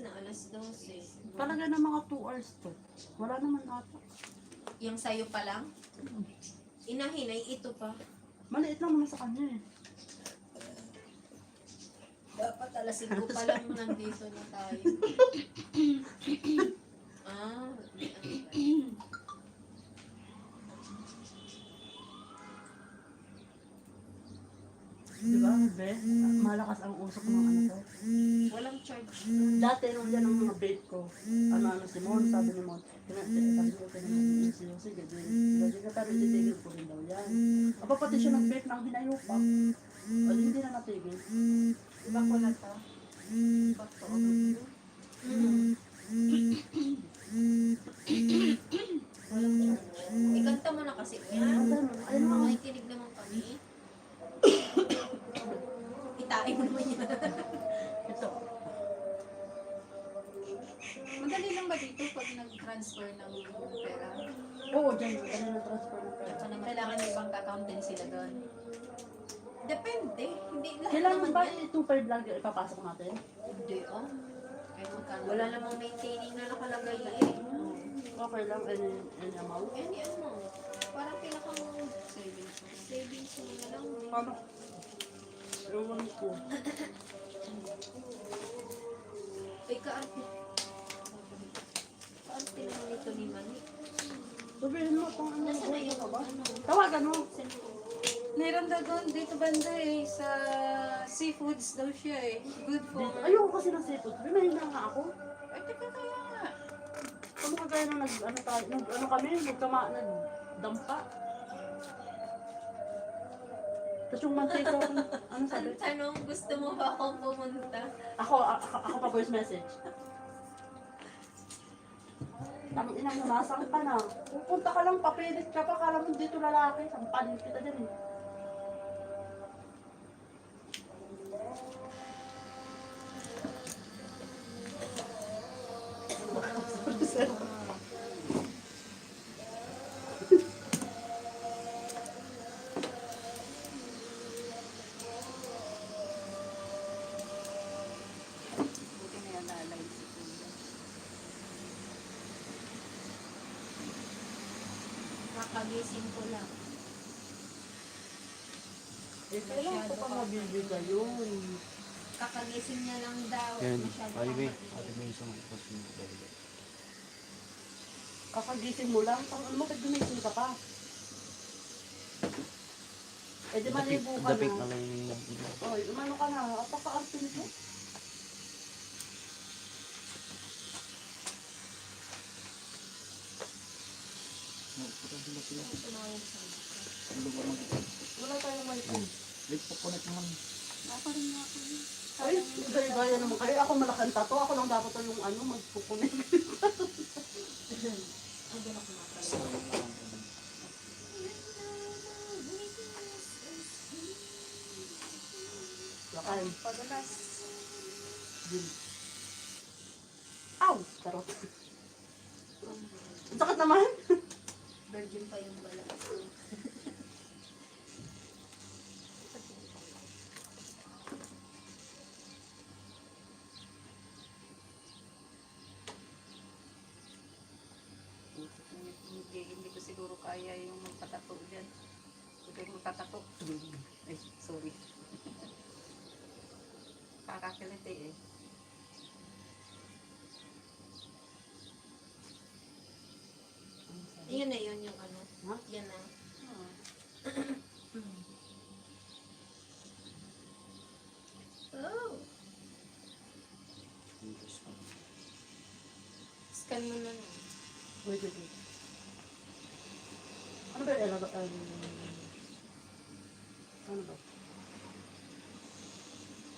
na, alas 12. Talaga na mga 2 hours to. Wala naman ata. Yung sayo pa lang? Inahinay, ito pa. Maliit lang naman sa kanya eh. Dapat alas 5 pa lang nandito na tayo. Ah, Diba, be? Malakas ang usok ng ano to. walang charge. Dati nung yan ang mga bait ko. Ano si Mon, sabi ni Mon. Sabi ko, pinag-iisip siya. Sige, sige ka pero ititigil ko rin daw yan. Aba pati siya nag-bait ng hinayo pa. O hindi na natigil. Iba ko na to. Bakto. Walang charge. Ikanta mo na kasi yan. Ayun mo. Makikinig naman kami. Itain mo naman yan. Ito. Madali lang ba dito pag nag-transfer ng pera? Oo, dyan. Kanina transfer ng pera. Saka naman kailangan may bank account din sila doon. Depende. Hindi lahat Kailangan naman ba yan. 2.5 lang ipapasok natin? Hindi, oh. Kahit magkano. Wala namang maintaining na nakalagay eh. Okay lang, any amount. Any ano. Parang pinakang Savings. savings mo na lang. Paano? Ewan ko. Ay, kaarte. Kaarte naman ito ni Mani. Sabihin mo itong ano. Nasaan na yung ba? ano? Tawagan mo. Meron daw doon dito banda eh, sa seafoods daw siya eh. Good for... Dito. Ayoko kasi ng seafood. Binahin nga ako. Ay, teka kaya nga. Kung kagaya nung ano kami, nagdampa. Tapos yung mantika, ano sabi? Ang tanong, gusto mo ba akong pumunta? Ako pa voice message. Tangin ina mo, nasang ka na. Pupunta ka lang, papilit ka pa, kala mo dito lalaki. Sampanin kita dyan eh. Buti na yan na-align si Kuya. Kakagising ko lang. Eh, kailan ko pa mabibigay yun? Kakagising niya lang daw. Yan, Masyado highway. kang Ate mo yung isang ipos mo. Kakagising mo lang, pang ano mo, gumising ka pa. Eh, di malibo ka Dapit na. na lang yung Oy, umano ka na, apaka-arte nito. Wala tayong wifi. Late po connect naman. Ako rin nga ako. Ay, gaya naman kayo. Ako malakang tato. Ako lang dapat yung ano, magpupunin. Lakay. Padalas. Din. Ow! Charot. Ang sakit naman. virgin pa yung balat. Hindi ko siguro kaya yung magpatato dyan. Hindi ko magtatato. Ay, sorry. Kakakiliti eh. Yun na yun yung ano. Ha? Yan na. Oh! Scan mo na. Wait. Ano ba yung ano ba?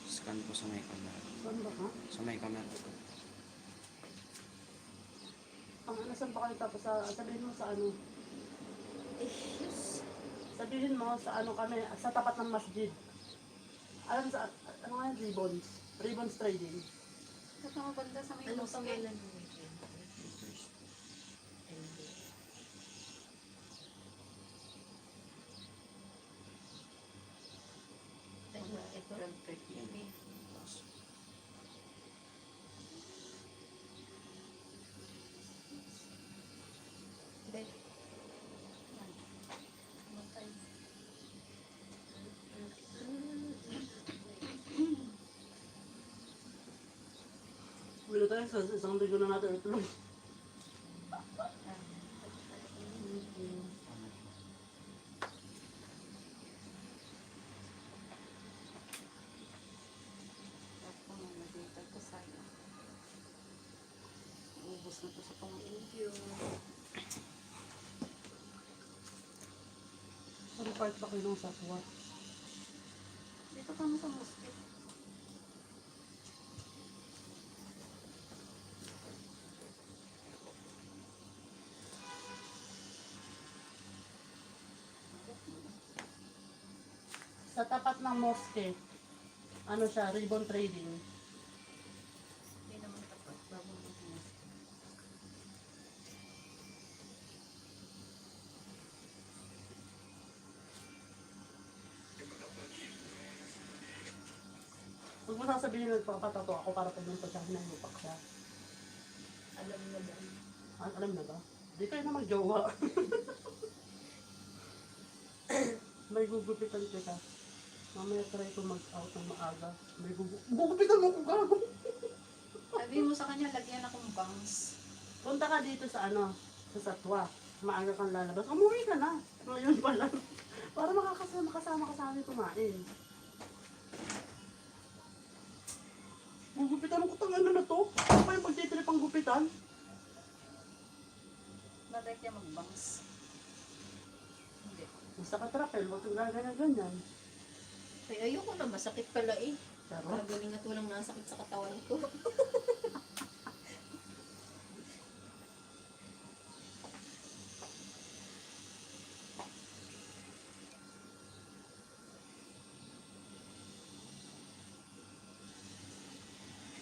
Scan po sa may camera. Ano ba ha? Sa may camera. Ang ano, saan ba kayo tapos sabihin mo sa ano? Yes. Sabihin mo sa ano kami, sa tapat ng masjid. Alam sa, ano nga yung ribbons? Ribbons trading. Sa mga banda sa may Anong mosque. pangalan mo? Ito. Perfect. Wala tayo sa isang linggo na natin ituloy. Ako na nagitag ko sa'yo. Ubus na to sa pangin. Thank you. Ano part pa kayo ng satwa? Dito kami sa mosque. Sa tapat ng mosque, ano siya, ribbon trading. Hindi naman tapat. Bago ng mosque. Huwag mo sasabihin na nagpapatato ako para pumunta siya, hinalupak siya. Alam mo ba? Alam na ba? Di kayo na mag-jowa. May gugupitan kita. Mamaya try ko mag-out ng maaga. May gugupitan mo kung gago. Sabi mo sa kanya, lagyan akong bangs. Punta ka dito sa ano, sa Satwa. Maaga kang lalabas. Umuwi ka na. Ngayon pa lang. Para makasama ka sa amin kumain. Gugupitan ko tang ano na to. Ano pa yung pagtitrip ang gupitan? Naday kaya mag-bangs. Hindi. Basta ka trapel, huwag kang ganyan. Ay, ayoko na. Masakit pala eh. Pero, Magaling at walang nasakit sa katawan ko.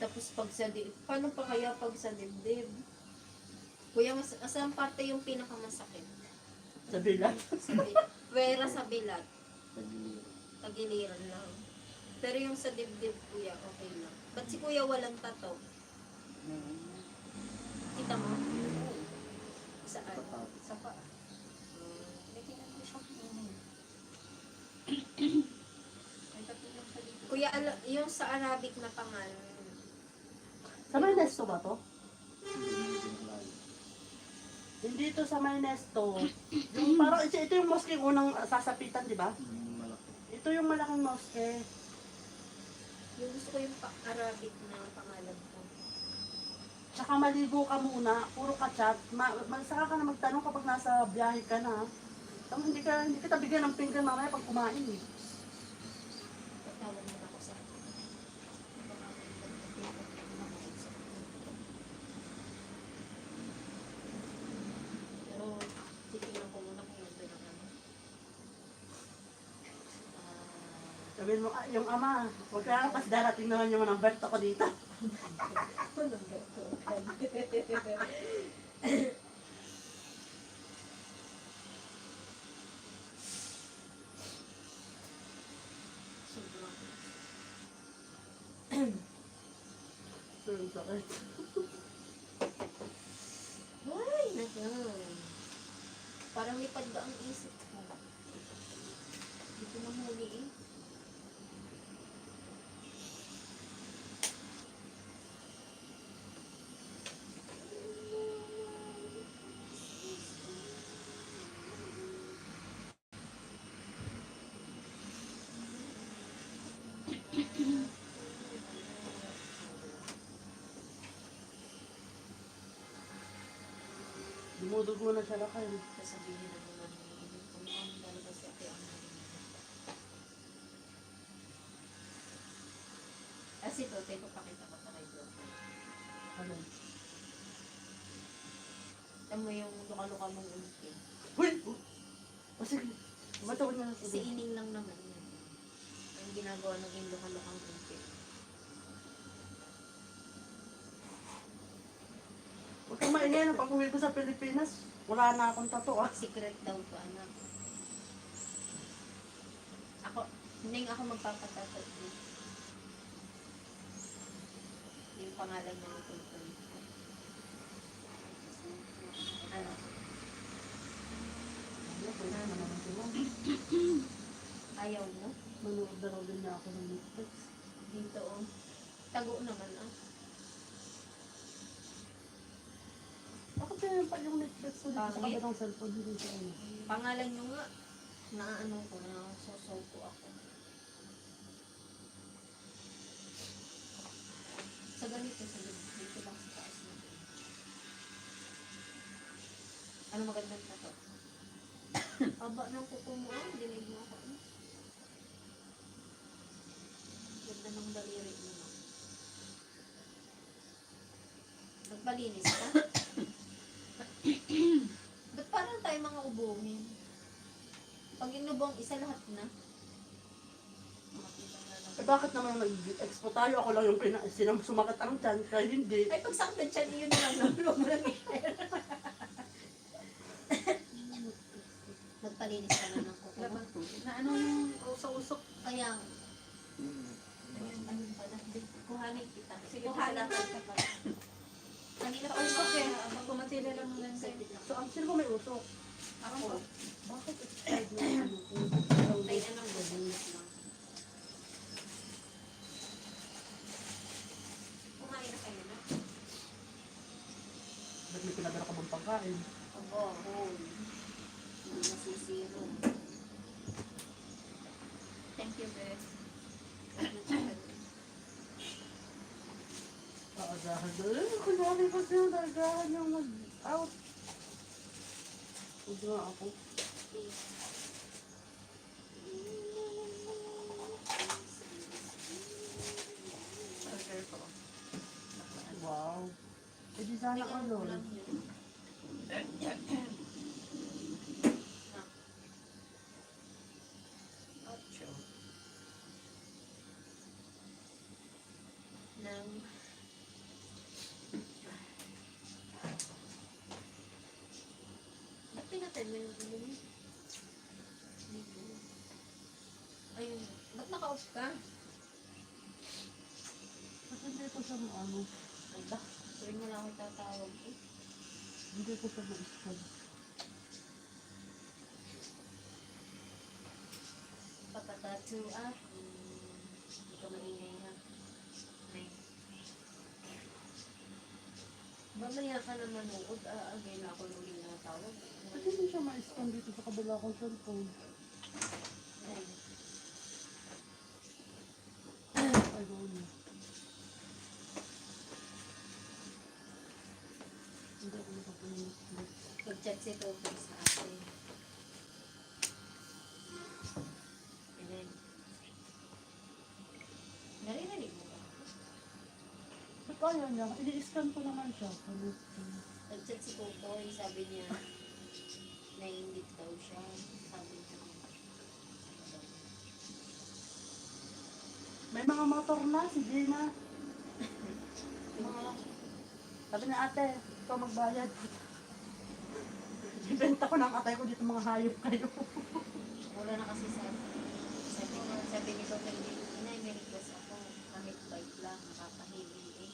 Tapos pag sa dibdib, paano pa kaya pag sa dibdib? Kuya, saan parte yung pinakamasakit? sa bilang. Sa bilat. Wera sa bilat. Tagiliran lang. Pero yung sa dibdib, kuya, okay lang. Ba't si kuya walang tato? Kita mo? Saan? Sa paa. Lagyan ko siya. May tatulong sa dito. Kuya, yung sa Arabic na pangalan, Sa may nesto ba to? Hindi to sa may nesto. Yung parang, ito yung mosque yung unang sasapitan, di ba? Ito yung malaking mosque. yung gusto ko yung Arabic na pangalan ko. Tsaka maligo ka muna, puro ka chat. Saka ka na magtanong kapag nasa biyahe ka na. Tama, hindi kita bigyan ng pinggan mamaya pag kumain eh. Tatawag mo na ako sa pero titignan ko muna kung ito na ano. Sabihin mo, yung ama, huwag ka pas darating naman yung number ko dito. Walang gato. Sobrang. So, sakit. Ay, nagan. Parang lipad ba ang isip ko? Dito na huli eh. Dumudog mo na siya lakay. Sasabihin na naman kung ano talaga si ate ang kasi ito, tayo papakita ko sa kay Bro. Ano? Alam mo yung luka-luka mong ulti. Uy! O sige, matawag na Kasi ining lang naman yan. Ang ginagawa ng yung luka-lukang ulti. Huwag kang maingay na pag uwi ko sa Pilipinas. Wala na akong tato ah. Secret daw to, anak. Ako, hindi ako magpapatatot dito. Yung pangalan ng tulpon. Ano? Wala na naman sila. Ayaw mo? Manood na raw din niya ako ng Netflix. Dito, oh. Tago naman, ah. pa yung Netflix ko dito sa Pangit. kabilang cellphone. Hindi siya ano. Pangalan nyo nga, na ano ko, na sosow ko ako. Sa ganito, dito lang sa taas na. Ano magandang na to? Aba ng kuko mo, dinig mo ako. Ganda ng daliri mo. Nagpalinis ka? Ba't parang tayo mga ubuhin? Pag inubong isa lahat na. Eh bakit naman nag-expo tayo? Ako lang yung sumakat ang tiyan, kaya hindi. Ay, pag sakit siya, yun na lang. Nalulog mo lang Nagpalinis ka na ng kuko mo. Laban po. Na ano yung usok-usok. Kaya, ano pala, kuhanin kita. Sige, Kuhanin salamat. kita pala. Kanina pa Usok eh. Pag pumatila lang lang sa'yo. So, ang sino ba may usok? Ako po. Bakit expired na yung ano? Ay, anong bubunas lang. Kumain na kayo na? Ba't may pinadala ka bang pagkain? Abo, whole. Hindi nasisiro. Thank you, Beth. Paagahan doon. Kunwari pa siya, nagahan yung mag-out. Huwag nga ako. Burger ko. Wow. Eh di sana ano. Ocho. Nang ba't pinatay mo yung ulo mo? Ayun. Ba't naka-off ka? Kasi hindi ko siya ano. Ay ba? Sorry mo lang ako tatawag eh. Hindi ko siya ma-install. Papatatu ako. Hindi ka maingay ha. Mamaya ka na manood. Agay na ako nung tinatawag. Kasi hindi siya ma-install dito sa kabila kong cellphone. Ay. I don't know. Hindi ako nakapunin. Nag-chat si Toto sa akin. Ayan. Narinig mo ba? Ba't ayaw niya? I-scan ko naman siya. Nag-chat si Toto, sabi niya, naiingit daw siya. Sabi niya. May mga motor na, si Gina. Sabi na ate, ikaw magbayad. Ibenta ko ng atay ko dito mga hayop kayo. Wala na kasi sabi ni Toto, inay, may request ako. Kahit bike lang, makakahili eh.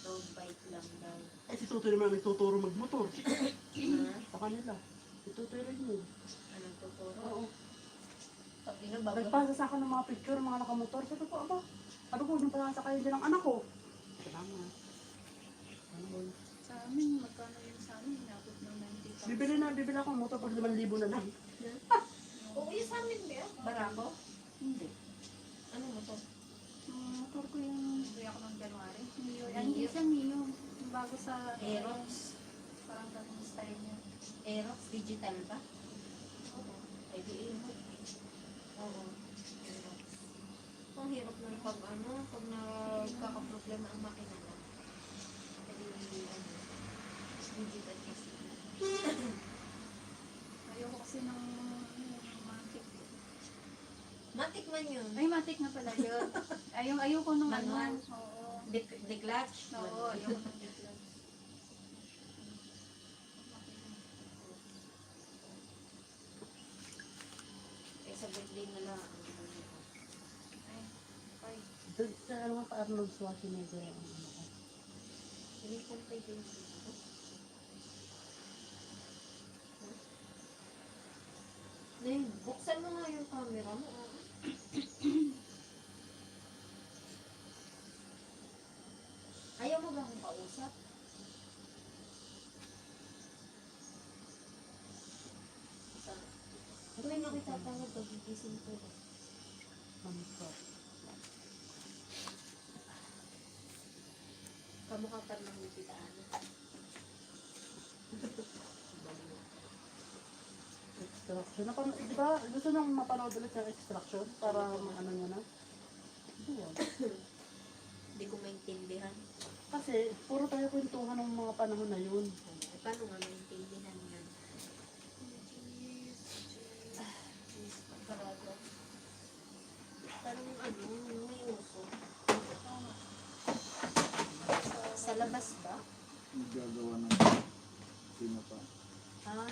Road bike lang daw. Eh si Tutoy naman nagtuturo magmotor. Ha? Sa kanila. Si Tutoy rin yun. Anong tuturo? Oo. Sabi na bago. Nagpasa sa akin ng mga picture ng mga nakamotor. Sabi ko, aba, ano ko yung pasasa kayo dyan ng anak ko? Salamat. Ano ba? Sa amin, magkano yun sa amin? Inabot ng 90,000. Bibili ako ng motor pag 5,000 na lang. Oo, yung sa amin ba? Barako? Hindi. Ano mo to? Motor ko yung kuya ko ng January. Mio. Mio? Ang isang Mio. Yung bago sa Aerox? parang ganun style niya. Aerox? Digital ba? Oo. Ay, di Aerox. Oo. Aerox. Ang hirap ng pag pag nagkakaproblema ang makina na. Kasi, digital kasi. Ayoko kasi ng matik. Matik man yun. Ay, matik na pala yun. Ayoko nung Manual? Oo. Declutch? Oo, ayoko nung bigla. Eh, sa birthday na lang. Ay, ay. Doon sa ano pa Arnold Schwarzenegger ang ano ko. Sinipon kay James. Nay, buksan mo nga yung camera mo. Ayaw mo ba akong kausap? kami tatawag pag gigising ko. Ano ka? Kamukha pa ng kitaan. Extraction. Di ba? Gusto nang mapanood ulit yung extraction para ano nyo na? Hindi yan. Hindi ko maintindihan. Kasi, puro tayo kwentuhan ng mga panahon na yun. Paano nga maintindihan yan? Parado. Parang ano, may uso. Sa labas ba? Gagawa ng sino pa. Kaya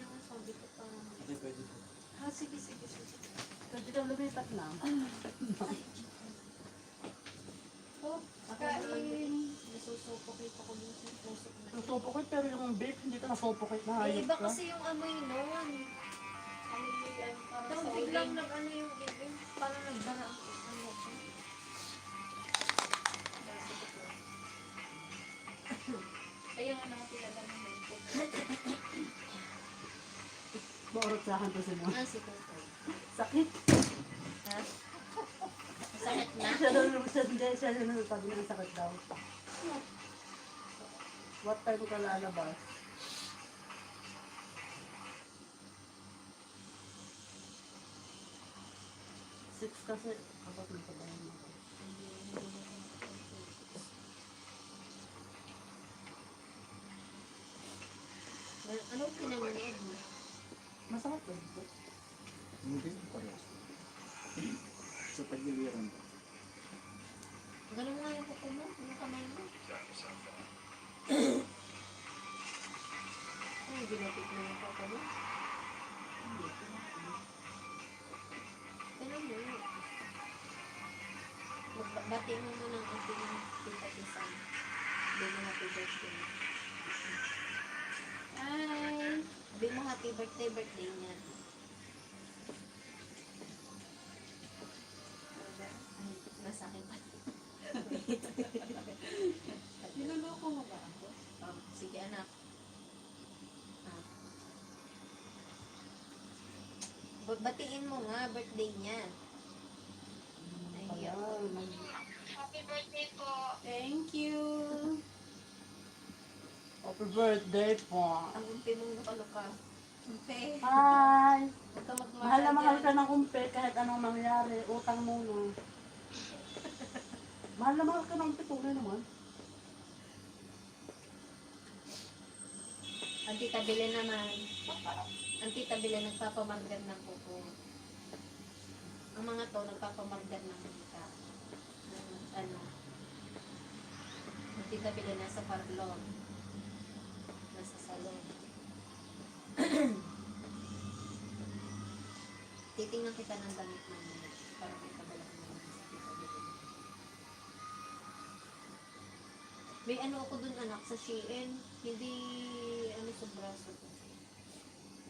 nga sabi ko parang... Ate, pwede po. Sige. Pwede ka lumipat na. Kain. Nasusuffocate ako dun sa puso ko. Nasuffocate pero yung vape, hindi ka nasuffocate na Eh, hayop iba ka. kasi yung amoy nun. Nung biglang nag ano yung parang nagbara ang ano ko. Kaya nga naman pinadala ng mente. Maurot sa akin to si Mo. Si Tutoy. Sakit. Ha? Sakit na? Siya na sabi niya ang sakit daw. What time ka lalabas? 6 kasi kapag nagsabayan mo. Anong pinanonood mo? Masakit ba dito? Hindi ko parehas. Sa pagliliran ko. Ganun nga yung kuko mo, yung kamay mo. Ay, ginapit mo yung kuko mo. Ganun mo. Magbati mo mo ng ating pintatisan. Sabi mo happy birthday. Hi! Sabi mo happy birthday niya. Ay, nasa akin pa. Niloloko mo ba ako? Sige anak. Batiin mo nga, birthday niya. Ay, Happy birthday po. Thank you. Happy birthday po. ang umpi mong luka-luka. Okay. Hi! Huwag ka magmahal Mahal na mahal dyan. ka ng umpe kahit anong mangyari. Utang muna. Mahal na mahal ka ng umpe. Tunay naman. Ang tita Bile naman. Ang tita Bile nagpapamargan ng kuko. Ang mga to nagpapamargan ng kita. Ano. Ang tita Bile nasa parlor. Nasa salon. Titingnan kita ng damit namin. Para may padala ko naman sa tita Bile. May ano ako dun anak sa Shein. Hindi ano sa braso ko.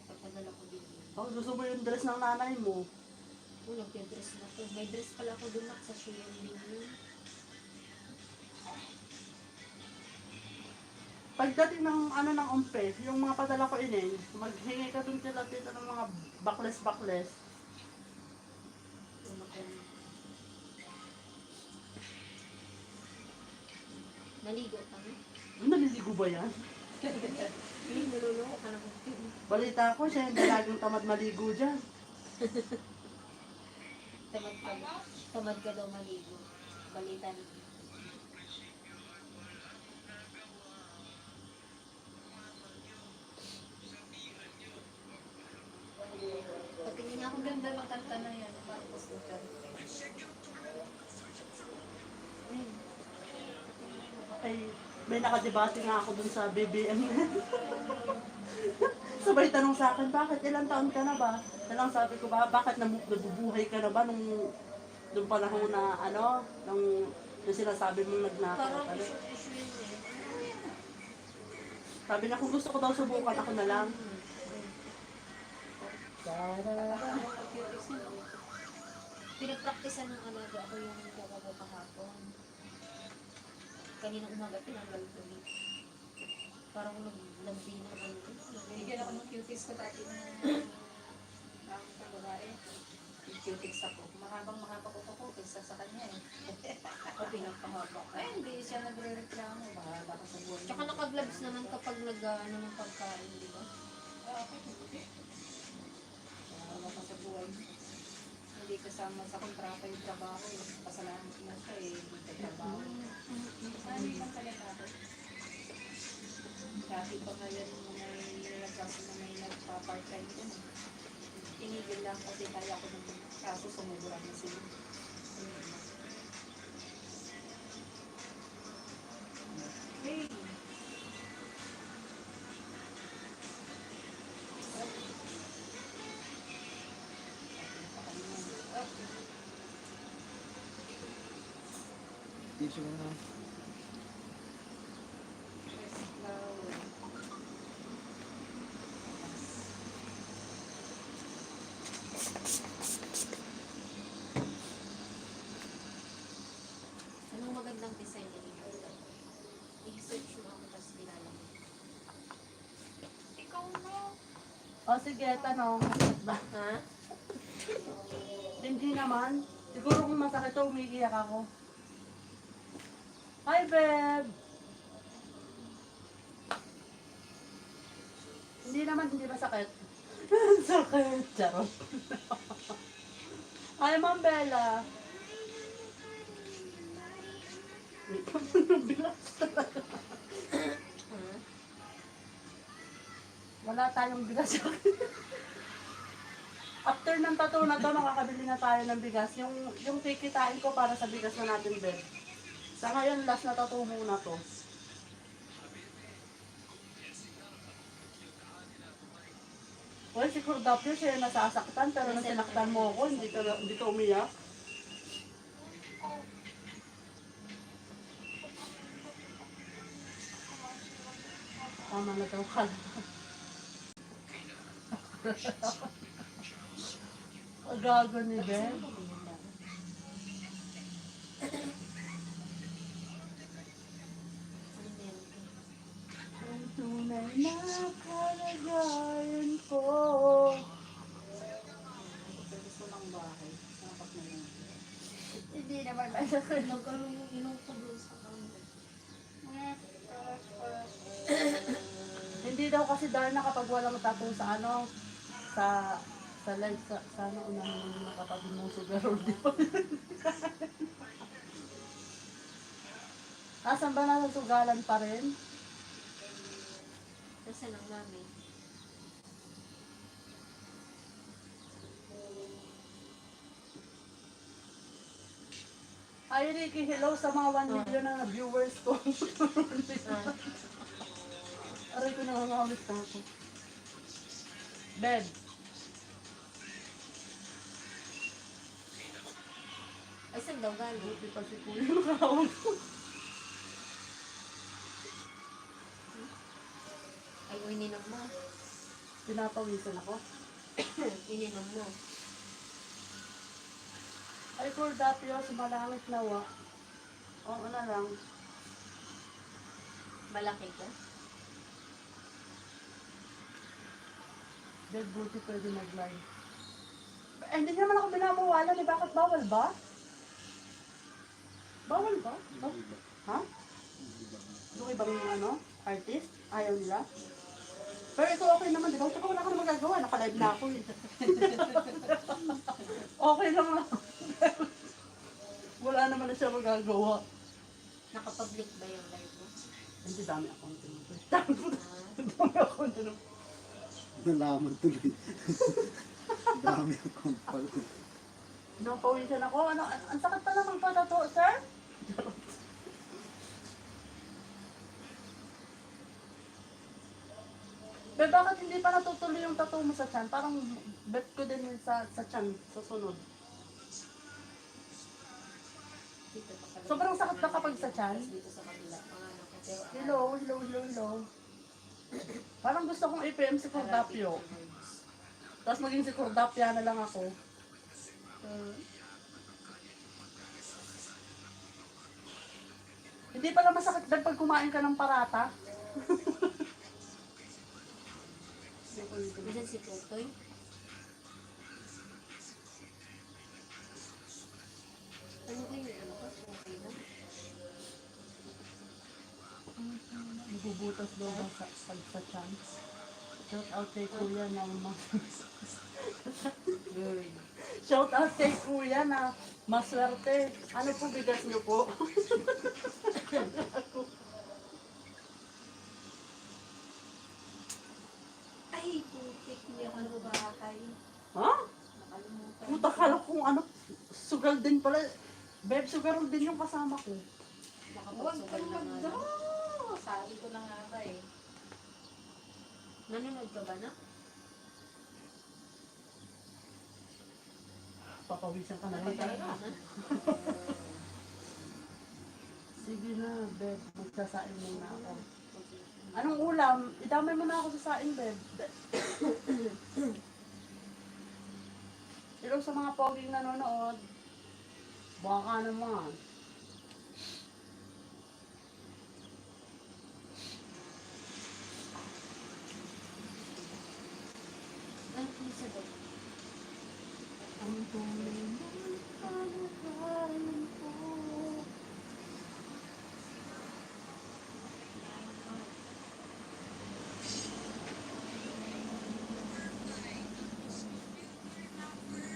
Pagpadala ko din yun. Ako gusto mo yung dress ng nanay mo. Yung dress na to. May dress pala ako dun sa Shein din yun. Pagdating ng ano ng umpe, yung mga padala ko inin, maghingi ka dun sila dito ng mga bakles-bakles. Yung maganda. Naligo ka na? Naliligo ba yan? Hindi, naluloko ka na kung Balita ko siya, hindi laging tamad maligo dyan. tamad ka daw maligo. Balita na. Patingin ako Ang ganda ng kanta na yan. Marcos Duterte. Ay, may nakadebate nga ako dun sa BBM. Sabay tanong sa akin, bakit ilang taon ka na ba? Talang sabi ko ba, bakit nabubuhay ka na ba nung panahon na ano, nung sinasabi mong nagnakaw parang ka na? issue yun eh. Sabi niya, kung gusto ko daw subukan, ako na lang. Pinagpraktisan ng alaga ako yung kuko ko kahapon. Kaninang umaga pinanggal ko ni. Parang naglambi ng ano. Bigyan ako ng cuties ko dati na Ang sa babae. Cutics ako. Mahaba ko po kaysa sa kanya eh. Ako pinagpahaba. Ay, hindi siya nagre-reklamo. Bahala ka sa buwan. Tsaka naka-gloves naman kapag nag-ano ng pagkain, di ba? Bahala ka sa buwan. Hindi kasama sa kontrata yung trabaho. Pasalamat na siya eh. Hindi ka trabaho. Saan lang talaga ako? Dati pa ngayon may nagkaso na may nagpa-part-time din. Tinigil lang kasi kaya ko ng kaso sumubura na sila. Hey! Tissue mo na. Anong magandang design na dito? I-search mo ako tapos nilalagay. Ikaw na! O sige, tanong. Ha? Hindi naman. Siguro kung masakit to, umiiyak ako. Hi, babe! Hindi naman, hindi masakit. Sakit, charot. Hi, Ma'am Bella. Wait, bilas talaga. Wala tayong bigas. After ng tattoo na to, makakabili na tayo ng bigas. Yung kikitain ko para sa bigas na natin, bed. Sa ngayon, last na tattoo muna to. Well, si Cordapio siya yung nasasaktan, pero nung sinaktan mo ako, hindi ka umiyak. Tama na daw ka. Gago ni Ben. Ang tunay na kalagayan ko. Pwede ko ng bahay. Dapat na lang. Hindi naman masakit. Nagkaroon yung ilong ko doon sa counter. Hindi daw kasi dahil na kapag walang tattoo sa ano, sa live, sa ano, unahin mo nakapagin mo siguro, di ba? Asan ba nasa sugalan pa rin? Kasi lang namin. Ay, Ricky, hello sa mga 1 million na viewers ko. Aray ko nangangamit na ako. Bed. Ay, saan daw galing? Buti pa si Kuya nakawag ko. Ay, ininom mo. Pinapawisan ako. Ininom mo. Ay, Cordapio, sumalangit na wa. Oo na lang. Malaki ka? Bed, buti pwede mag-live. Eh, hindi naman ako binabawalan eh. Bakit bawal ba? Bawal ba? Ha? Yung ibang ano, artist? Ayaw nila? Pero ito okay naman, di ba? Tsaka wala ka na magagawa. Naka-live na ako eh. Okay lang ako. Wala naman na siya magagawa. Nakapublic ba yung live mo? Hindi dami account mo. Ah, Dami account mo. Nalaman tuloy. Dami akong pala. Napawisan ako. Ano, ang sakit pa naman pa to, sir? Be, bakit hindi pa natutuloy yung tattoo mo sa tiyan? Parang bet ko din yun sa tiyan, sa sunod. dito pa sa Sobrang sakit na kapag sa tiyan. dito sa kabila. Mga ano ko. Pero, Hello, hello, hello, hello. Parang gusto kong i-PM si Cordapio. Tapos maging si Cordapia na lang ako. Hindi pala masakit dahil pag kumain ka ng parata. Bisan si Tutoy. Ano kayo? Ano ka? Okay na? Nabubutas daw ba sa chance? Shout out kay Kuya na Good. Shout out kay Kuya na maswerte. Ano po bigas niyo po? Ay, putik. Hindi ako nagbahay. Ha? Nakalimutan. Puta kala kung ano, sugal din pala. Beb, sugar din yung kasama ko. Huwag Makapagsugal kang na nga lang. magdaw. Sabi ko na nga ba eh. Nanonood ka ba na? Papawisan ka na rin. Napatay na. Sige na, Beb. Magsasain muna ako. Anong ulam? Idamay mo na ako sa sain, Beb. Hello sa mga poging nanonood. Baka naman. Ay, please, sagot. Ang tuloy ng kalagayan ko.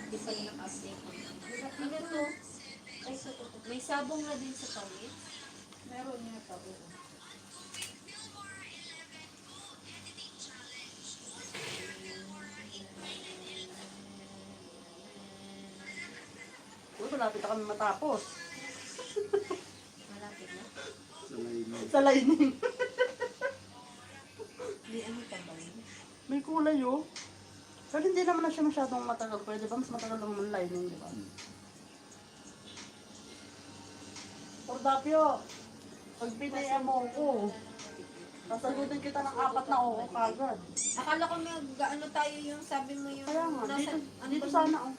Hindi pa rin naka-update. Ano to? Ay, sa to. May sabong na din sa pawis. Meron niya ito. Oo. Uy, malapit na kami matapos. Malapit na. Sa layman. Sa lining. May ano pa ba yun? May kulay oh. Pero hindi naman na siya masyadong matagal. Pwede ba mas matagal lang naman lining, di ba? Ordapyo, pag pinaya mo ko, sasagutin kita ng 4 na oo kagad. Akala ko ano tayo yung sabi mo yung... Kaya nga, dito, ano dito ba sana oh.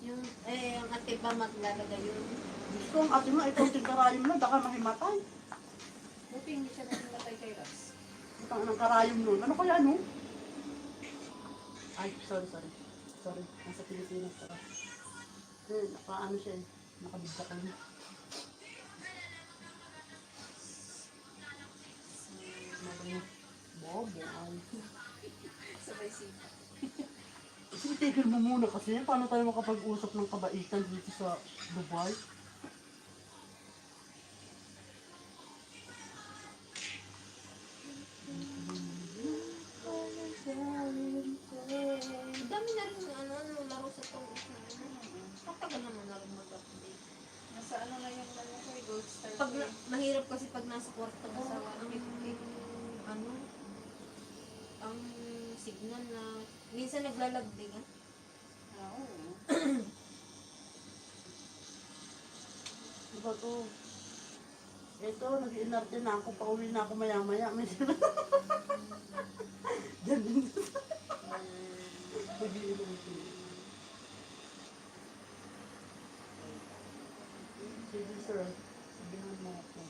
yung ang ate ba maglalagay yun? Gusto ang ate mo, ikaw karayom na, baka mahimatay. Buti hindi siya nahimatay kay Ras. Ito ang karayom nun. Ano kaya no? Ay, sorry. Sorry, nasa Pilipinas ka. Nakaano siya eh. Nakabigda ka niya. Bobo. Sabay sipa. Sige, tigil mo muna kasi. Paano tayo makapag-usap ng kabaitan dito sa Dubai? Ang dami na rin laro sa tong Katagal naman na rin mag-update. Nasa ano na yung ano ko, Gold Star. Pag ko eh. mahirap kasi pag nasa kwarto mo sa ang signal na minsan naglalag din ah. Oo. Diba to? Ito, nag-inarte na ako. Pauwi na ako maya-maya. May Diyan din. Nag-iinom ko. Sige sir, sabihan mo ako.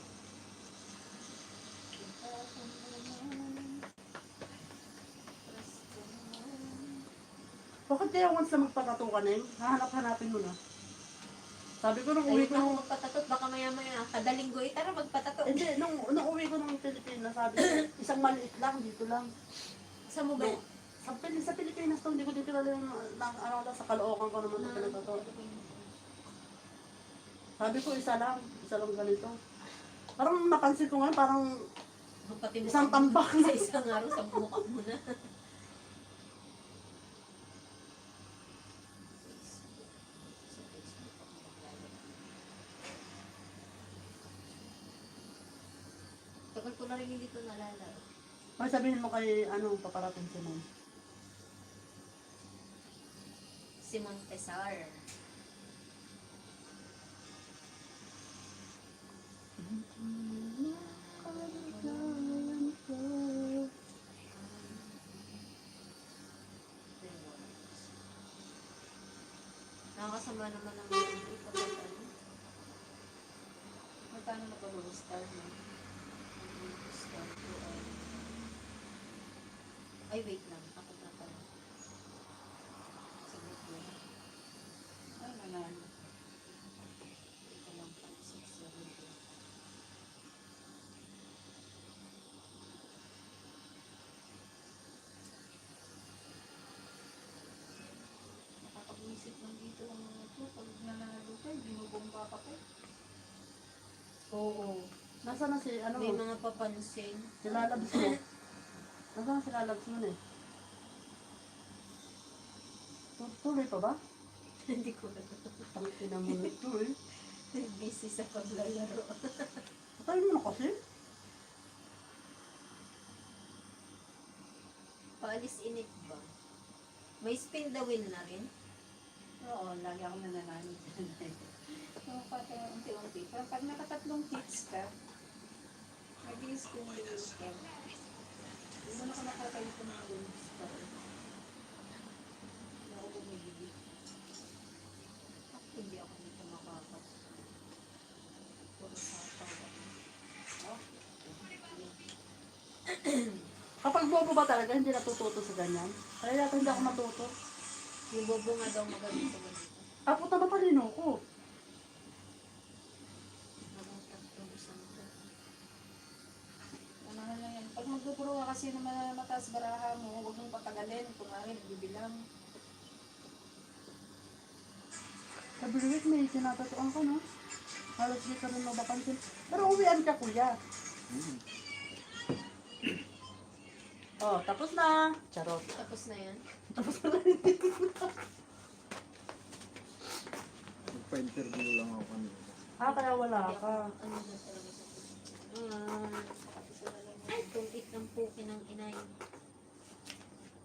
Bakit kaya once na magpatato ka na yun? Hahanap-hanapin mo na. Sabi ko nung uwi Ayun ko ako magpatatot, baka maya-maya kada linggo tara magpatatot. Hindi, nung uwi ko ng Pilipinas, sabi ko, isang maliit lang, dito lang. Sa mo ba? No, sa Pilipinas to, hindi ko din kilala yung sa Caloocan ko naman na pinagtato. Sabi ko, isa lang ganito. Parang napansin ko ngayon, parang Pati isang tambak na. sa isang araw sa mukha mo na. Tagal ko na rin hindi ito nalala. Ay, sabihin mo kay, paparating si Mom. Simon Pesar. Nakakasama naman ang ito pa tayo. Magkano na ba Gold Star mo? Gold Star ko Ay, wait lang. Ako na pala. Sabit ko. Ay, manalo. Oo. Nasaan na si, ano May mo? mga papansin. Silalabs mo. Nasaan na silalabs mo na eh? Tuloy pa ba? Hindi ko na. Tangina mo nito eh. Busy sa paglalaro. Patay mo na kasi. Paalis init ba? May spin the wheel na rin? Oo, lagi ako nananalo dyan. So, pati unti-unti. Pero pag nakatatlong hits ka, nag-iis ko yung release ka. Hindi mo na ako nakakalit ng mga release ka. Hindi ako bumibili. Hindi ako dito makakas. Puro sasawa. Kapag bobo ba talaga, hindi natututo sa ganyan? Kaya yata hindi ako matuto. Yung bobo nga daw magaling sa ganito. Ah, puta na pa rin ako. Nakatap itong isang to. Ano na lang yan. Pag magtuturo ka kasi naman na mataas baraha mo, huwag mong patagalin. Kung nga rin, nagbibilang. Sa Bilwik may tinatatuan ka no? Halos di ka rin mapapansin. Pero uwian ka kuya. Oh, tapos na. Charot. Tapos na yan. Magpa-interview lang ako kanina. Ah, kaya wala Hindi ako, ka. ano ba talaga sa isa na lang. Tungkit ng puki ng inay.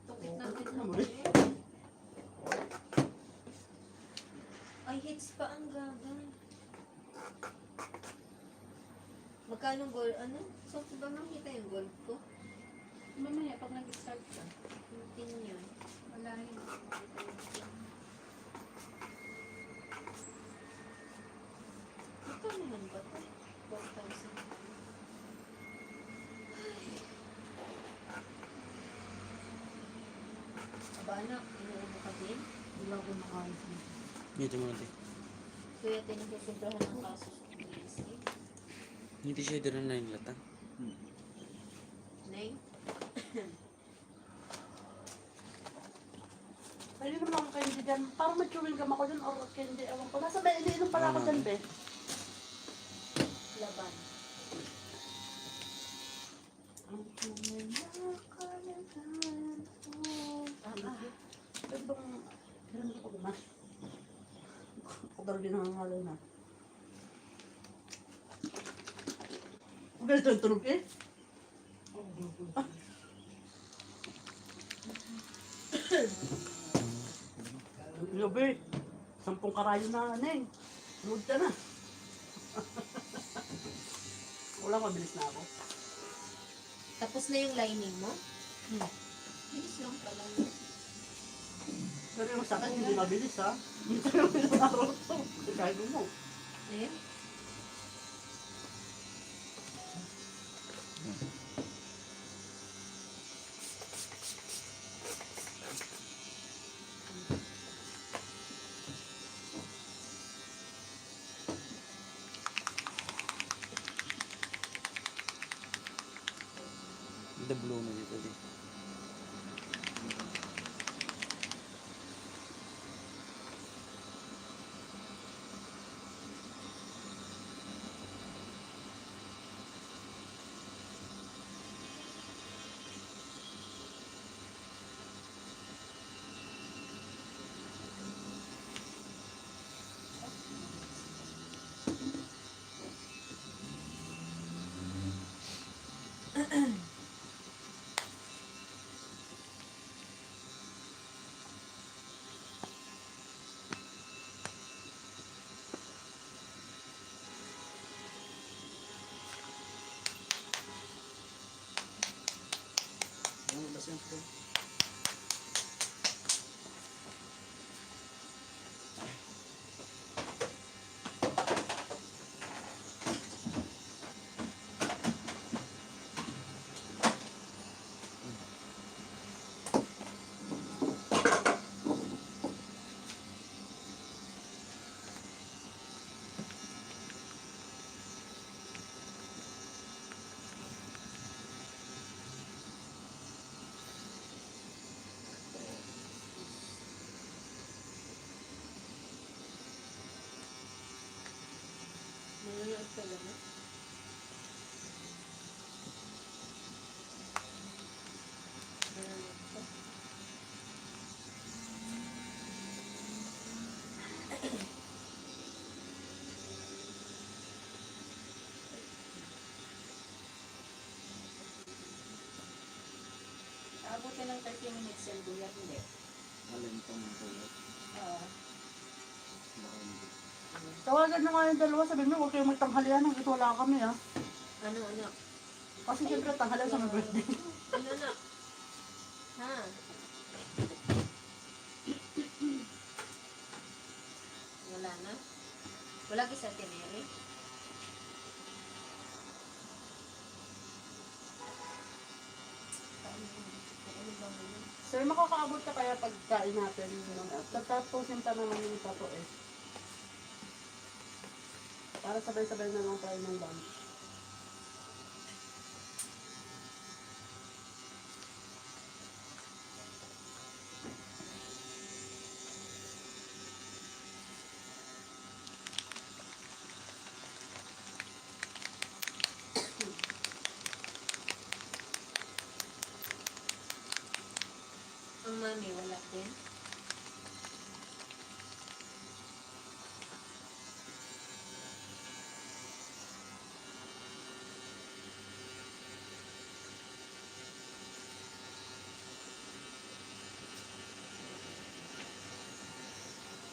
Tungkit ng inay. Ay, hits pa ang gaga. Magkano goal? Ano? So, ba makita yung goal ko? Mamaya, pag nag-start ka, Yung pin yun. wala rin. Ito naman ba ito? 4,000. Aba anak, inuubo ka din? Wala ko nakaalis mo. Dito mo natin. Kuya, tinagsusundahan ng kaso sa PSA. Hindi siya dito na yung lata. Nay? Pwede naman ako candy dyan. Parang may chewing gum ako dyan or candy. Ewan ko. Nasa may iniinom pala ako dyan, be. Laban. Ang chewing na kalantan. Pwede bang... Kailan ko ba? Ako daw din nangangalay na. Ang ganito yung tunog eh. Gabi, 10 karayo na neng. Sunod ka na. Wala, mabilis na ako. Tapos na yung lining mo? Bilis lang pala yun. Pero yung sakit, hindi mabilis ha. Minsan yung ilang araw ito. Kaya mo. Ayun. The blue na dito din. Ano ba siya po? Nanonood ka ba na? Abutin ng 30 minutes yan, kuya, hindi. Alin pang pulot. Oo. Baka hindi. Tawagan nyo nga yung dalawa, sabihin nyo, huwag kayong magtanghalian hanggang wala kami ah. Ano, anak? Kasi siyempre tanghalian sa my birthday. Ano, anak? Ha? Wala na? Wala ka sa tineri? Ano ba ngayon? Sir, makakaabot ka kaya pagkain natin. Tatapusin pa naman yung tato eh. Para sabay-sabay na lang tayo ng lunch. Ang mami, wala din.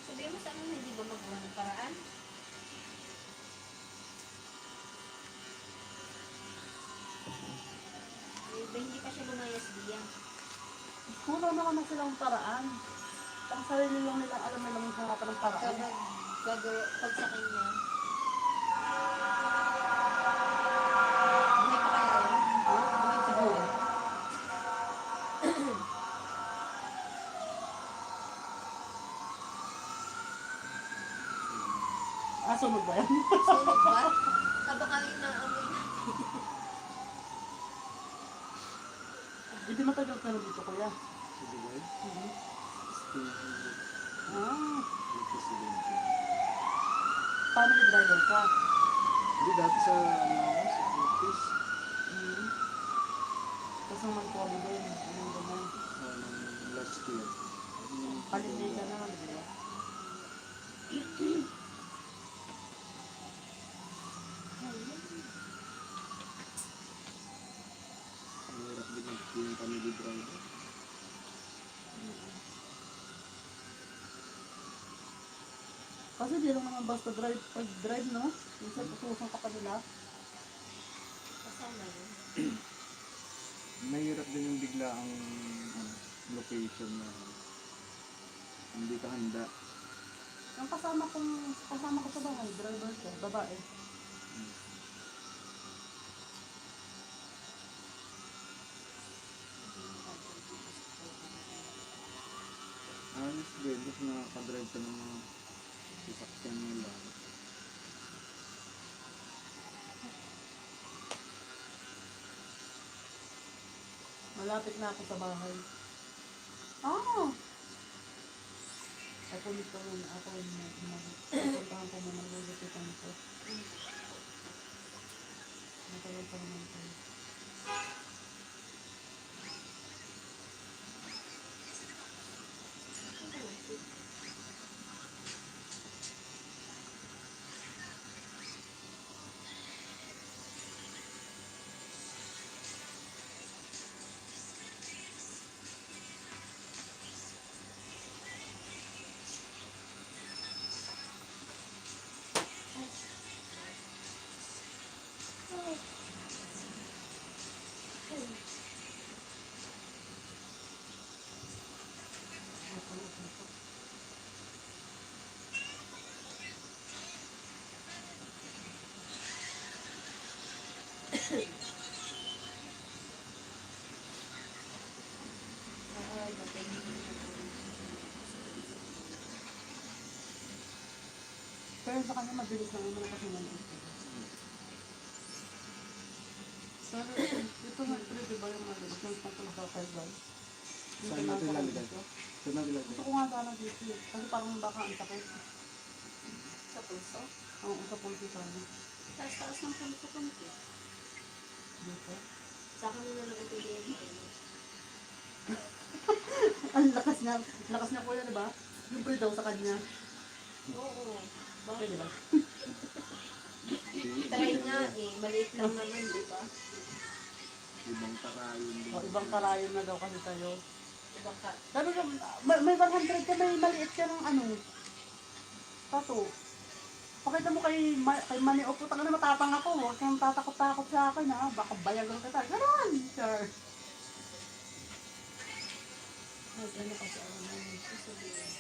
Sabihin mo sa amin, hindi ba magawa ng paraan? Eh, ba hindi pa siya lumayas diyan? Kuno naman na silang paraan. Ang sarili lang nilang alam nilang harapan ng paraan. Kapag gagawa, pag sa kanya, hindi pa kaya yun? Ha? Siguro. Ah, sunod ba yan? Sunog ba? Baka inaamoy na. Hindi matagal ka na dito, kuya. Si Dubai, Mhm. Steve, Ah, yung presidente. family driver ka. Hindi, dati sa, ano, sa office, Mhm. Tapos nung mag-COVID din, anong ganun. nung last year. Holiday ka na, di ba? Ang hirap din yung family driver. Kasi di lang naman basta drive, pag-drive, no? Minsan tutusan ka pa nila. Kasama yun. Mahirap din yung bigla ang location na hindi ka handa. Yung kasama ko sa bahay, driver ko, babae. Alis din, tapos nakakadrive ka ng mga sasakyan nila. Malapit na ako sa bahay. Ah! Ako nito muna, ako puntahan ko muna, lulupitan ko. Matagal pa naman ko. Ay, batay. Pero sa kanya mabilis lang naman kasi nandito. Pero ito nga, ito diba yung mabilis yung patulog sa Quezon? Saan natin lalagay? Saan natin lalagay? Gusto ko nga sana dito eh. Kasi parang baka ang sakit. Sa pulso. Oo, sa pulso sana. Taas-taas ng pulso konti. Dito. Sa akin na lang ito din. Ang lakas niya kuya, di ba? Yung daw sa kanya. Oo. Bakit, di ba? Try nga eh. Maliit lang naman, di ba? Ibang karayon din. O, ibang karayon na daw kasi tayo. Ibang ka. Sabi ko, may 100 ka, may maliit ka ng ano, tato. Pakita mo kay Manny Opo, taka na matapang ako, huwag kang tatakot-takot sa akin ha, baka bayagan kita. Ganon, sir. Ano kasi ako naman sasabihin.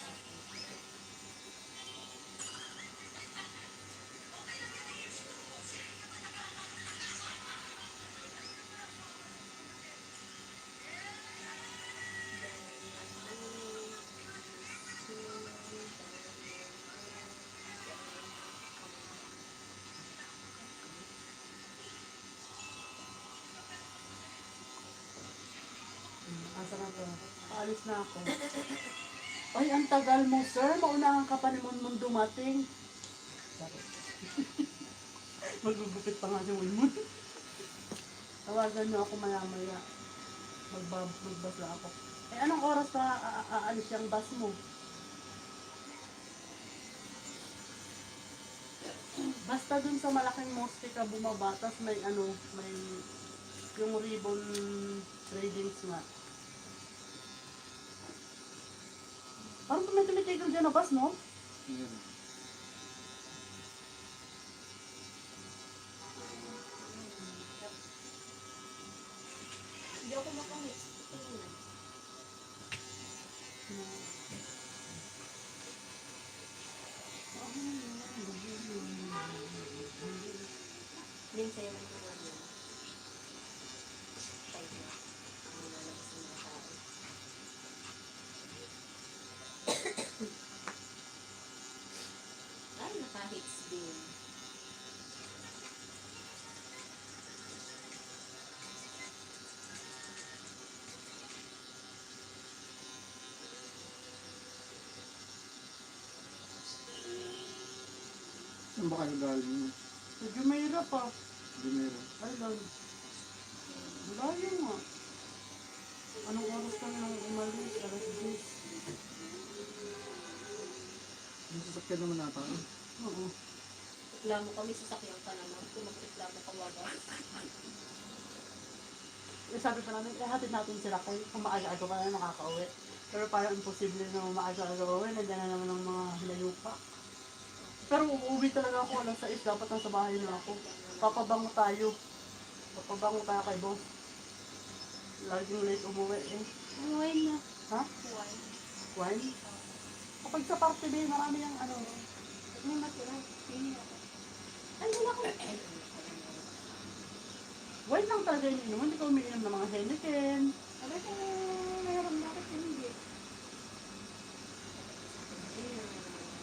Asa na to? Paalis na ako. Ay, ang tagal mo, sir. Maunahan ka pa ni Munmun dumating. Sorry. Magugupit pa nga si Munmun. Tawagan niyo ako maya-maya. Magbas na ako. Eh, anong oras pa aalis yung bus mo? Basta dun sa malaking mosque ka bumaba, tas may may yung ribbon tradings nga. Parang may tumitigil dyan na bus, no? Meron. Hindi ako makamit. Tingnan. Din sa'yo ng mga ano. Type na. Ang lalabas ng mga tao. Ay, naka-hits din. Saan ba kayo galing? Medyo mahirap ah. Dinero. Ay, lang. Malayo nga. Anong oras ka nang umalis? Alas 10. Yung sasakyan naman nata. Oo. Reklamo kami, sasakyan ka naman. Kung magreklamo ka wagas. Eh, sabi pa namin, hatid natin sila kay kung maaga-aga pa na nakaka-uwi. Pero parang imposible na maaga-aga uwi. Nandiyan na naman ang mga hinayupa. Pero uuwi talaga ako alas 6. Dapat nasa bahay na ako. Papabango tayo. Papabango tayo kay boss. Laging late umuwi eh. Wine na. Ha? Wine. Wine? Kapag sa party ba, marami yung ano. May matira. Pili ako. Ay, wala ko. Wine lang talaga yung inom. Hindi ka umiinom ng mga Heineken. Sabi ko, mayroon bakit hindi?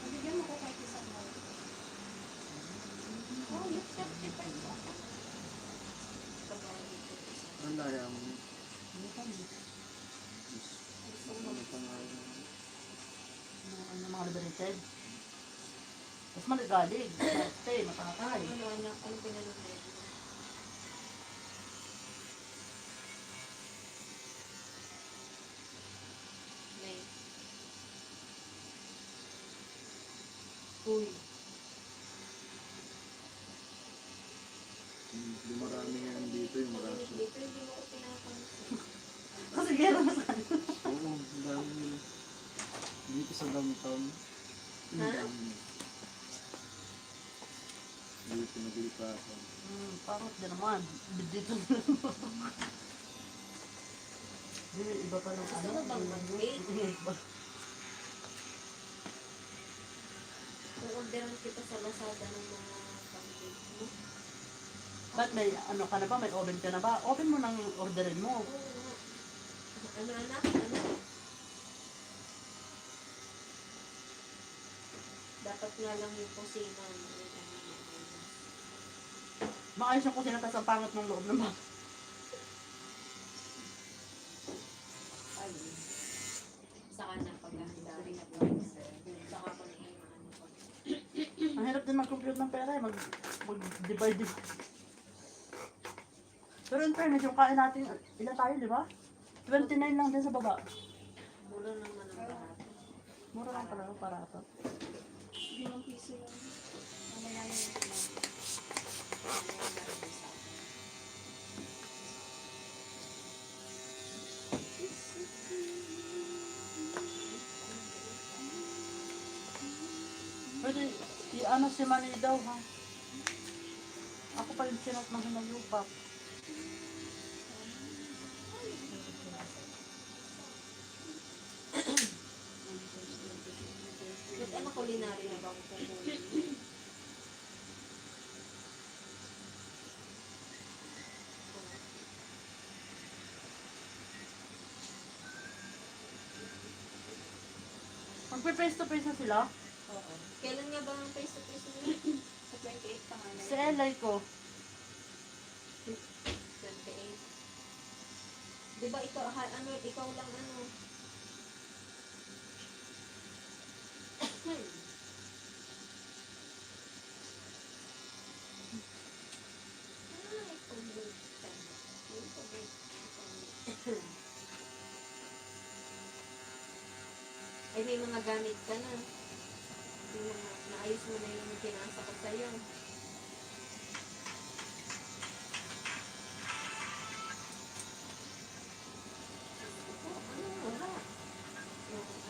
Nabigyan mo ko kahit isang mo. Oh, look, 75 ako. Ang laya mo. Ano ka mo? Ano pa nga yun? Ano mga liberated? Tapos maligalig. Stay, matakay. Ano pinanunod? May. Uy. Hindi marami ngayon dito yung marami. Dito, hindi mo ko pinapansin. Kasi gano'n na saan. Oo, ang dami nila. Dito sa downtown. Ha? Ang dami. Dito naglikasan. Parang din naman. Dito na Hindi, iba pa ng Gusto mo bang mag-wait? Orderan kita sa Lazada ng mga pancake mo. Ba't may ano ka na ba? May oven ka na ba? Open mo nang orderin mo. Oo. Ano anak? Ano? Dapat nga lang yung kusina. Maayos yung kusina tas ang pangit ng loob naman. Ay. Saka na paghahanda rin ako. Saka ko na yung ano ko. Ang hirap din mag-compute ng pera eh. Mag-divide. Pero in fairness, yung kain natin, ilan tayo, di ba? 29 lang din sa baba. Mura naman ang lahat. Mura lang pala para ito. 5 piso yan. Mamaya na yun. Pwede, i-ano si Manny daw ha. Ako pa yung sinot ng hinayupak. Ba't ano kulinary na ba ako kukunin? Magpe-face to face na sila. Oo. Kailan nga ba ang face-to-face nila? Sa 28 pa nga. Si Elay ko. 28. Di ba ikaw, ano, ikaw lang ano? Ay, pagbutan. Yung pagbutan. Ay, may mga gamit ka na. Yung mga, naayos mo na yung pinasa ko sa'yo. Ano, wala.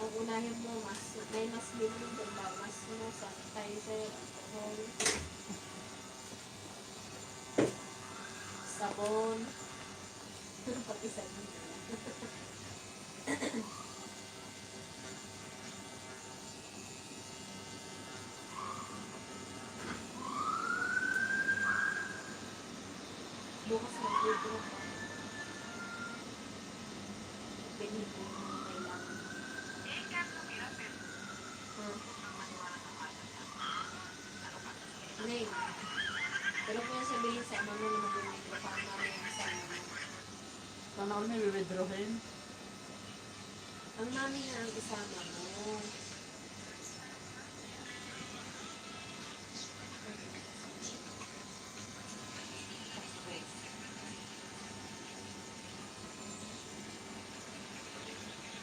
Ang unahin mo, may mas bilhin doon ba? Mas sanitizer, alcohol, sabon, pati sabon. Bukas mag-withdraw ka. Bilhin mo yung mga kailangan. Neng, pero kung yung sabihin sa ama mo na mag-withdraw ka, ang mami ang sa ama mo. Sana ako may withdrawin. Ang mami na ang isama mo.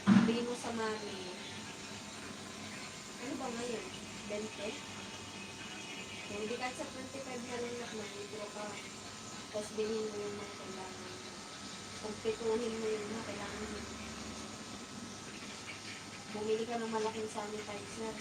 Sabihin mo sa mami, ano ba ngayon? 20? Kung hindi kahit sa 25 na lang mag-withdraw ka, tapos bilhin mo yung mga kailangan. Kumpituhin mo yung mga kailangan mo. Bumili ka ng malaking sanitizer.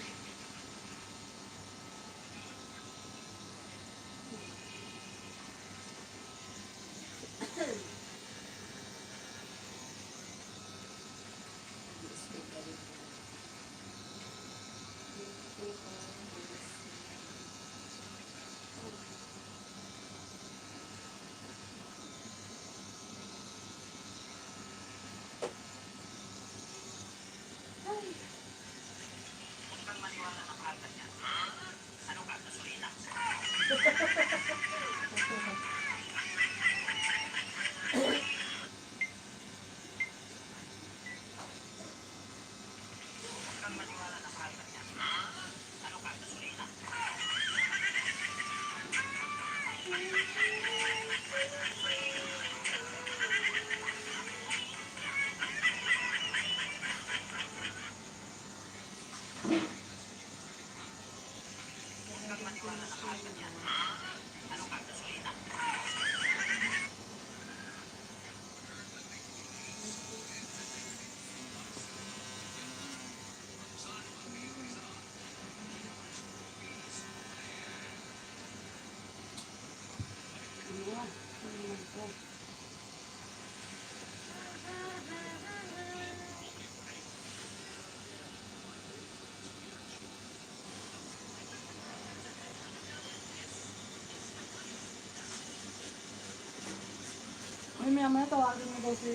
Ay, maya tawagin mo daw si...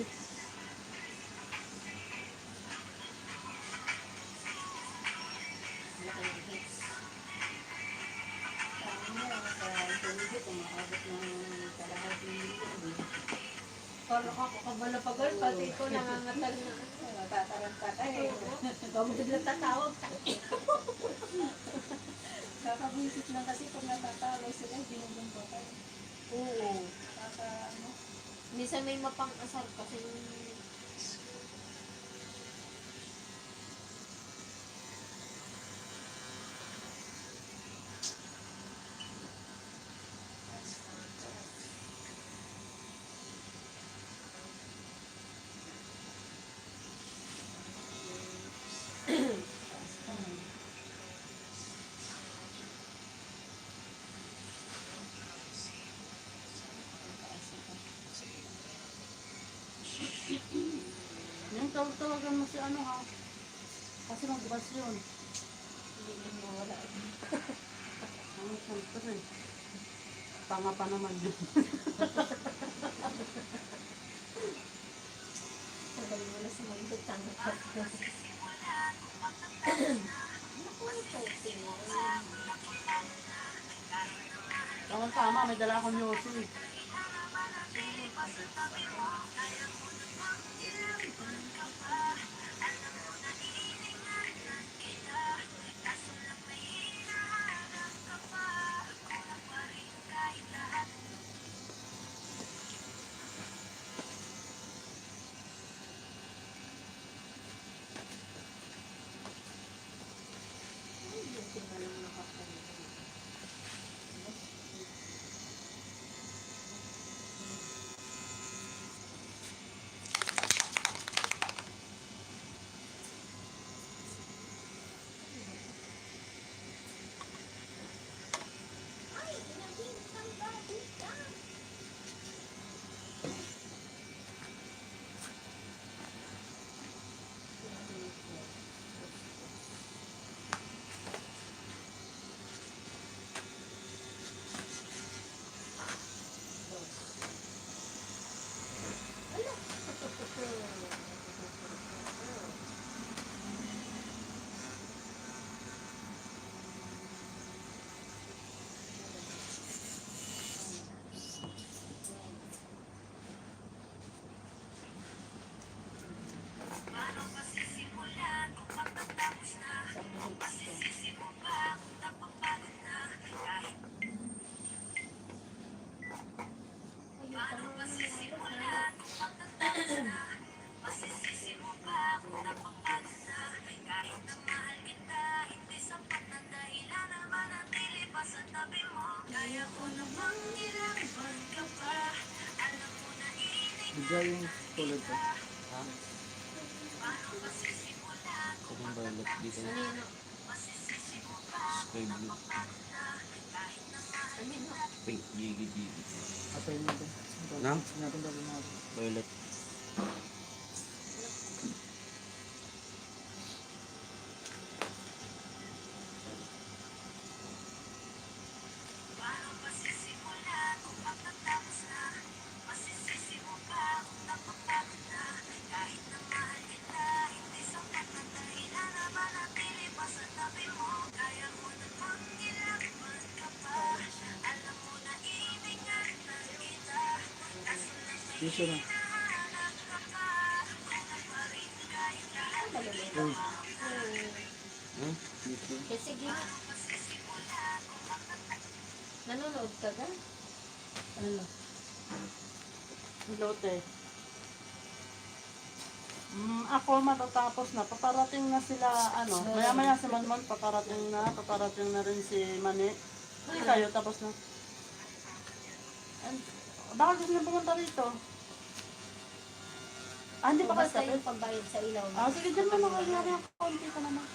Laki ng hits. Tama, sa Jollibee, umaabot ng kalahating milyon. Kala ka kabala pa girl, pati ito nangangatal na. Tatarantat. Ay, Bago bigla tatawag. kakabuisit lang kasi pag natatalo sila, binubunto kayo. Oo. Ano, Minsan may mapang-asar kasi Yung tawagan mo si ano ha. Kasi magbukas yun. Hindi na mawala. Ano siyempre. Tanga pa naman yun. Sabay mo na sumagot ang podcast. Naku, coping. Tama, may dala akong yosi. Hindi ba lang nakapunta? Bigla yung tulad ko. Ha? Sabang violet dito. Ano yun? Sky blue. Ano yun? Pink. Gigi. Atay natin. Nam? Natin daw natin. Violet. Tissue na. Uy, Hmm? tissue. Kasi sige. Nanonood ka ba? Ano na? Lote. Ako matatapos na. Paparating na sila, ano. Maya-maya si Manmon, paparating na rin si Mani. Hindi kayo, tapos na. Baka gusto niyo pumunta rito. Hindi pa kayo Basta tapos? yung pambayad sa ilaw. Sige, dyan mo nakagyari ang konti ka naman.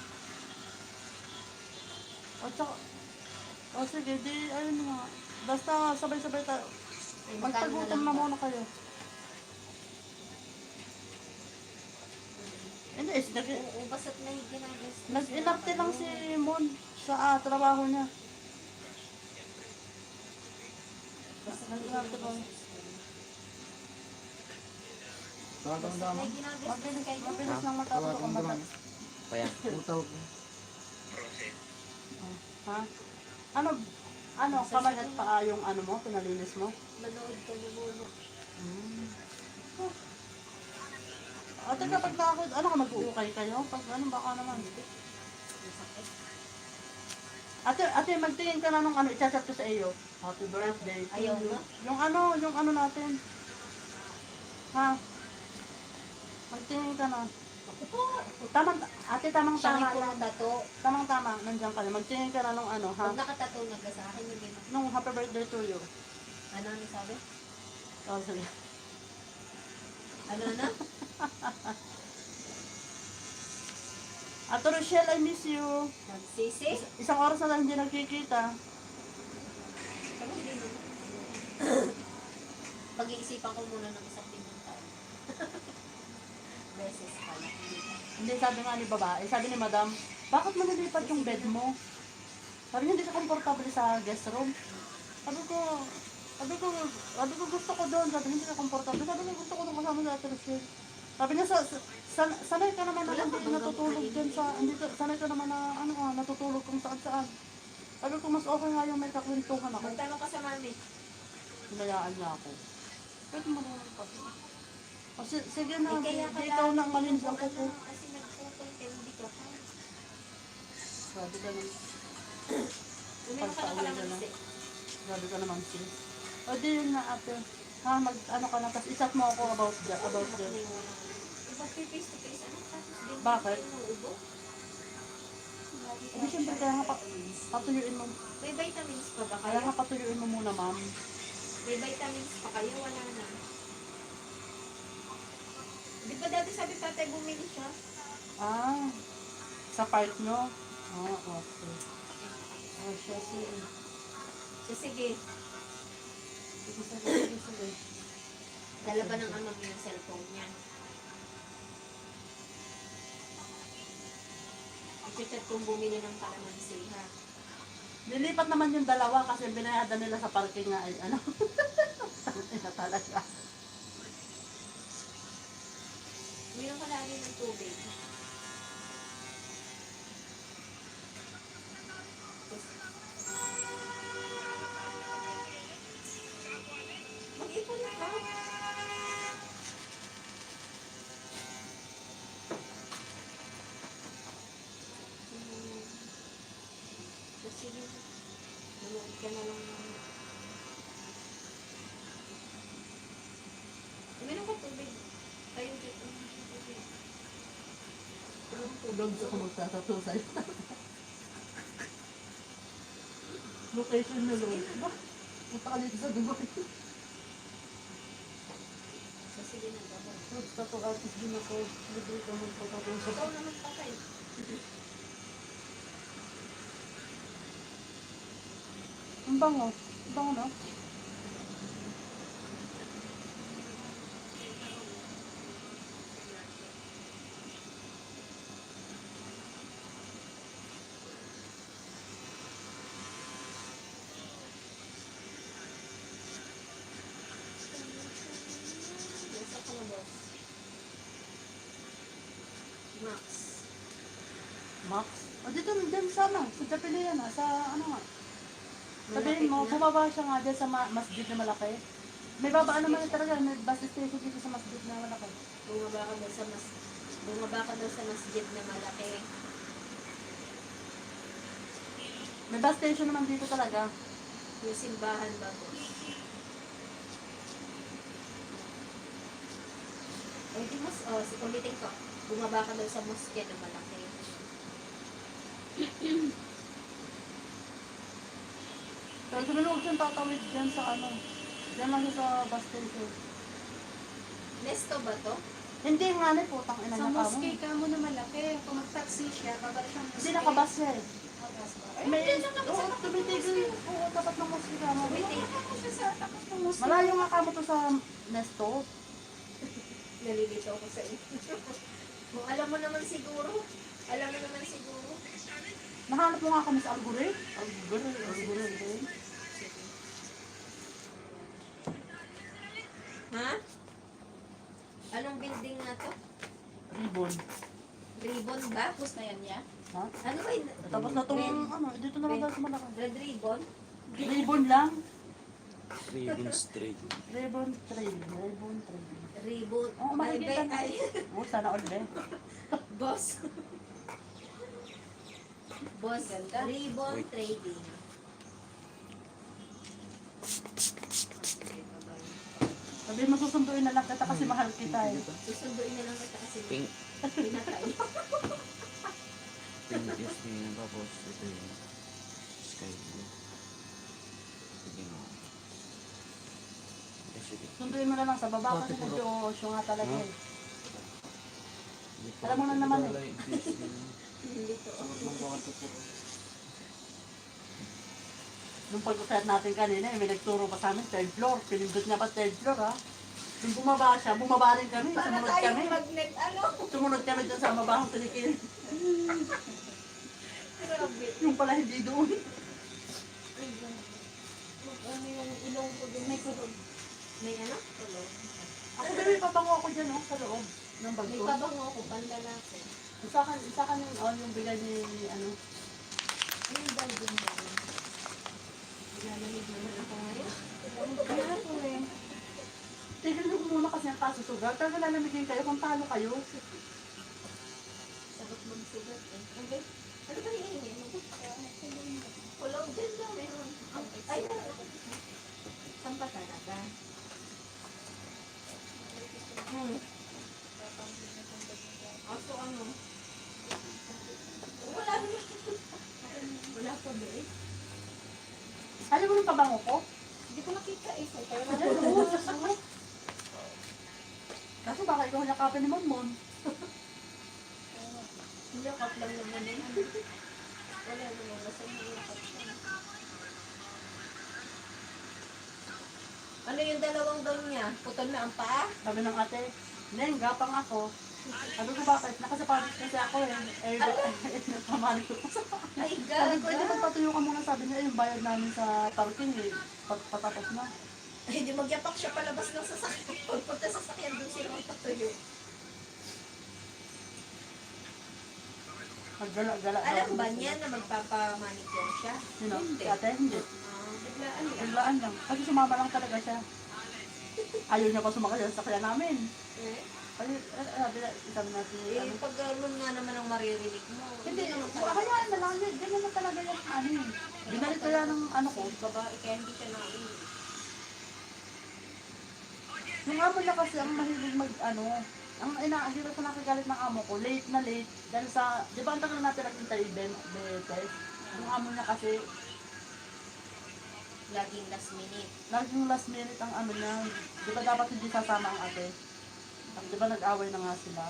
Tsaka, sige, di, ayun nga. Basta sabay-sabay tayo. Magtagutom na muna kayo. Hindi, Oo, basta't may ginagastos. nag-inarte lang si Mon sa trabaho niya. Nag-inarte lang. Tawag May mo. ginagastos kayo. Mabilis lang matapos Tawag ang mo. batas. Paya. Tawag mo. Ha? Ano, kamagat pa yung ano mo, pinalinis mo? Manood ka muna. Ate, kapag nakakot, ano ka, mag-uukay kayo? Pag ano, baka naman. Ate, magtingin ka na nung ano, i-chat ko sa iyo. Happy birthday to Ayaw you. mo? Yung ano natin. Ha? Magtingin ka na. Ate, tamang Siya tama may lang. puro tato. Tamang tama, nandiyan ka na. Magtingin ka na nung ano, ha? Pag nakatato na ka sa akin, hindi mo. Nung happy birthday to you. Ano sabi? Oh, sige. Ano na? Ato Rochelle, I miss you. Nagsisi? Isang oras na lang hindi nagkikita. Sabi hindi mo. Pag-iisipan ko muna ng isang linyang taon. beses pala. Hindi, sabi nga ni babae, sabi ni madam, bakit mo nilipat yung bed mo? Sabi niya, hindi siya komportable sa guest room. Sabi ko gusto ko doon. Sabi niya, hindi siya komportable. Sabi niya, gusto ko doon kasama sa Ate Rochelle. Sabi niya, sanay ka naman na Wala hindi ka bang natutulog gamot dyan sa, hindi, sanay ka naman na, natutulog kung saan saan. Sabi ko, mas okay nga yung may kakwentuhan ako. Magtanong ka sa mami. Hinayaan niya ako. Pwede mo naman kasi. O, sige na, Eh, kaya di ikaw na ang malinis ang kuko. Kasi nagpupul ka, hindi ka pa. Sabi ka naman, Uminom ka na Pagpauwi pala ka na. ng sabi ka naman sis. O di yun na ate. Ha, ano ka na, tapos isat mo ako about that. Ba't face to face? Ano tapos din? Bakit? Inuubo? Hindi siyempre kaya nga patuyuin mo. May vitamins pa ba Kaya kayo? nga patuyuin mo muna ma'am. May vitamins pa kayo? Wala na. Di ba dati sabi tatay bumili siya? Ah, sa part nyo? Ah, okay. Oh, siya sige. So, sige. Sige. Dala ba ng ama mo yung cellphone niya? I-chat kung bumili ng kalamansi ha. Nilipat naman yung dalawa kasi binayada nila sa parking nga ay ano. Tangin na talaga. Uminom ka lagi ng tubig. Mag-ipon ka. So, sige. Manood ka na lang. Uminom ka tubig. Tayo dito. Tubig. Tulog ako magtatato sa'yo. Location na Lord. Ba? Punta ka dito sa Dubai. So, sige na. Gabo. Tattoo artist din ako. Libre ka magpatato sa Ikaw naman patay. Ang bango. Ang bango na. Nasa ka na, boss. Max. Max. O dito, dyan sana. Sa Japilian sa ano nga. Sabihin mo, bumaba siya nga dyan sa masjid na malaki. May babaan naman talaga. May bus station dito sa masjid na malaki. Bumaba ka daw sa masjid na malaki. May bus station naman dito talaga. Yung simbahan ba, boss? Ay, di mas, ulitin ko. Bumaba ka daw sa mosque na malaki. Pero sumunod siyang tatawid dyan sa ano. Dyan lang siya sa bus station. Nesto ba to? Hindi nga na putang ina Sa niya ka mo. mosque ka mo na malaki. Kung mag-taxi siya, babalik siyang mosque. Hindi nakabas siya eh. Nakabas ba? Ay, May, hindi siya nakabas. oo, tumitigil. Oo, tapat ng mosque ka mo. Waiting. Ako siya sa takas ng mosque. Malayo nga ka mo to sa Nesto. Nalilito ako sa iyo. Kung alam mo naman siguro. Alam mo naman siguro. Nahanap mo nga kami sa Algure. Algure. Ha? Anong building na to? Ribbon. Ribbon ba? Tapos na yan niya. Ha? Ano ba yun? Tapos na itong, ano, dito na lang tayo sa malaki. Red ribbon? Ribbon lang. Ribbon straight. Ribbon trail. Ribbon. Oo, makikita na. Ay, Oo, sana all eh. boss. Boss, Ganda. ribbon Wait. trading. Sabi mo susunduin na lang kita kasi mahal kita eh. Susunduin na lang kita kasi Pink. pinatay. Pink is niya. Tapos ito yung sky blue. Sige mo. Sige. Sunduin mo na lang sa baba kasi nag-o-osyo nga talaga eh. Dito. Alam mo na naman eh. Dito. Nung pag-usap natin kanina, may nagturo pa sa amin, third floor. Pinindot niya pa third floor ha. Nung bumaba siya, bumaba rin kami. Para Sumunod tayo kami. magnet, ano? Sumunod kami dun sa mabahang kilikil. Grabe. Yung pala hindi doon. Ano yung ilong ko din? May kulog. May ano? Kulog. Ako din may pabango ako dyan, oh, sa loob ng bag May ko. pabango ako, pandalaki. Isa ka yung, yung bigay ni, ano. Ano yung balbon mo? Lalamig naman ako ngayon. Kaya po eh. Tigil nyo muna kasi ang kasusugal. Talaga lalamigin kayo kung talo kayo. Sarap magsugat eh. Okay. Ano ba hihingi mo? Kulog dyan daw. Meron. Ay, saan pa talaga? Aso ano? Wala naman. Wala pa ba eh? Alam mo yung pabango ko? Hindi ko nakita eh. Kaya Ayan, oo, Diyos mo. Kaso baka ikaw nakapin ni Monmon. hindi ako lang naman eh. Wala naman. Basta nilakap siya. Ano yung dalawang doon niya? Putol na ang paa? Sabi ng ate, Neng, gapang ako. Sabi ko bakit? Nakasapatos kasi ako eh. Napamali ko pa sa Ay, Sabi ko, hindi gaga. magpatuyo ka muna. Sabi niya, yung bayad namin sa parking eh. Patapos na. Ay, di magyapak siya palabas ng sasakyan. Pagpunta sa sasakyan doon sila magpatuyo. Maggala-gala. Alam ba niya na magpapamanicure siya? Sino? Hindi. Si ate, hindi. Biglaan niya. Biglaan lang. Kasi sumama lang talaga siya. Ayaw niya pa sumakay sa sasakyan namin. Eh, Kasi, sabi natin, ano. pag ganun nga naman ang maririnig mo. Hindi, naman hayaan na lang. Ganyan na talaga yan. Ano yun. Binalit ko yan ng ano ko. babae, kaya hindi siya naiinig. Yung amo niya kasi ang mahilig mag, ano, ang inaahira ko nakagalit ng amo ko, late na late. Dahil sa, di ba ang tagal natin naghintay, test? Yung amo niya kasi, Laging last minute. laging last minute ang ano niya. Di ba dapat hindi sasama ang ate? Di ba nag-away na nga sila?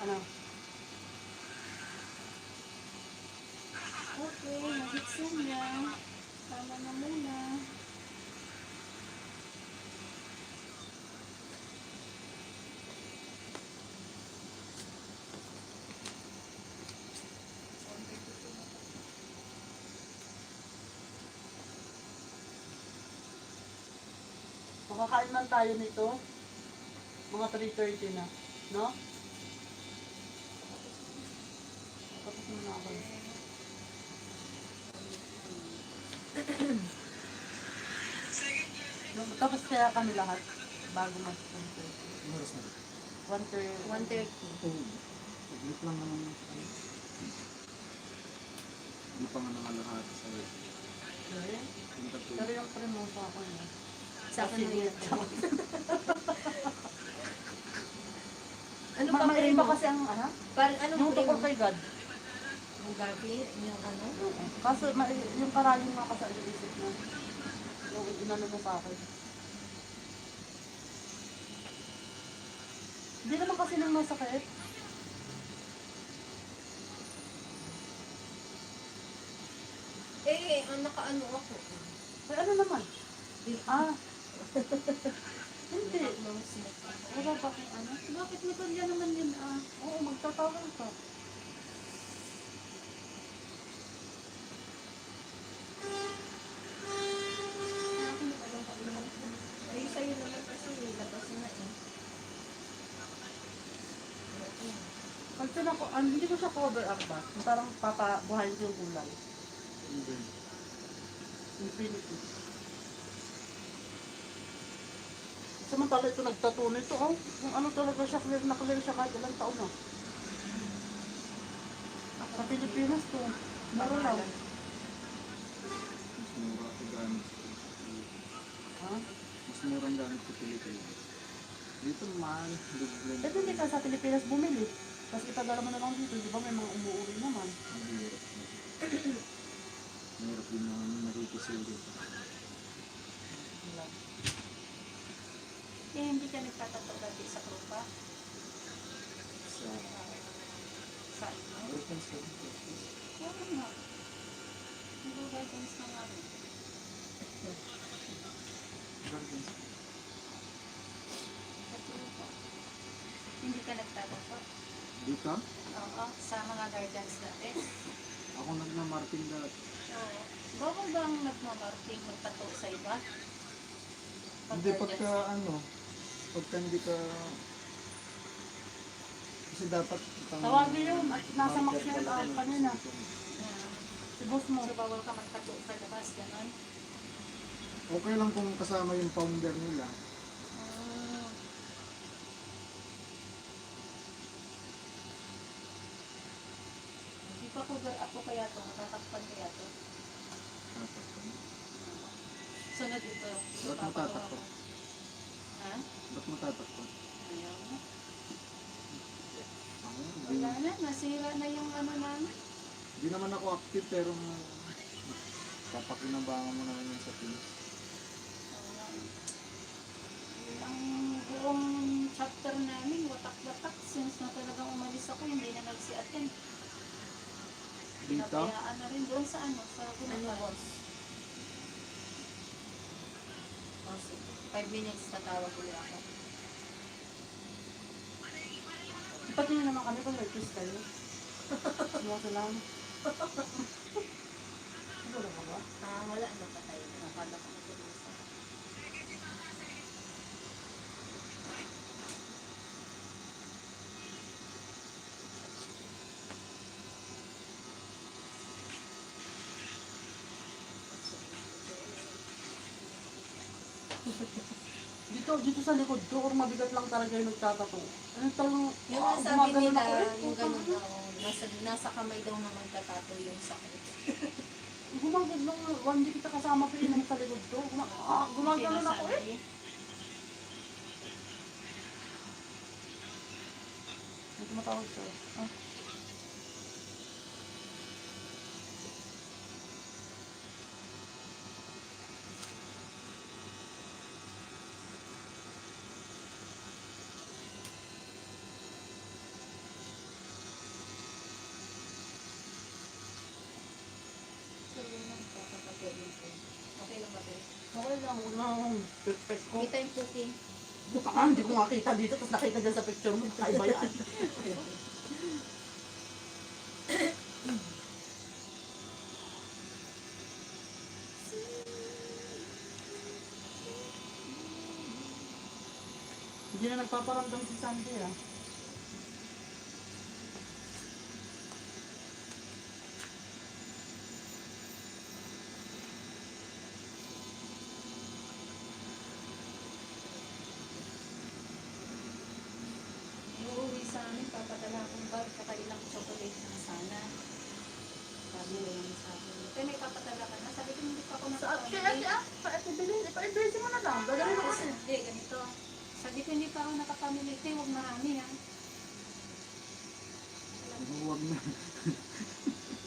Ano? Okay, nagitsin niya. Tama na muna. Makakain man tayo nito. Mga 3:30 na. No? Tapos muna ako. Tapos kaya kami lahat bago mag 1:30. Oras na. 1:30. 1:30. Saglit lang naman yung ano. Hindi pa nga nakalahat sa Okay. yung tattoo. Pero yung premosa ako niya. Sa akin na yun. Ano Ma pa maiba kasi ang ano? Parang anong Yung tukol primo? kay God. Yung garlic? Yung ano? Kaso yung karayong nga kasi ang isip mo. Yung inano mo sa akin. Hindi naman kasi nang masakit. Eh, ang nakaano ako. Ay ano naman? Ah. Hindi. Wala ba kung ano? Bakit matanda naman yun ah? Oo, magtatawag ka. Ay, sa'yo naman kasi labas na eh. Kasi na ko, hindi ko siya cover up ba? Yung parang papabuhayin ko yung kulay. Hindi. Infinity. Samantala ito nagtattoo nito, oh. Yung ano talaga siya, clear na clear siya kahit ilang taon na. Sa Pilipinas to, mura lang. Mas mura ang gamit sa Pilipinas. Ha? Mas mura ang gamit sa Pilipinas. Dito mahal. Duglan. Eh, hindi ka sa Pilipinas bumili. Kasi ipadala mo na lang dito, di ba may mga umuwi naman. Ang hirap. Mahirap din naman nakikisil dito. Eh, hindi ka nagtatato dati sa trupa? Sa Sa ano? American Studies. Oo nga. Hindi ba guidance ng ano? American Sa trupa. Hindi ka nagtatato? Dito? Oo, sa mga guardians dati. Ako nagmamarking dati. Oo. Bawal ba ang nagmamarking magtato sa iba? Hindi, pagka ano, pagka hindi ka... Kasi dapat... Tawagin yun at nasa Maxwell kanina. Ah, Si boss mo. so bawal ka magtato sa labas, gano'n? Okay lang kung kasama yung founder nila. Ah. Hindi pa ako kaya to, natatakpan kaya to. Dapat. Sunod ito. Ba't mo tatakpan? Ha? Ba't mo tatakpan? Ayaw na. Ako, Wala na, nasira na yung ano namin. Hindi naman ako active pero papakinabangan mo naman yun sa team. Ang buong chapter namin, watak-watak. Since na talagang umalis ako, hindi na nagsi-attend. Dito? Pinabayaan na rin doon sa ano, sa Ano Gunapan. boss? Oh, sige. 5 minutes tatawag ulit ako. Pati nyo naman kami kung may kiss kayo. Mga lang. Wala ka ba? Wala na patay. Nakala ko matulisa. Dito sa likod ko, or mabigat lang talaga yung nagtatato. Ano talagang, Yung nga sabi gumagano nila, na ako eh. yung ganun daw, nasa kamay daw na magtatato yung sakit. Gumagano lang, hindi kita kasama pa yun sa likod ko. Gumagano na ako eh. Sinasabi. May tumatawag siya. Ah. So, yun lang, papapagawin ko. Okay lang ba ito? Okay lang, huwag na akong perfect ko. Kita yung cooking. Buka ka, hindi ko makita dito, tapos nakita dyan sa picture mo, kaiba yan. Hindi na nagpaparamdam si Sandy ah. Uuwi sa amin, papadala akong bag, saka ilang chocolate na sana. Sabi ko yung sabi niya. Pero may papadala ka na. Sabi ko, hindi pa ako Sa ate nakapamili. pa-ibili mo na lang. Dadalhin ako kasi. Hindi, ganito. Sabi ko, hindi pa ako nakapamili. Ito, huwag marami ha. Huwag na.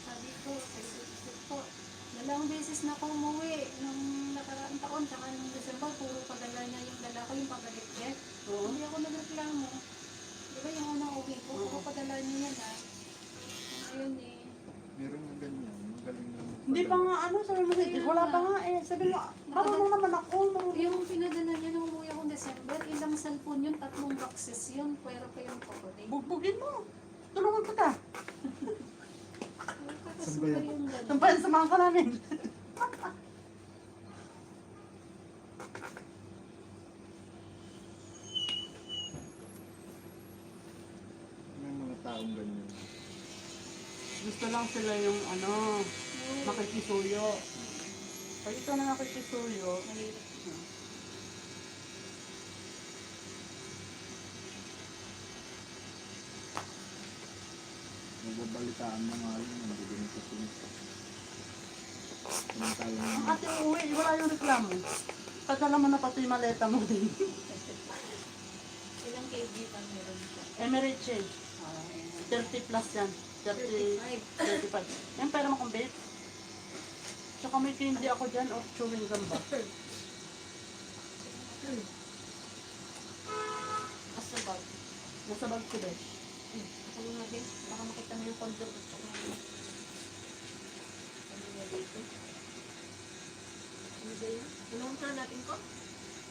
Sabi ko, sa po. Dalawang beses na ako umuwi nung nakaraang taon, tsaka nung December, puro padala niya yung dala ko, yung pagalit-get. Oo. Hindi ako nagreklamo. Di ba yung unang uwi ko, puro padala niya yan ha. Ngayon eh, Meron nga ganyan. Magaling lang. Hindi pa nga ano, sabi mo, wala pa nga eh. Sabi mo, marunong naman ako. yung pinadala niya nung umuwi akong December, ilang cellphone yun, 3 boxes yun, pwera pa yung chocolate. Bugbugin mo. Tulungan kita. Saan ba yan? Yung gano'n. Sampayan, samahan ka namin. May mga taong ganyan. Gusto lang sila yung ano, makikisuyo. Pag ito na nakikisuyo, Mahirap. Nagbabalitaan mo nga yun. Hindi din sa team. Samantalang ang ating uuwi, wala yung reklamo. Padala mo na pati yung maleta mo din. Ilang kg pa meron siya? Emirates eh. Oh, ayan. 30 plus yan. 30, 35. Yan pera mo kong babe. Tsaka may candy ako dyan, or chewing gum ba? Nasa bag ko din. Ako nga din. Baka makita mo yung condom. Ano nga dito? Ano ba yun? Anong natin ko?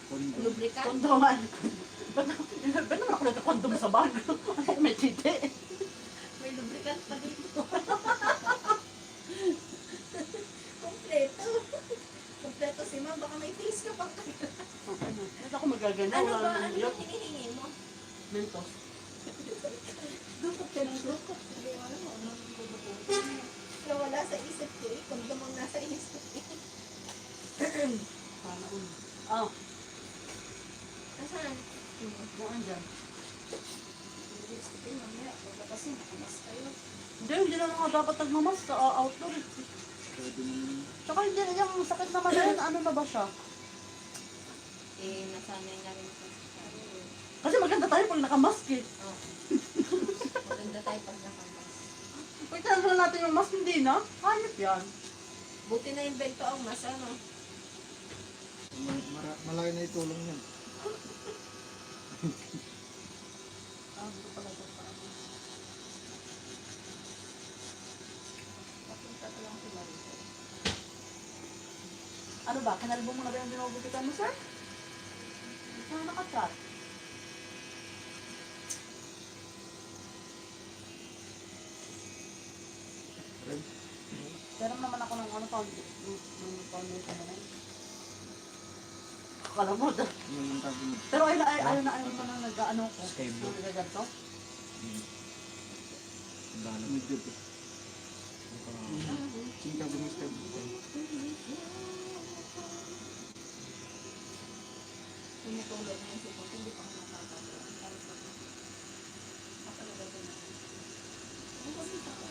Kondo. Lubricant? Kondoman. Ba't naman ako nagka-kondom sa bag? Ako may titi. May lubricant pa dito. Kompleto. Kompleto si ma'am. Baka may face ka pa. Ba't ako magaganda? Ano Wala ba? naman Ano yun. ba hinihingi mo? Mentos. Dukot ka ng dukot. Hindi mo alam mo. Anong dudukutin mo? Pero wala sa isip ko eh. Kung dumang nasa isip eh. Sana un. Ah, Nasaan? buwan dyan. Sige, mamaya, pagkakasin, nakamas kayo. Hindi na nga dapat nagmamas sa outdoor. Pwede naman. Tsaka hindi na yung sakit naman na yun, ano na ba siya? Eh, nasanay na rin ko. Kasi maganda tayo pag nakamask eh. Oh. Maganda tayo pag nakamas. Pag tinanggal natin yung mask, hindi na. Hanip yan. Buti na invento ang mas ano. Malaki na itulong yan. Ah, dito pala ito sa ano. Papunta ko lang si Marisa. Ano ba? Kanalbo mo na ba yung binubukitan mo, sir? Saan naka-chat? Pero naman ako ng ano, foundation na rin. Akala mo, Ano yung sabi mo? pero ayaw na na nag-ano ko. Sky blue. Nag-ganto. Dalo. Medyo po. Singka gumista. Tumutulog na yung sipot, hindi pa ako nakakagawa. Tapos ako, kapalagay na. Ano ba yung tao?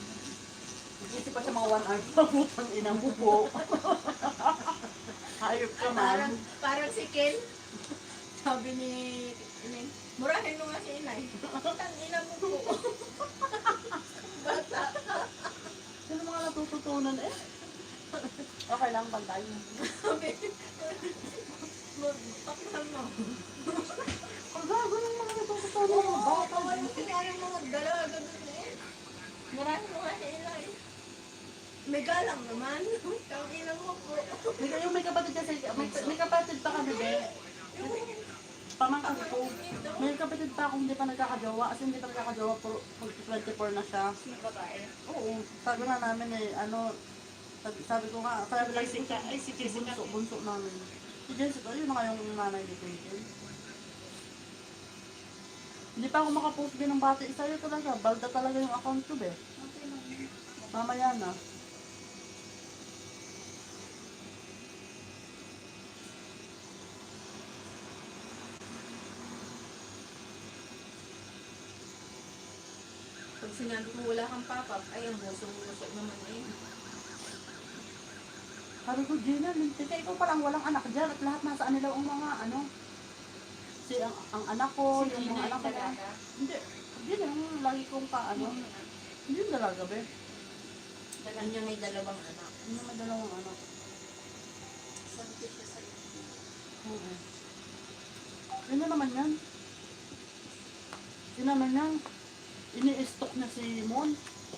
Isip pa sa mga 1 hour pa putang inang bubo. Hayop ka man. Parang si Ken. Sabi ni Ineng, murahin mo nga si Inay. Tang ina mo po. Bata. Sino mga natututunan eh? Okay lang, pantay. Sabi, pakihan mo. Ang gago ng mga natututunan ng mga bata. Kawalusin nga yung mga dalaga dun eh. Murahin mo nga si Inay. May galang naman. Tang ina mo po. May kapatid kasi, may kapatid pa kami din. Pamangkin ko. May kapatid pa akong hindi pa nagkakajowa. Kasi hindi pa nagkakajowa, 24 na siya. Sino babae? Oo. Sabi nga namin eh, ano, sabi ko nga, sabi lang Jessica, ay si Jessica. bunso namin. Si Jessica, yun na nga yung nanay ni Quentin. Hindi pa ako makapost din ng bati. Sa'yo talaga, balda talaga yung account ko be. Okay lang. Mamaya na. Pag sinabi ko wala kang pop-up, ay ang busong-busong naman eh. Sabi ko, Gina, lintik ikaw palang walang anak dyan at lahat nasa nila ang mga ano. Si ang anak ko, Si yung Ina, mga anak yung ko. dalaga. Hindi, yun yung lagi kong paano. Hindi yung dalaga be. Dalan niya may dalawang anak. Yung may dalawang anak. Santi siya sa iyo. Oo. Yun na naman yan. Yun naman yan. Ini-stock na si Mon,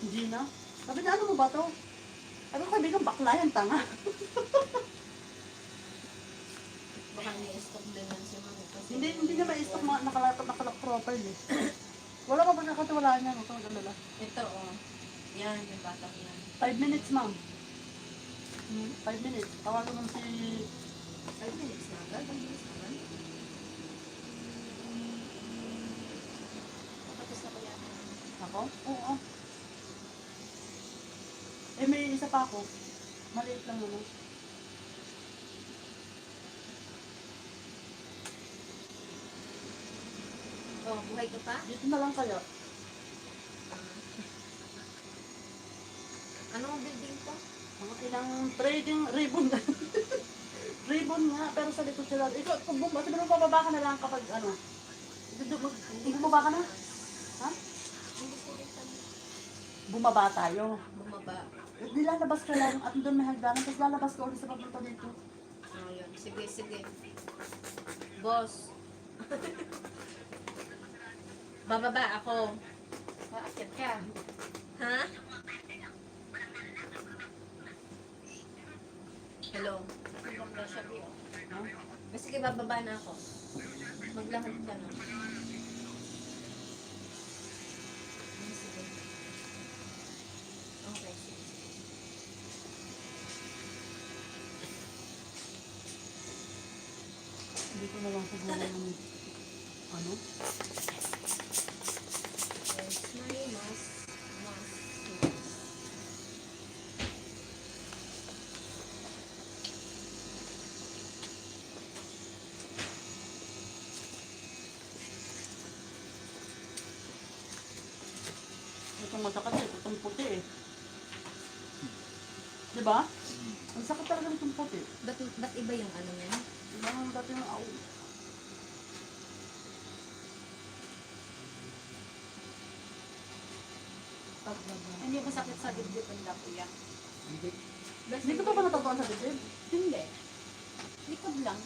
Gina. Sabi niya, ano mo ba to? Sabi ko, kaibigan, bakla yan, tanga. Baka ni-stop din yan si Mami. Kasi Hindi niya ma-stock mga nakalak profile eh. Wala ka pagkakatiwalaan niya, huwag kang mag-alala. ito oh. Yan, yung batang yan. 5 minutes, ma'am. 5 minutes. Tawagan mo si... 5 minutes na agad. Ang bilis naman. Tapos na kaya. Ako? Oo. Eh, may isa pa ako. Maliit lang naman. Oh, buhay ka pa? Dito na lang kaya. Anong building to? Mga ilang trading ribbon. Ribbon nga, pero sa likod sila. Ikaw, kung bumaba ka na lang kapag ano. Bumaba ka na? Ha? Hindi ko rin kami Bumaba tayo. bumaba. Nilalabas ka lang at doon may hagdanan, tapos lalabas ka ulit sa papunta dito. Oh, yun. Sige, sige. Boss. Bababa ako. Aakyat ka. Ha? Hello? Tingnan mo siya, Bio. Ha? Sige, bababa na ako. Maglakad ka na. Sige. Okay, sige. Hindi ko na lang siguro yung ano? Yes, may mas. Itong masakit eh, itong puti eh. Di ba? Ang sakit talaga itong puti. Ba't iba yung ano niya? Di ba ang dati yung Pagbaba. Hindi ba sakit sa dibdib ang kuya? Hindi ko pa ba natatuan sa dibdib? Hindi. Likod lang.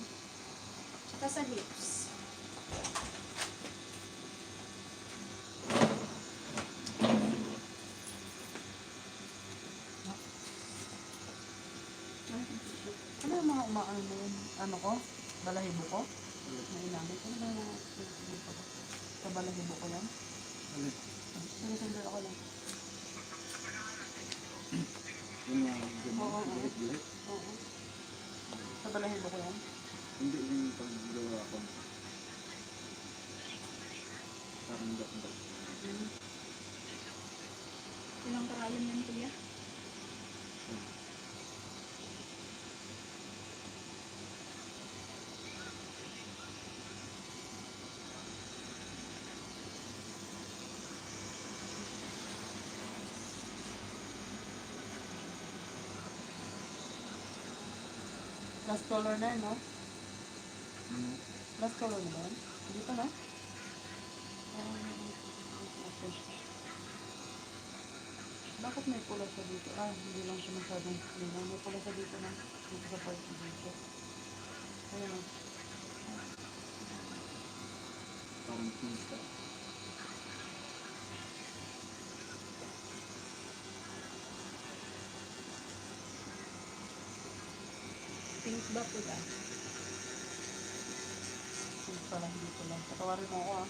Tsaka sa hips. Ano yung mga umaano mo yun? Ano ko? Balahibo ko? Nainamit ko na yung sa balahibo ko yan? Ulit. Sige, sandal ako lang. Yung mga ganun, Oo, oo. bilit-bilit. Oo. Sa balahibo ko yan? Hindi yung paggawa ko. Parang dak-dak. Ilang karayan yan kuya? Last color na yun, no? Hmm. Last color na ba yun? Hindi pa, no? Okay. Bakit may pula siya dito? Hindi lang siya masyadong linaw. May pula siya dito na. Dito sa part dito. Ayan, no? Parang pinta. Pink ba po ba? Hindi pala, dito lang. Patawarin mo ako, ah.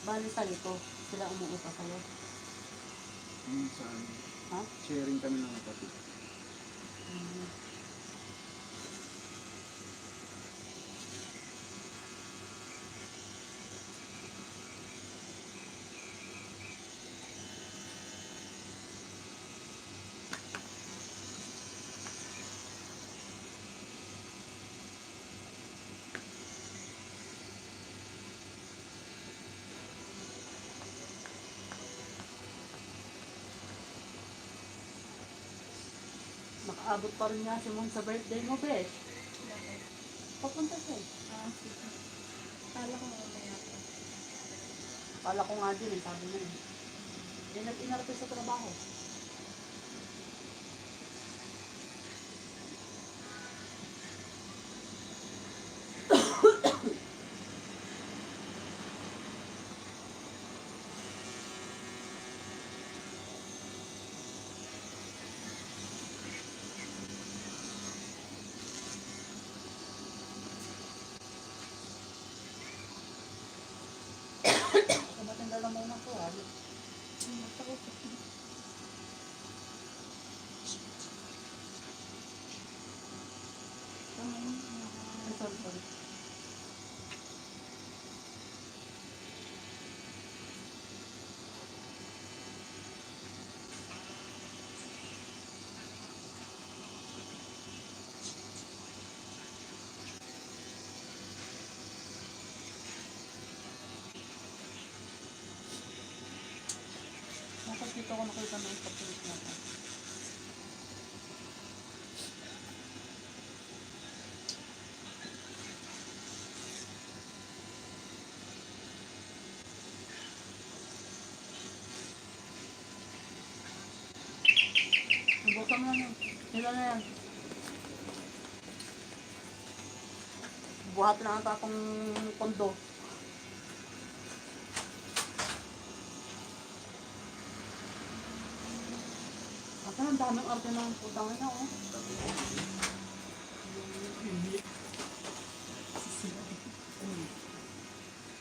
Bali sa ito, sila umuupa sa'yo. Yung sa ano, Ha? sharing kami ng kapatid. Mm. Nakaabot pa rin nga si Mon sa birthday mo, Besh. Bakit? Papunta siya eh. Sige. Kala ko mamaya pa. Kala ko nga din eh, sabi niya eh. Eh, nag-inarte sa trabaho. Kabating dala muna ko, ah. Ay, sorry, sorry. Dapat dito ko nakita ng pagpilit na to. Buksan mo na yan. Nila na yan. Buhat na ang tapang kondo. Asa ang daming arte ng putang ina, oh.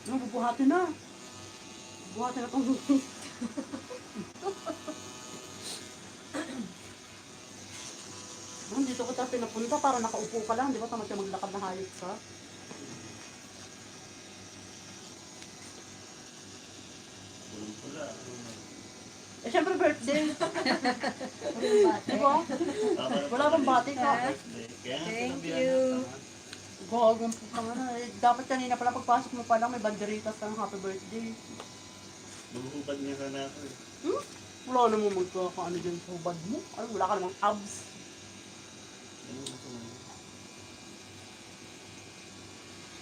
Ano, bubuhatin na. Bubuhatin na itong dito ko tayo pinapunta para nakaupo ka lang, di ba? Tamad ka maglakad na hayop ka. Pulang-pula. Eh, syempre birthday. Di ba? Wala bang bati ka? Kaya nga, Thank sinabihan you. natin, Gagawin po ka nga. Eh, dapat kanina pala pagpasok mo pa lang may banderitas ka ng happy birthday. Lumuhubad niya sana ako eh. Wala namang magkakaano dyan sa hubad mo. Ay, wala ka namang abs. Ano ba ito?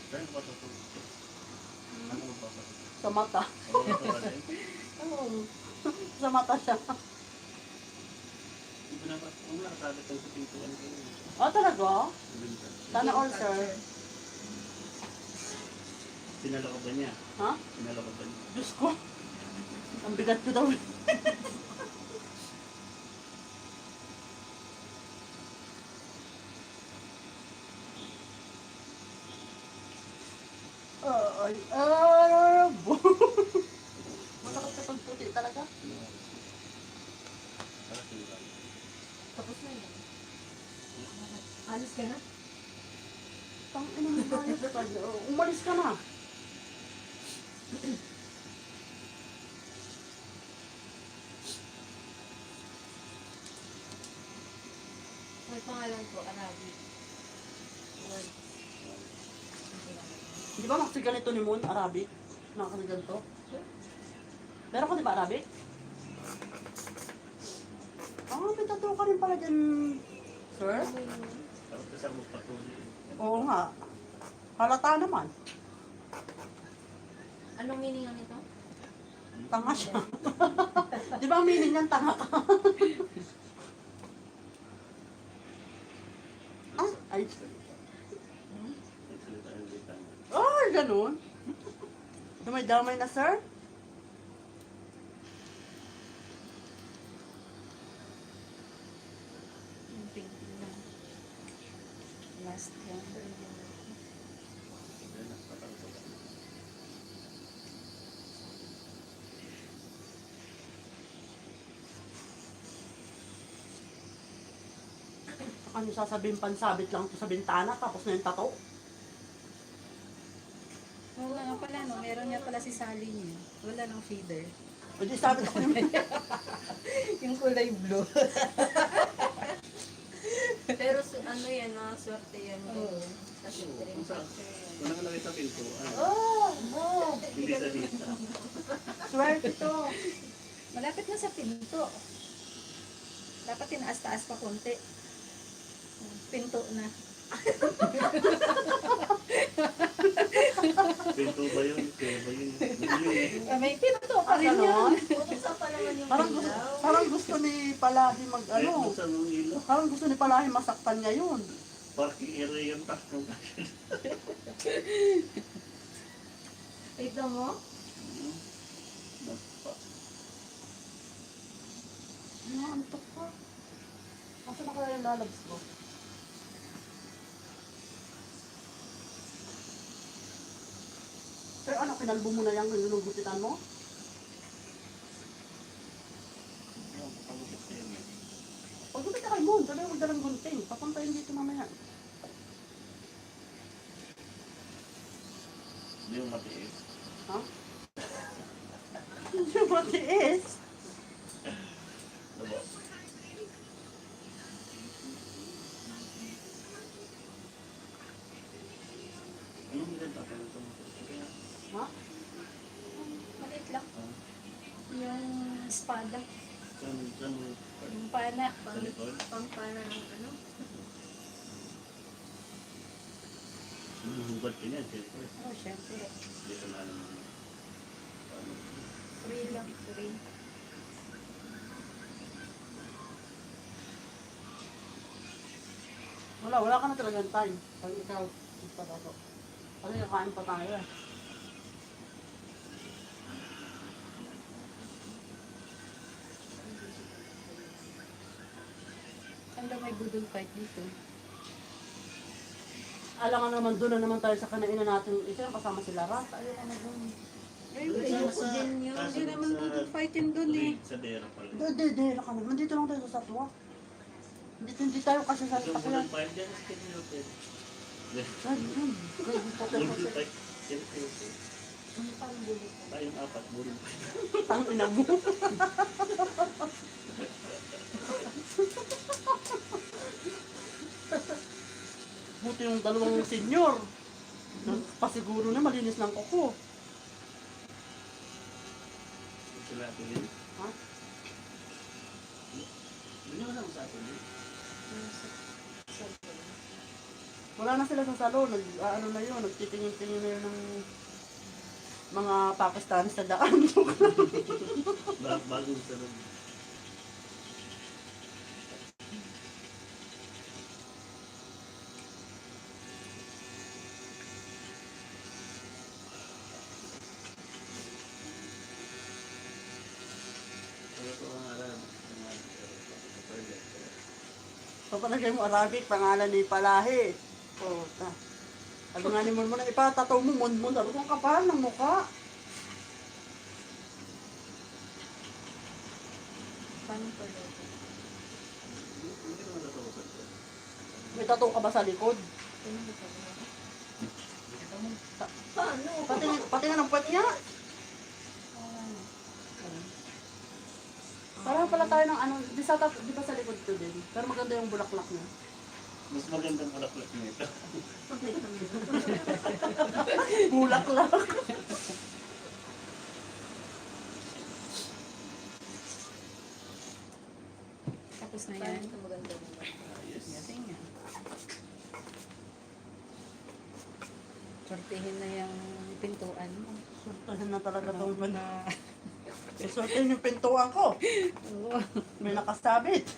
Saan ba ito? Ano ba ito? Sa mata. Ano ba ito? Oo. Sa mata siya. Hindi ko na ba? Kung nakasabit ang sa pintuan ko yun. Ah, talaga? Binta. Sana all, sir. Sinalo ka ba niya? Ha? Sinalo ka ba niya? Diyos ko. Ang bigat ko daw. Ay, masakit sa pagputi talaga. Para sinalo. Tapos na yan. Alis ka na? Tang ina mo tayo sa kanya. Umalis ka na. May pangalan ko, Arabic. Word. Di ba maksigan ito ni Moon, Arabic? Nakakasigan to? Meron ko di ba Arabic? Ah, may tattoo ka rin pala dyan, sir? Tapos kasama mo patuloy. Oo nga. Halata naman. Anong meaning ang ito? Tanga siya. Di ba ang meaning niyan, tanga ka? Ah, ay. Nagsalita ng dita. Oh, ganun. Damay-damay na, sir? Yung painting lang. Last one. Ayun na, patangkot. Ano sasabihin, pansabit lang to sa bintana, tapos na yung tato. Oo nga pala, no? Meron nga pala si Sally niya. Wala nang feeder. O di sabit ako yung... Yung kulay blue. Pero ano yan, swerte yan. Oo. Kasi Kung saan? Kung nakalagay sa pintuan. Oh, Hindi sa dita. swerte to. Malapit na sa pinto. Dapat tinaas-taas pa konti. Pinto na. Pinto ba yun? Kaya ba yun? Ano yun eh? May pinto pa rin yun. Ganon. Buksan pa naman yung ilaw. Parang gusto ni Palahi mag Kahit ano. buksan mong ilaw. Parang gusto ni Palahi masaktan niya yun. Parking area yung takong. Tignan mo. Naantok ka. Asa na kaya yung lalabs ko? Sir, ano, kinalbo mo na yung ginugupitan mo? Pagupit ka kay Moon, sabi mo dalang gunting. Papuntayin dito mamaya. Hindi yung matiis. Ha? Yung matiis. Diba? Anong maganda ka nito? Kaya, Ha? Maliit lang. Yung espada. saan mo? Yung pana. Sa likod? Pangpana ng ano. Hubad ka niyan, siyempre. Oh, syempre. Dito na naman. Paano? Free lang. Free. Wala ka na talagang time. Pag ikaw, patato. Kasi kakain pa tayo eh. Saan daw may budol fight dito? Alangan naman doon na naman tayo sa kanainan natin. Ito yung kasama sila Rat. Ayoko na doon. Ayoko din yun. Hindi naman budol fight yun dun eh. Sa dera pala. Hindi, naman. Dito lang tayo sa Satwa. Hindi tayo kasi sa Yung Takyan. bullet fight dyan sa Kinilopet. Bullet fight. Tayong apat, bullet fight. Ang ina mo. Buti yung dalawang senior. Pasiguro na malinis ng kuko. Sila atuloy. Ha? Hindi naman ako sa atuloy. Wala na sila sa salon. Ano na yun, nagtitingin-tingin na yun ng mga Pakistani sa daan. Bagong salon. Ano to ang alam? Papalagay mo Arabic, pangalan ni Palahi. O, abanganin mo na ipatataw mo, mon. Ano kung kapal ng mukha? Paano pa daw? Hindi ko natatawasan ko. May tattoo ka ba sa likod? Paano? Pati nga ng puwet niya. Parang pala tayo ng ano, di ba sa likod to din? Pero maganda yung bulaklak niya. Mas magandang bulaklak nito. Bulaklak. Tapos na yan. Paano ito maganda mo? Ayos. Yasin nga. Sortihin na yung pintuan mo. Sortahin na talaga itong na. Sortahin yung pintuan ko. Oo. May nakasabit.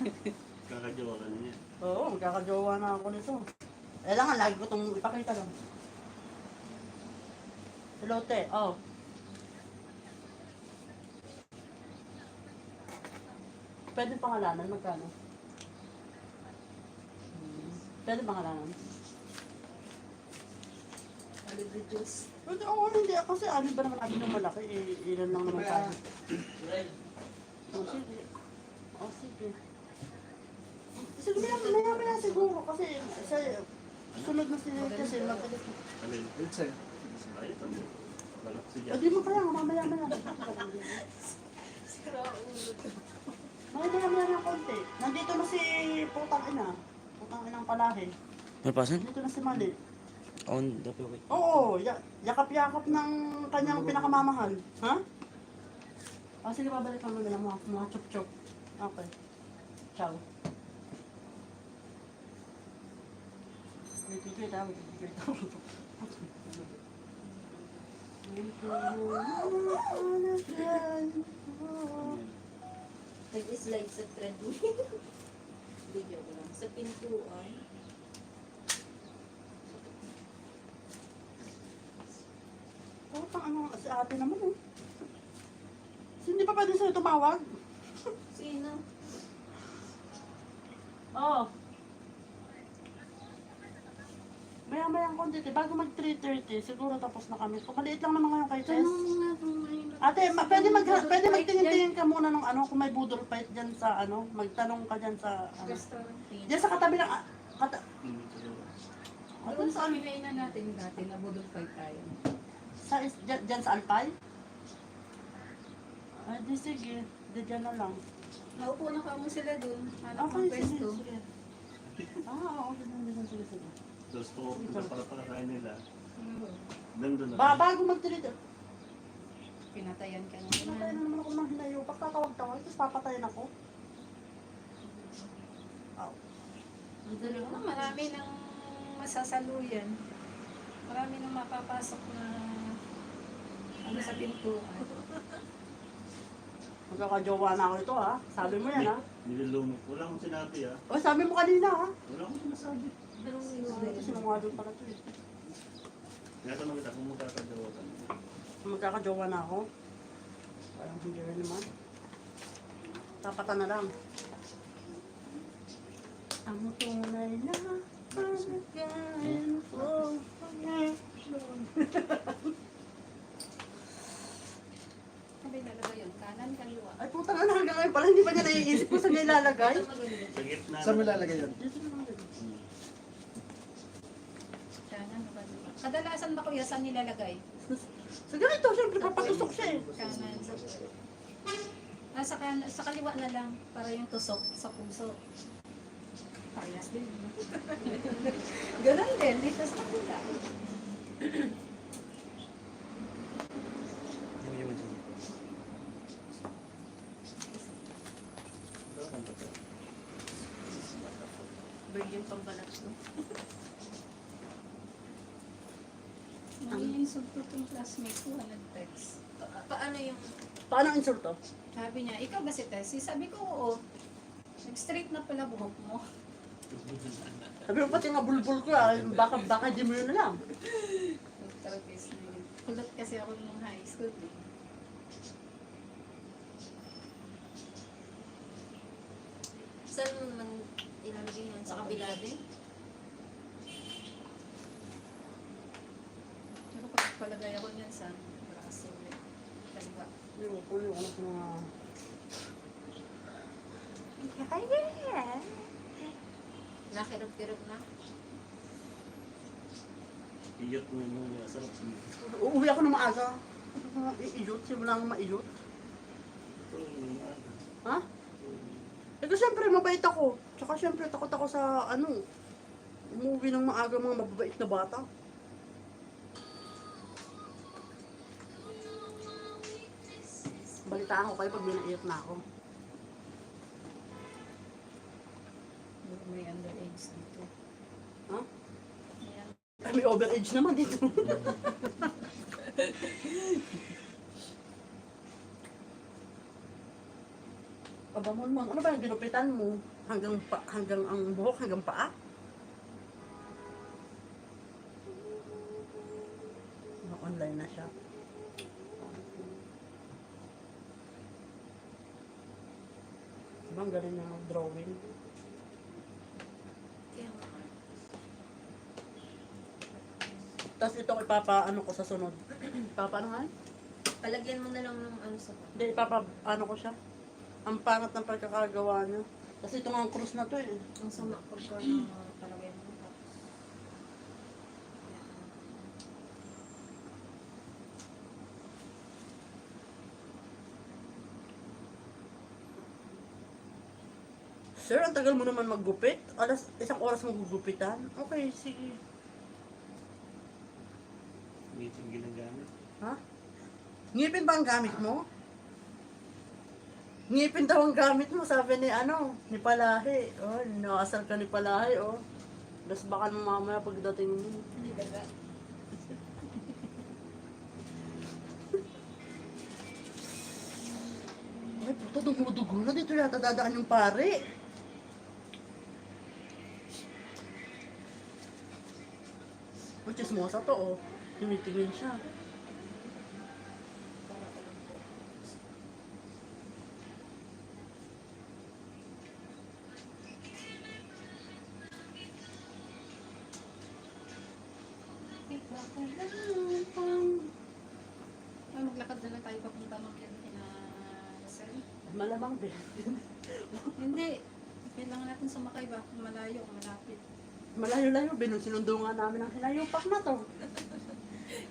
Kakajowa ka na niya. Oo, magkakajowa na ako nito. Kailangan lagi ko itong ipakita lang. Hello, te. Oh. Pwede pangalanan, magkano? Pwede pangalanan? Reduce. Pwede, oo, hindi. Kasi ano ba naman abin ng malaki? Ilan lang naman tayo. Oh, sige. Oh, sige. Sige, maya siguro. Kasi sunod na si kasi mabilis. Alin? Ayos ang balak siya. O di mo kaya, mamaya. Sira ulo. Mamaya ng konti. Nandito na si Putang Ina. Putang Inang Palahi. Napasan? Nandito na si Mali. On the way. Oo, yakap-yakap ng kanyang pinakamamahal. Ha? O sige, babalik ka muna ng mga chup-chup. Okay. Ciao. Wait, Nag-slide sa treadmill. Video ko lang. Sa pintuan. Putang ano, si ate naman eh. Hindi pa pwede sa'yo tumawag? Sino? Oo. Maya-maya ang konti. Bago mag 3:30, siguro tapos na kami. Kung maliit lang naman ngayon kay Tess. Tanong mo nga kung may... Ate, pwede magtingin-tingin ka muna ng ano, kung may budol fight dyan sa ano, magtanong ka dyan sa ano. Restaurant. Dyan sa katabi ng, Doon sa kinainan natin dati na budol fight tayo. dyan sa Alpay? Ay, di sige. Di dyan na lang. Naupo na kamo sila doon. Hanap Okay, ng sige, pwesto. sige. Okay, sige. Tapos pupunta para pagkakain nila. Oo. Nandun na. Bago mag-3:30, Pinatayan ka Pinatayin na. na naman ako ng hinayo. Pagkatawag-tawag, tapos papatayin ako. Ow. Marami nang masasaluyan. Marami nang mapapasok na ano sa pintuan. Magkakajowa na ako ito ha. Sabi mo yan ha. Nilulunok. Wala akong sinabi ah. O sabi mo kanina ha. Wala akong sinasabi. Anong Ito sinungaling pala ito eh. Tinatanong kita kung magkakagawa ka. Magkakajowa na ako. Parang hindi rin naman. Tapatan na lang. Ang tunay na panagain for connection. Sabi nalagay yun, kanan, kaliwa. Ay puta na hanggang ngayon pala hindi pa niya naiisip kung saan niya ilalagay. Sa gitna. Saan mo lalagay yun? Dito na lang. Kanan, kaliwa. Kadalasan ba kuya, saan nilalagay? Sa ganito, siyempre papatusok siya eh. Kanan. Sa kaliwa na lang, para yung tusok sa puso. Parehas din. Ganun din, dito sa kabila. virgin pambalat ko? Nag-insulto itong classmate ko, nag-text. Paano yung... Paano ang insulto? Sabi niya, ikaw ba si Tessie? Sabi ko, oo. Nag-straight na pala buhok mo. Sabi mo pati nga bulbul ko ah. Baka di mo yun na lang. Nag-therapist na yun. Kulot kasi ako nung high school. Eh. Saan mo naman ilalagay yun? Sa kabila din? Pero pag palagay ako niyan sa braso. Kaliwa. Yung pulo ko na mga... Nakirap-kirap na? Iyot mo muna. Sarap siya. Uuwi ako ng maaga. Iiyot, simula akong maiyot. Ha? Ito siyempre mabait ako. Tsaka siyempre takot ako sa ano. Umuwi ng maaga mga mababait na bata. Balitaan ko kayo pag minaiyot na ako. May underage dito. Ha? May Ay, may overage naman dito. Aba mo naman, ano ba yung ginupitan mo? Hanggang ang buhok, hanggang paa? Online na siya. Diba ang galing na drawing? Kaya nga. Tapos ito ipapaano ko sa sunod. Ipapaano nga? Palagyan mo na lang ng ano sa pa. Hindi, ipapaano ko siya. Ang pangat ng pagkakagawa niya. Kasi ito nga ang cross na to eh. Ang sama ko siya ng palagyan mo. Tapos, Sir, ang tagal mo naman maggupit. Isang oras mo gugupitan. Okay, sige. Ngipin ginagamit. Ha? Ngipin ba ang gamit mo? Ngipin daw ang gamit mo, sabi ni ni Palahi. Oh, nakasal ka ni Palahi, oh. Tapos baka nung mamaya pagdating mo. hindi daga. Ay, puto, dumudugo na. Dito yata dadaan yung pare. Oh, chismosa to, oh. Tumitingin siya. Ay, maglakad na lang tayo papunta ng kina Lasal. Malamang din. Hindi. Kailangan natin sumakay ba? Malayo, malapit. Malayo-layo, sinundo nga namin ang hinayupak na to.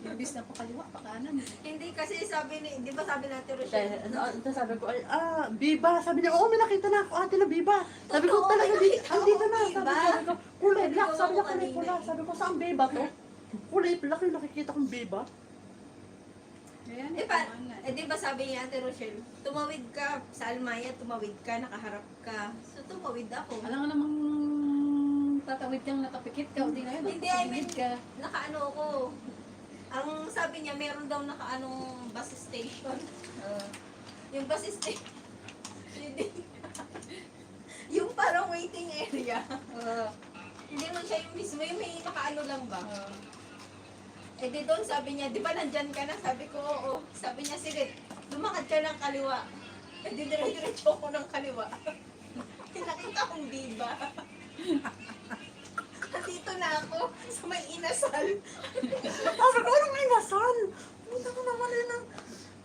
Imbis na pa kaliwa, pa kanan. hindi kasi sabi ni, di ba sabi natin Kaya, Rochelle? sabi ko, ay, Biba. Sabi niya, oo, may nakita na ako, ate na Biba. Sabi ko, Totoo, talaga, may nakita andito ako, na. Biba. Sabi ko, kulay black. Sabi ko Sabi niya, ako kulay kanina pula. eh. Sabi ko, saan Biba to? Kulay black yung nakikita kong Biba. Ayan, Di ba sabi ni Ate Rochelle, tumawid ka sa Almaya, tumawid ka, nakaharap ka. So tumawid ako. alam nga namang tatawid kang nakapikit ka, o di na yun. Hindi, I mean, nakapikit ka. Nakaano ko. Ang sabi niya, meron daw nakaanong bus station. Yung bus station. Yung parang waiting area. Hindi man siya yung mismo, yung may nakaano lang ba? Eh di doon sabi niya, di ba nandyan ka na? Sabi ko, oo. Sabi niya, sige, lumakad ka ng kaliwa. Eh di dire-diretso ko ng kaliwa. Nakita kong diba. Dito na ako sa may inasal. Sabi ko, anong inasal? Punta ko naman yun ang...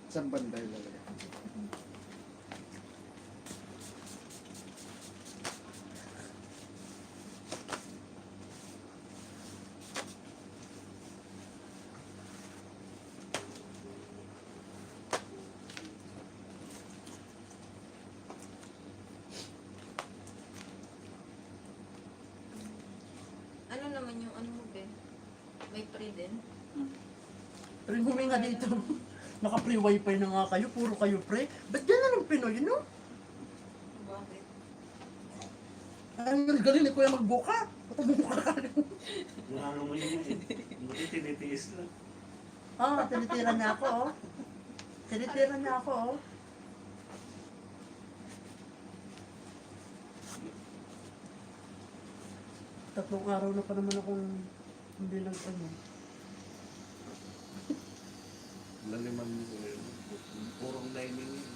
Isang banday talaga. Ano naman yung ano mo, Ben? May pre din? Pre, huminga dito. Naka-pre wifi na nga kayo, puro kayo pre. Ba't yan na ng Pinoy, no? Bakit? Ang galing ni Kuya magbuka. Patabuka ka rin. Wala naman yun eh. Buti tinitiis lang. Ah, tinitira niya ako, oh. Tinitira niya ako, oh. Tatlong araw na pa naman akong hindi nag-ano. Laliman mo yun. Purong dining yun.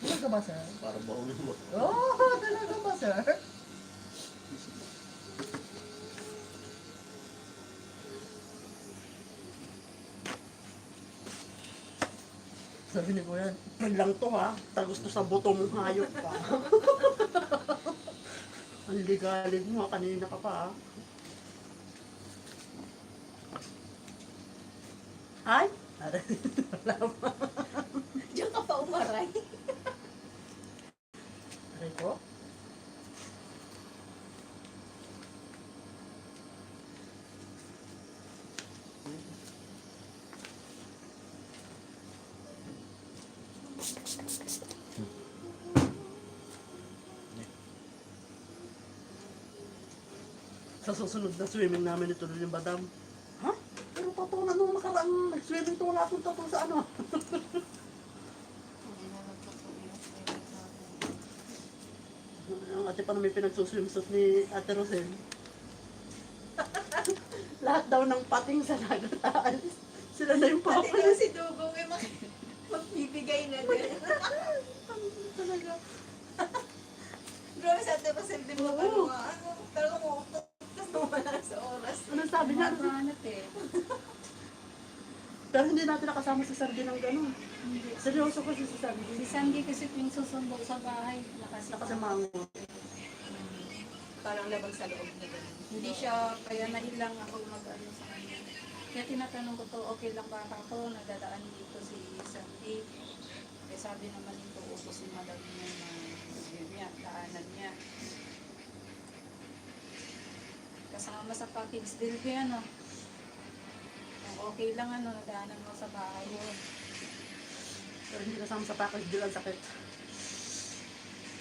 Talaga ba, sir? Para baon mo. Oh, talaga ba, sir? Sabi ni Kuya, "Yan lang to ha, tagos to sa buto mong hayop pa." Ang ligalig mo, kanina ka pa ha. Ay! Wala pa. Diyan ka pa umaray. Aray ko? Sa susunod na swimming namin ito yung badam. Ha? Pero totoo na nung nakaraan nag-swimming to, wala akong totoo sa ano. Hindi na nagpatuloy yung swimming sa akin. Ang ate pa na may pinagsuswimsuit ni Ate Rosel. Lahat daw ng pating sa nagataan. Sila na yung Pati papa. daw si Dugong ay magbibigay na din. Talaga. Grabe sa ate Rosel, di mo ano nga, ano, talaga mo, tapos wala sa oras. Ano sabi niya? Hanap eh. Pero hindi natin nakasama si Sardi ng gano'n. Seryoso kasi si Sardi. Si Sandy kasi yung susundo sa bahay, Nakasama mo. Parang labag sa loob na ganun. Hindi siya, kaya nailang ako mag-ano sa kanya. Kaya tinatanong ko to, okay lang ba ako, nadadaan dito si Sandy. Kaya sabi naman ito, upo si madam niya na yun niya, daanan niya. Kasama sa package deal ko yan, oh. Kung okay lang, ano, nadaanan mo sa bahay mo. Pero hindi kasama sa package deal ang sakit.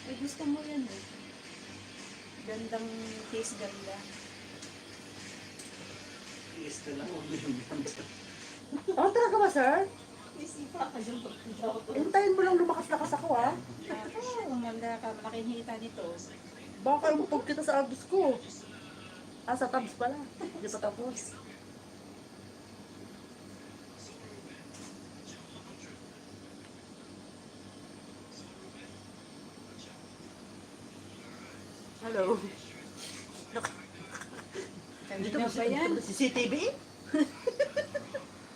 Eh, gusto mo yan, eh. Gandang case, ganda. Tiis ka lang. Huwag mo yung ganda. Oh, talaga ba, sir? Isipa ka dyan pagkadaw. Hintayin mo lang lumakas-lakas ako, ha? Umanda ka, malaking hita nito. Baka umupog kita sa abs ko. Ah, sa tabs pala. Hindi pa tapos. Hello. Kanina ba yan? CCTV?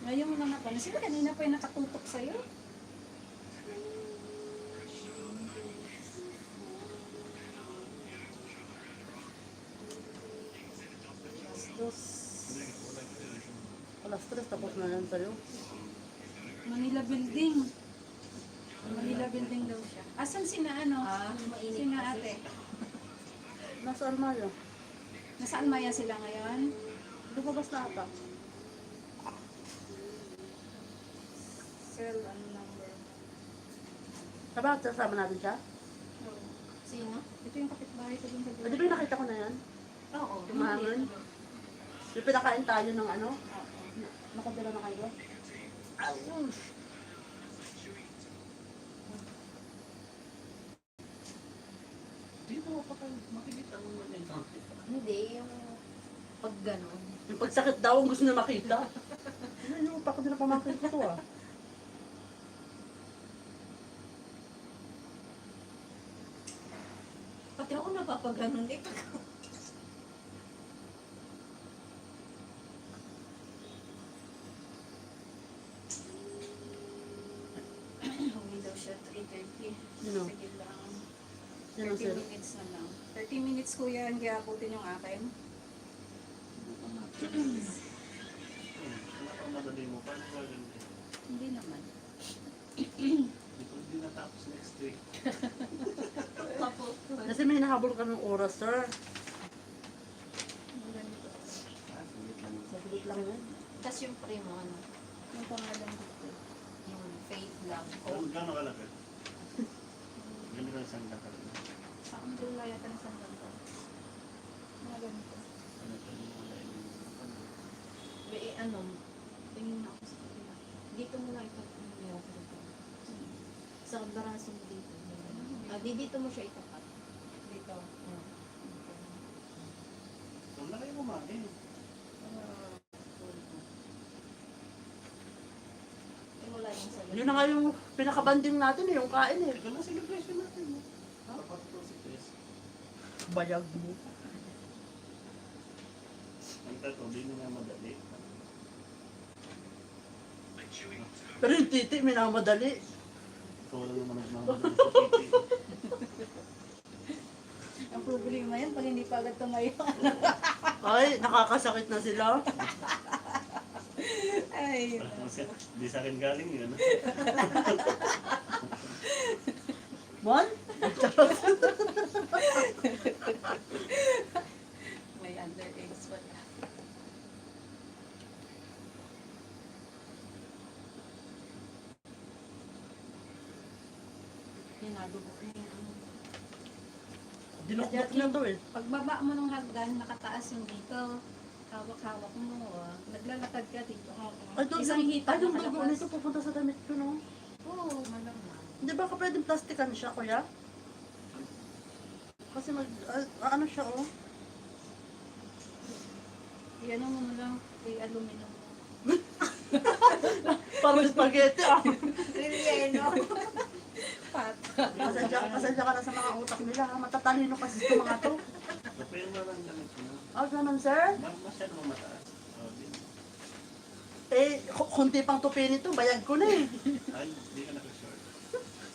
Ngayon mo na napansin, kanina pa yung nakatutok sa'yo. Dos. Alas 3, tapos na yan sa'yo. Manila Building. Manila Building daw siya. Asan sina ano? Mainit Sina kasi. ate? Nasa armayo. Nasaan maya sila ngayon? Lumabas na ata. Cell, ano number? Sabag, sasama natin siya? Oh. Sino? Ito yung kapitbahay ko dun sa Ah, di ba yung nakita ko na yan? Oo. Tumahan. Yung pinakain tayo ng ano? Oo. Nakabila na kayo? Ayun! Makikita mo naman yan. Hindi, yung pag gano'n. Yung pagsakit daw, ang gusto niya makita. Ano yung pa ko din na pamangkin ko to ah. Pati ako napapaganon eh. Huwi daw siya 3:30. Sino? Sige lang. Sino 30 sir? minutes na lang. 30 minutes kuya, hindi abutin yung akin. Subukan natin. Madali mo, paano ba ganito? Hindi naman. Hindi natapos next week. Kasi may nahabol ka ng oras, sir. Ganito. Saglit lang. Saglit lang yan. Tapos yung pre mo, ano, Yung pangalan dito. yung faith lang. Gano'n kalaki? Ganito ang isang lakad. Sa ang dula yata ng sandang ko. Mga ganito. Ano ito yung mga lain yung ano. May ano, tingin na ako sa kanila. Dito muna ito. Meron ko dito. Sa baraso mo dito. Dito mo siya itapat. Dito. Kung na kayo kumain. Wala yung sa Yun na nga yung pinakabanding natin eh, yung kain eh. Ito na celebration natin. No? Dapat ito si Chris. Bayag mo. Ang tato, di na nga madali. Pero yung titi, minamadali. Ikaw lang naman nagmamadali sa titi. Ang problema yan, pag hindi pa agad tumayo. Ay, nakakasakit na sila. Ay, Di sa akin galing yun. Mon? may underage pala. Hinadugo ko yung ano. Dinukbok na to eh. Pagbaba mo ng hagdan, nakataas yung dito. Hawak-hawak mo. Naglalakad ka dito. Ay, doon, Isang hita ay, yung dugo nakalabas. nito pupunta sa damit ko, no? Oo, malamang. Hindi ba ka pwedeng plastikan siya, kuya? Kasi ano siya, oh. Yan mo mo lang, i-aluminum mo. Parang spaghetti, ah. Rilleno. Pat. Pasensya ka na sa mga utak nila, ha? Matatalino kasi itong mga to. Kapag mo lang ganit mo. Ah, ganun, sir? Masyadong mataas. Oh, di. Eh, kunti pang tupi nito, bayag ko na eh. Ay, di ka naka-short.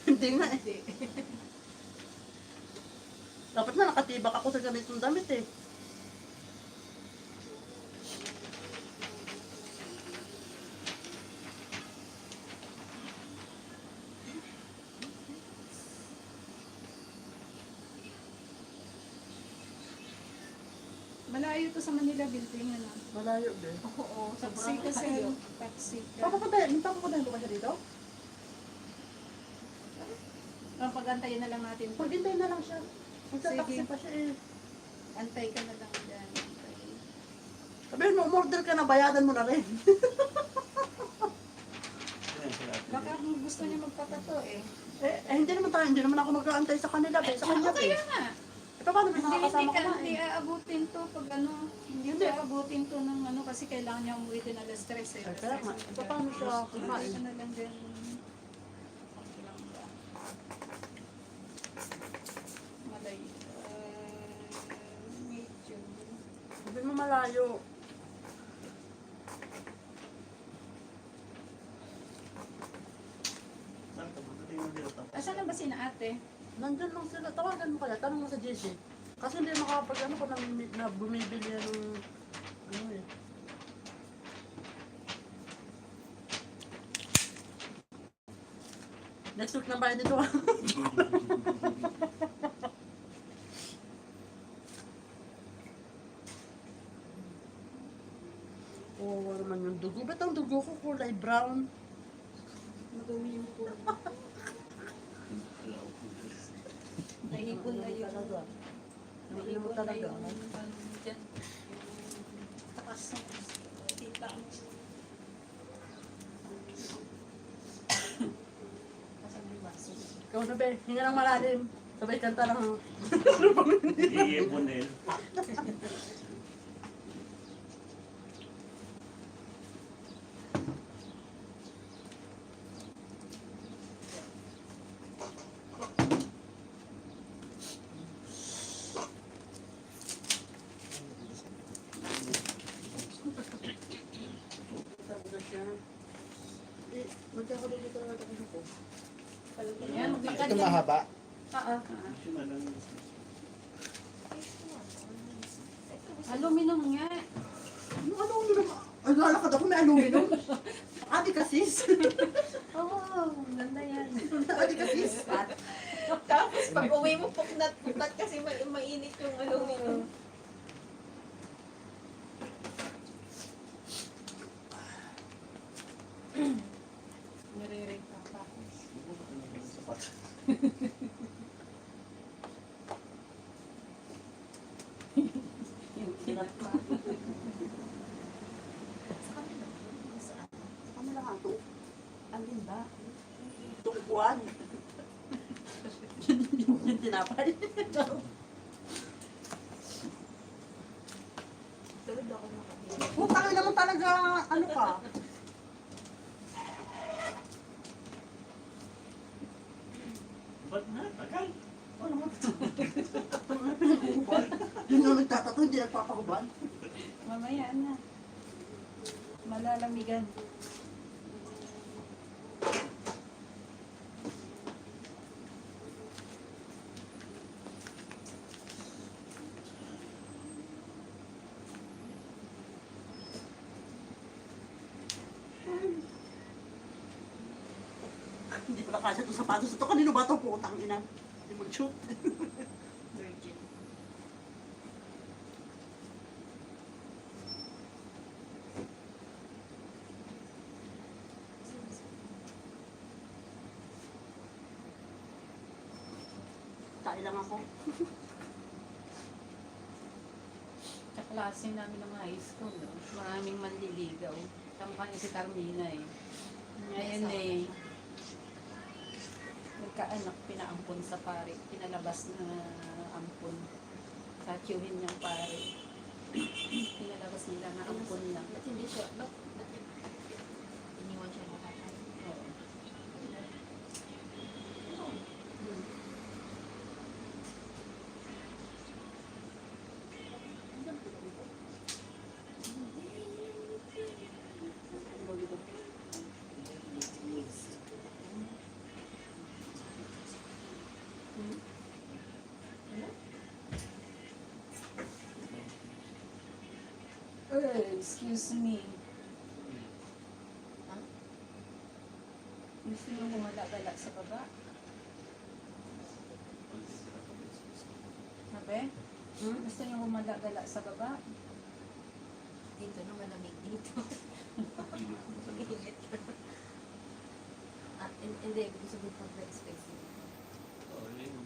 Hindi nga eh. Dapat na nakatibak ako sa ganitong damit eh. Malayo to sa Manila building, ano? Malayo din. Oo, Taxi kasi. Taxi ka. Papapuntahin ko ba siya dito? Ang pag-antayin na lang natin. Paghintay na lang siya. Magta-taxi Sige. pa siya eh. Antay ka na lang dyan. Antay. Sabihin mo, umorder ka na, bayadan mo na rin. Yan sila. Baka kung gusto niya magpatato eh. Hindi naman ako mag-aantay sa kanila, sa kanya Kaya eh. nga. Eh, paano may Hindi, nakakasama ko na hindi eh? aabutin to pag ano. Hindi aabutin to ng ano kasi kailangan niya umuwi din alas 3 eh. Ay, kaya nga. So, paano siya Antay kumain? ka na lang din. Malayo. Medyo. Sabihin mo malayo. Saan ka? Pagdating mo dito. tapos- Asan na ba sina ate? Nandyan lang sila. Tawagan mo kaya. Tanong mo sa JC. Kasi hindi makapag ano ko na bumibili yan ng ano eh. Next week na ba dito? Oo, naman yung dugo. Ba't ang dugo ko kulay brown? Madumi yung puno. Nahipon na yung Talaga. Nahipon Nahipon na talaga. yung ano dyan. Yung takas na. Kita mo. Kasama yung baso. Ikaw na be, hinga ng malalim. Sabay kanta lang. Iibonel. Sabi na siya. Eh, magkakaroon dito na ako ko. Yan, Ito mahaba. Siya na lang. Aluminum nga. Yung aluminum. Ay, lalakad ako may aluminum. Adi ka sis. Oo, ganda yan. Adi ka sis. Tapos pag uwi mo, puknat kasi mainit yung aluminum. Nire-ring pa pa. Sapat. Yung kinat pa. Sa kanila nga to. Alin ba? Tungkuan. Yung tinapay. Tulad ako nakapili. Putang ina mo talaga, ano ka? Ba't na? Tagal. Ano mo? Ano pinaghuhuban? Yun yung nagtatato, hindi nagpapahuban. Mamaya na. Malalamigan. Hindi pala kasya itong sapatos. Ito kanino ba ito? Putang ina. Hindi mag-shoot. Virgin. Kain lang ako. Kaklase namin ng high school. No? Maraming manliligaw. Kamukha niya si Carmina eh. Ngayon eh, nagkaanak, pinaampon sa pare. Pinalabas na ampon. Satyuhin niyang pare. Pinalabas nila na ampon lang. Ba't hindi siya? Ba't iniwan siya nakakay? Oo. Excuse me. Gusto niyo gumala-gala sa baba? Sabi? Gusto niyo gumala-gala sa baba? Dito na malamig dito. Init. At hindi, gusto ko pag-expect. Oo, yun.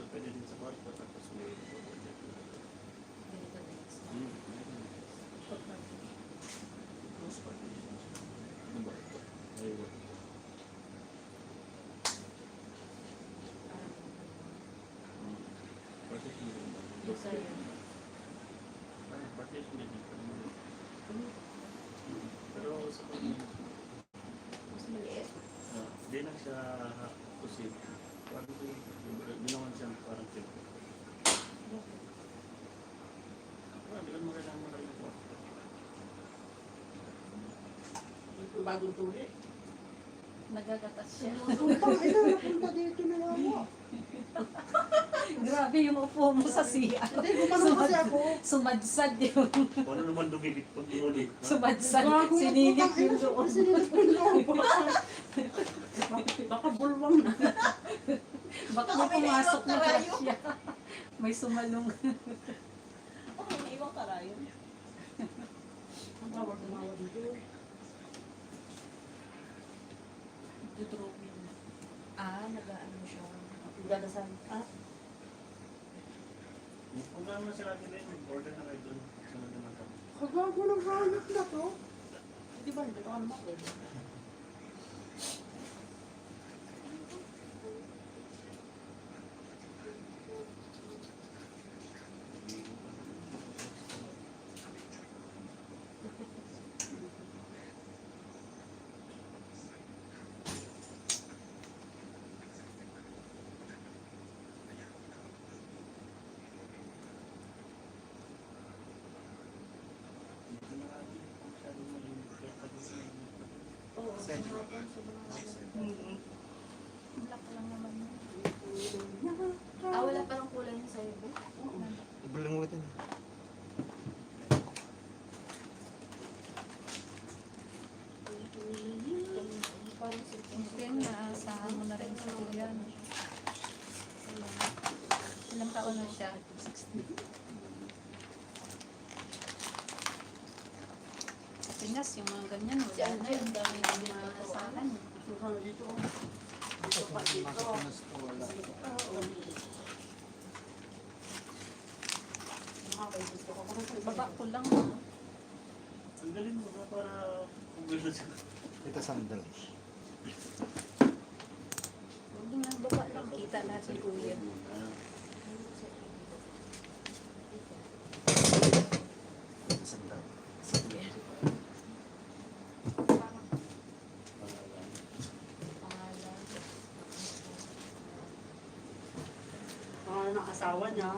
Pwede din sa kwarto. Tapos may Ganito na yun. close partition. Ano ba ito? Ayun. Partition din ba? Yung sa'yo. Partition din dito. Pero sa kanya, Mas maliit. hindi na siya kusip. Parang ginawan siya parang tip. Hindi ka magandang magandang kwarto. Bagong tuli. Nagagatas siya. Putang ina, napunta dito na lang mo. Grabe yung upo mo sa siya. Hindi, gumanon kasi ako. Sumadsad yun. Paano naman dumigit pag tinulog ka? Sumadsad. Gago na Sinilip putang yung ina. doon. Sinilip ko yung loob. Baka bulwang na. Baka may pumasok na siya. May sumalong. Oh, may ibang karayo. Ang tawag gumawa dito. Dudrowing. Nag-ano siya. Gadasan. Ah, Kung gano'n na sila nila yun, order na kayo doon. Sunod naman kami. kagago ng hayop na to. Di ba, hindi ko ano pwede. Black lang naman. Ah, wala parang kulay niya sa'yo, be? Ibulang mo ito. Parang silky. Ken, naasahan mo na rin sa kuya. no? Ilang taon na siya? Pinas, yung mga ganyan, wala Siya, na ay, yun. ang dami Hindi niya na natasahan. naasahan. Susan dito. Dito pa dito. Wala. Gusto ko. Baba ko lang. Ang galing mo na para kung gano'n siya. Ito sandal. Huwag nga, baba lang. Kita natin kuya. Ito sandal. Pangalan. Ang ng asawa niya.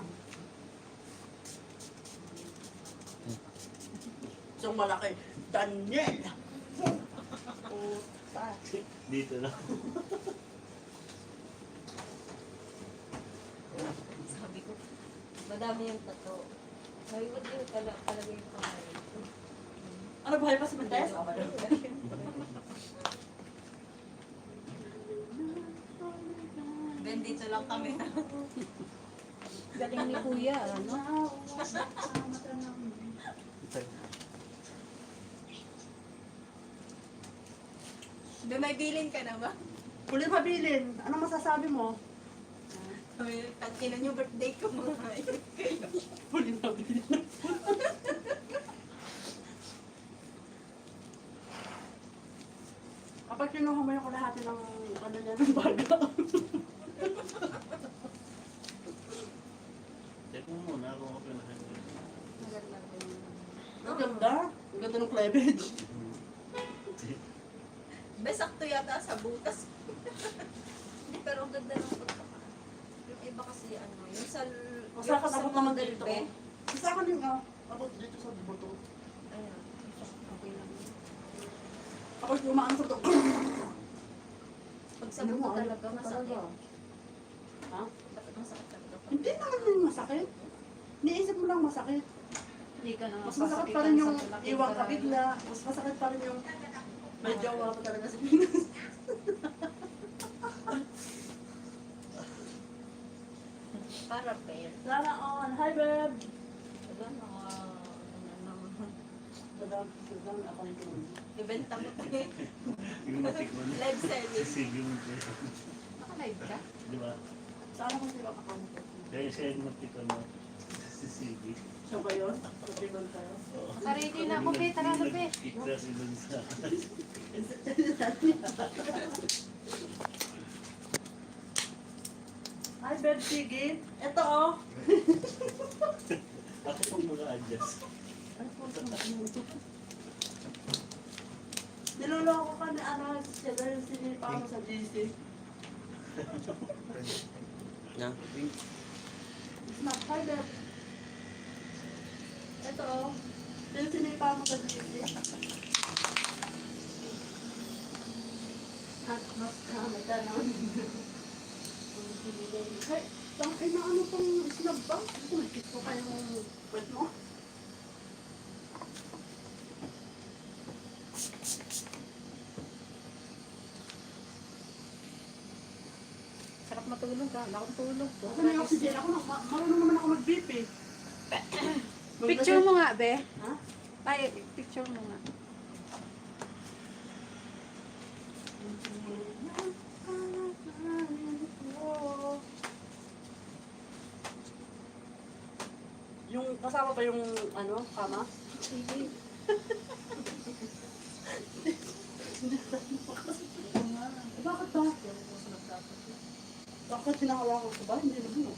Isang malaki. Daniel! Puta. Dito na. Sabi ko, madami yung tato. Sabi ko, di talaga yung pangalan. Ano, buhay pa si Mentes? Ben, dito lang kami. Galing ni kuya, ano? Ben, may bilin ka na ba? Huli pabilin. Anong masasabi mo? Tangkinan yung birthday ko mga kayo. Huli pabilin. Kapag kinuha mo yung kalahati ng ano niya ng baga. Check mo muna kung okay na kayo. Maganda ko yun. Ang ganda. Ang ganda ng cleavage. Ben, sakto yata sa butas. Hindi, pero ang ganda ng pagkaka. Yung iba kasi ano, yung sa... Masaka yung sa abot naman model, dito. be. Isa ka din nga. Abot dito sa buto. Ayan. Okay lang. Ako yung umaan sa to. Pag sa buto talaga, masakit. Ha? Masakit talaga. Hindi naman yung masakit. Niisip mo lang masakit. Hindi ka na Mas masakit pa rin yung iwang kabigla. Mas masakit pa rin yung may jowa pa talaga si Pinas. Para fair. Sana on. Hi, babe. Diba, ano, Sadang ako yung tulong. ibenta mo tayo. Yung matik mo na. Live service. Sige mo tayo. Naka-live ka? Di ba? Sana kung sila ako. Kaya siya yung matik mo. Si Sige. So ba yun? Pagkiban tayo. Oo. Naka-ready na ako, be. Tara na, be. Ikra si dun sa... Hi, babe. Sige. Ito, oh. Ako pong mag-adjust. Niloloko ka ni ano, siya dahil sinipa ako sa GC. Na? Snap, hi, babe. Ito, oh. Dahil sinipa mo sa GC. Mas kamay ka naman. Hey, tangay na ano pang snap ba? Kumikit ko kayong wet mo. Sarap matulog ka. Wala akong tulog. Ako na yung oxygen. Ako na, marunong naman ako mag-BP eh. Picture mo nga, be. Ha? Ay, picture mo nga. Yung kasama pa yung ano, kama? Sige. Bakit ba? Bakit pinahawakan ko ba? Hindi naman.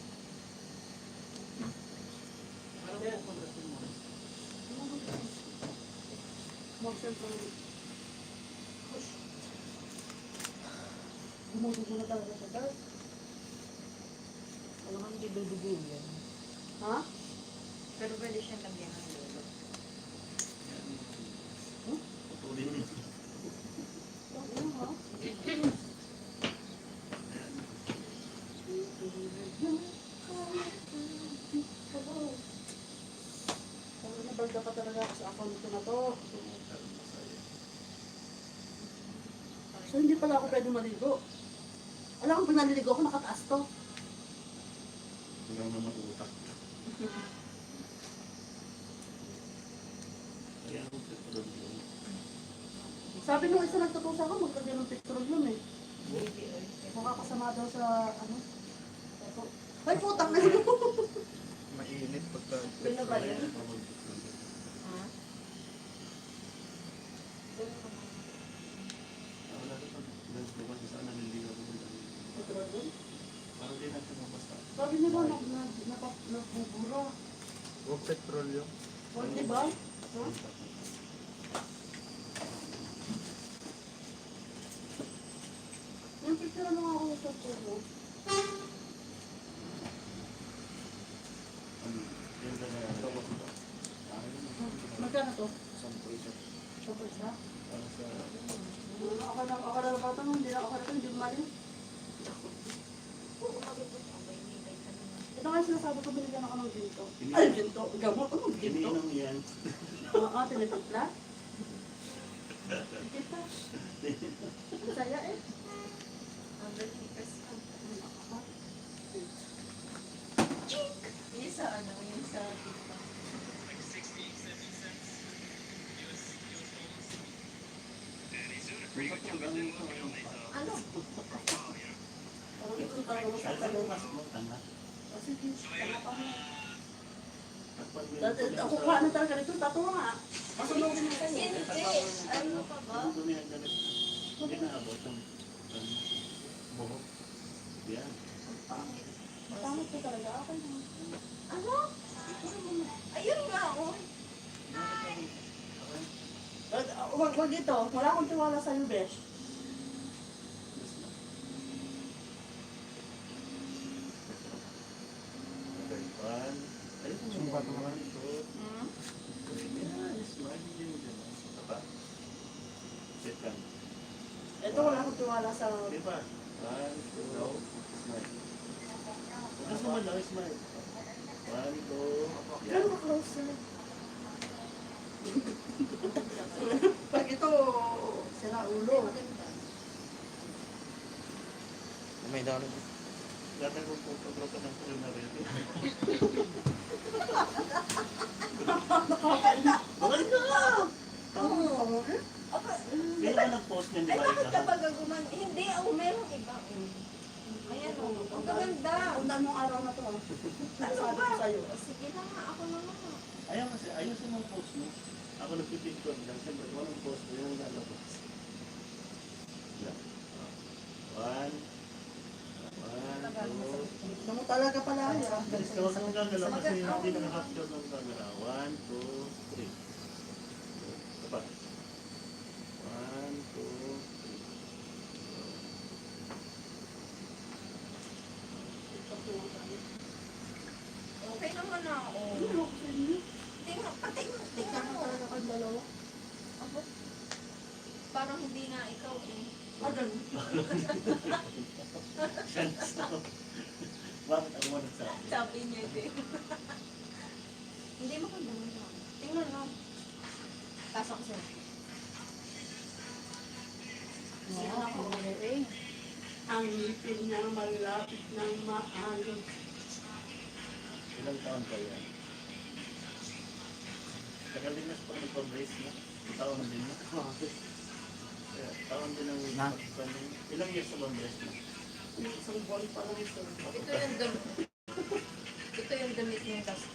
Gumugulo na talaga siya, guys. Alam mo, hindi dudugo yan. Ha? Pero pwede siya lagyan ng lolo. Putulin mo. bida pa talaga ako sa account ko na to. So hindi pala ako pwede maligo. Alam ko pag naliligo ako, nakataas to. Hanggang naman utak. Ayan, petrol yun. Sabi nung isa nagtutusa ako, magkagyan ng petrol yun eh. Baby oil. Makakasama daw sa ano. Ay, putang na yun. Mainit pagka Ano ba yun? Ha? Diba sa saan naliligaw ko doon? Petrol yun? Parang di natin mabasa. Sabi nila, nagbubura. Huwag petrolyo. Wag, di ba? Huh? Yung picture ano nga ako sa puno. Ano? Yan ka na yan. Magkano to? Sampo isa. Kapag sa? Para sa... Ako na bata nung hindi na ako na hindi mali. Ito nga sinasabi ko, binigyan ako ng ginto. Ay, ginto. Gamot. Ano ginto? Iniinom yan. Oo, tinitipla. Kita. Ang saya eh. Ang dalikas ka. Yung sa ano, yung sa TikTok. Ano? Parang ito talaga mo sa Saan talaga. mas mo? Tanga. Kasi tama pa mo. At pag Ako kuha na talaga nito. Tatawa nga. Masunogin mo kayo. Hindi. Ano pa ba? Ang dumi ng galit. Hindi na abot ang... Buhok. Yan. Pangit ko talaga. Okay na. Ano? Ayun nga, oh. Wag ito. Wala akong tiwala sa'yo, Besh. Okay, one. Ayun, Sumba ito naman. two. Yan, smile din dyan. Apa? Sit lang. Ito wala akong tiwala sa... Di ba? One, two, smile. Huwag ka lang, smile. One, two, yan. Gano'n ka-close sila. Pag ito, sira ulo. May dalo. Dati ko po pagkakot ng tuloy na rin. Bakit ka? Oo. Kaya ka nag-post niyan, di Ay, ba? bakit ka Ikaw? ba gaguman? Hindi, merong iba. Ayan, oh. Ang gaganda. Ang daming araw na to. Ano Sabi ba? ko sa'yo. Sige na nga, ako na nga. Ayaw kasi, ayusin mo ang post mo. Ako nagpipicture lang. Siyempre, walang post mo yung lalabas. Yan. One. One, two. Gusto mo talaga pala. Bilis ka, huwag kang gagalaw kasi hindi nakaka-capture ng camera. One, two, three. Ito pa. One, two, three. Okay naman ako. Tingnan, patingnan, tingnan mo. Talaga kang dalawa. Parang hindi nga ikaw eh. Ah, ganun. Chance ako. Bakit ako mo nagsabi? Sabi niya din. Hindi mo kung naman. Tingnan mo. Pasok siya. Yan ako. Ang ngipin niya malapit ng maalog. Ilang taon pa yan? Tagal din na sa pag-brace mo. Taon din na. Kaya, taon din ang pagpanin. Ilang years sa pag-brace mo? Isang buwan pa lang ito. Ito yung damit. Ito yung damit niya. Tapos,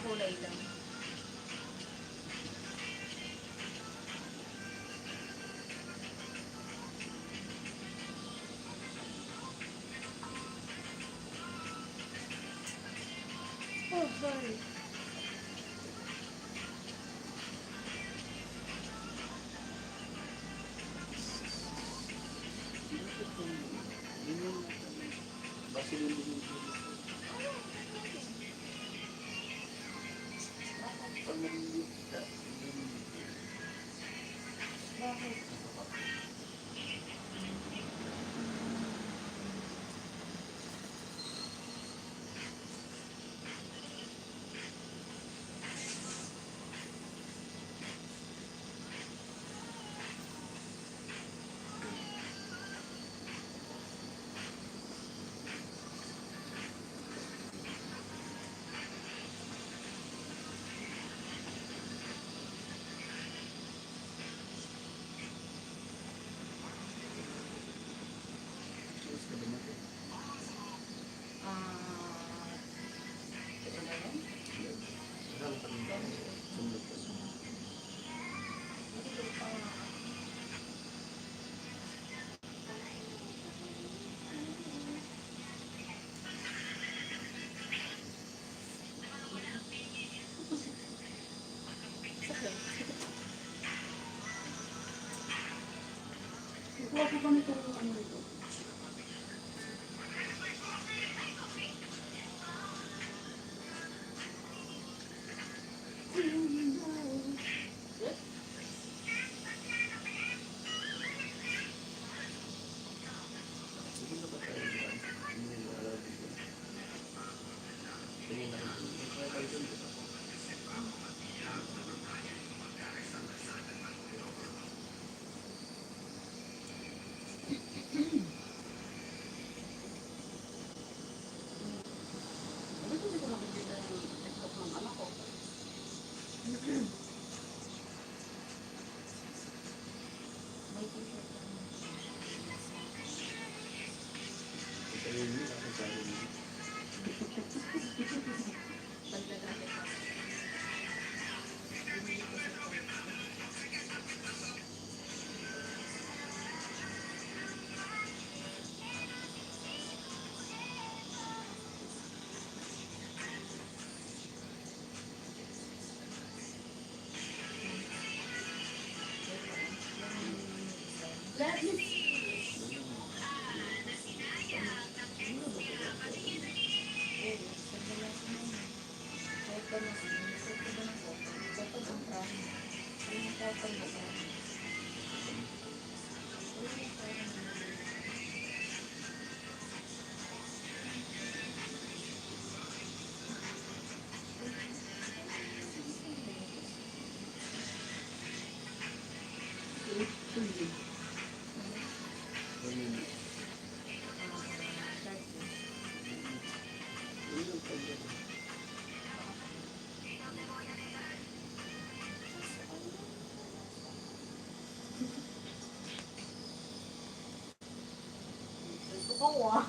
kulay lang. Oh, sorry. Yun yung Basilio din. Pag nag-lift ka, Bakit? Sundot ka sa Kuha ko pa nito ano nito. Sige na ba tayo dyan? Hindi na alam dito. Tingin na rin. Kaya tayo dyan, diba? Dito hindi ko nakikita yung TikTok ng anak ko. May t-shirt ka na. Ito yung yun, ako sa akin. Dagdagan kita. Bumili ko sa pag- Let me see. Kahit ba mas inisip ko ba ng photo? Photo ng crown. Ano yung photo mo ba? Ito ko ah.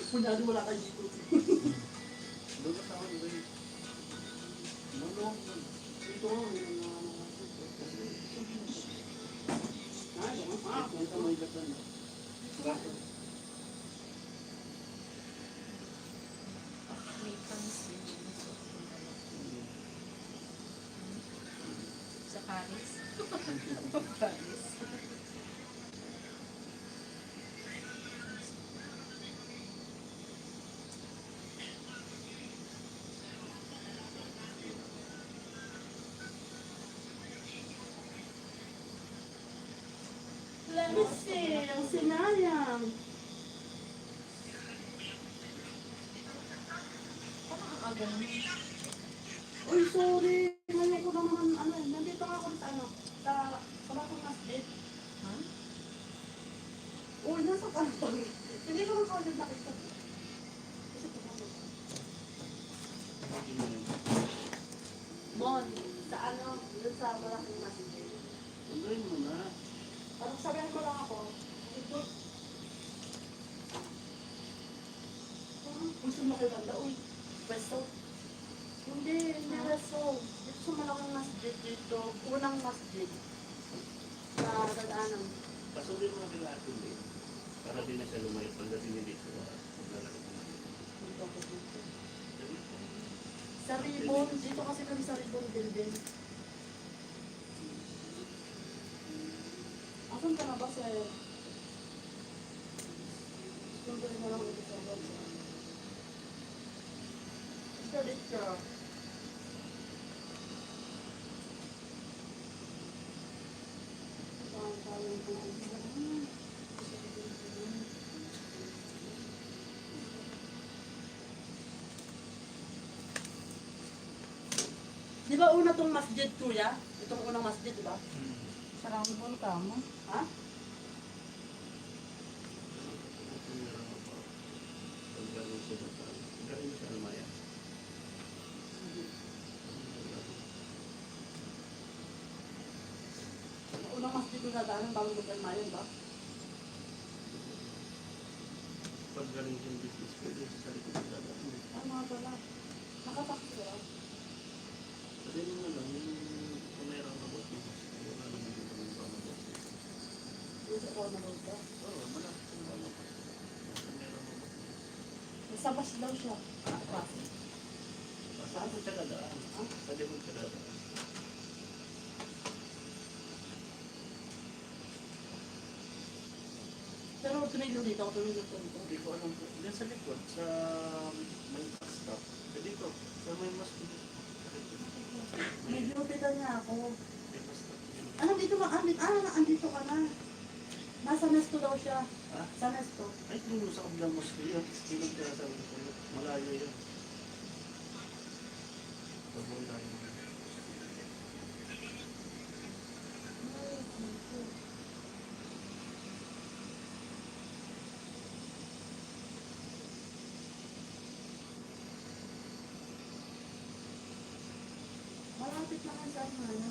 Kunyari wala kayo dito. Doon ka sa akin, doon. Dito nga. Ay, Ito may gatan. Bakit? May pansin. Sa Paris. Paris. let me see. Ang sinayang. Parang ang aga mo. Uy, sorry. Ngayon ko naman, ano, nandito nga ako sa ano, sa Batang Masjid. Ha? Uy, nasa kanto. Hindi ko naman kagad nakita. Kasi pumunod. Mon, sa ano, dun sa Batang Masjid. Andayin mo na. Parang sabihan ko lang ako, ito. Gusto mo kayo banda, uy, pwesto. Hindi reso. Dito sa malaking masjid dito, unang masjid. Sa dadaanan. Pasukin mo natin lahat yung din. Para din na siya lumayo. Pagdating niya dito, maglalaki ko na. Dito ako dito. Sa Ribon, dito kasi kami sa Ribon building. Asan ka na ba, sir? Sundan mo lang ito sa bansa. Ito dito. Di ba una tong masjid, kuya? Itong unang masjid, di ba? Sa Rambon ka mo. Ha? Pagdating siya sa galing siya lumaya. Unang masjid yung dadaanan bago mag-almayan ba? Pagdating siya ng business ko, sa likod ng dadaan. Ano nga pala? Nakatakot ka. Kasi yung ano, yung pumerang na boss, wala naman dito yung pamabot. Yung sa corner road ka. Oo, malaki yung pamabot. Pumerang na boss. Sa bus daw siya. Ah, bus. Saan po siya dadaan? Sa likod siya dadaan. Pero tumigil dito ako, tumigil dito. Hindi ko alam po. Diyan sa likod, sa may bus stop. Dito, sa may mas May duty niya ako. may bus stop. Ano dito ka? Andito ka na. Nasa Nesto daw siya. Ha? Sa Nesto. Ay, tingin mo sa kabilang mosque yun. Sinong tinasabi ko yun? Malayo yun. Papunta yun. Malapit naman sa ano.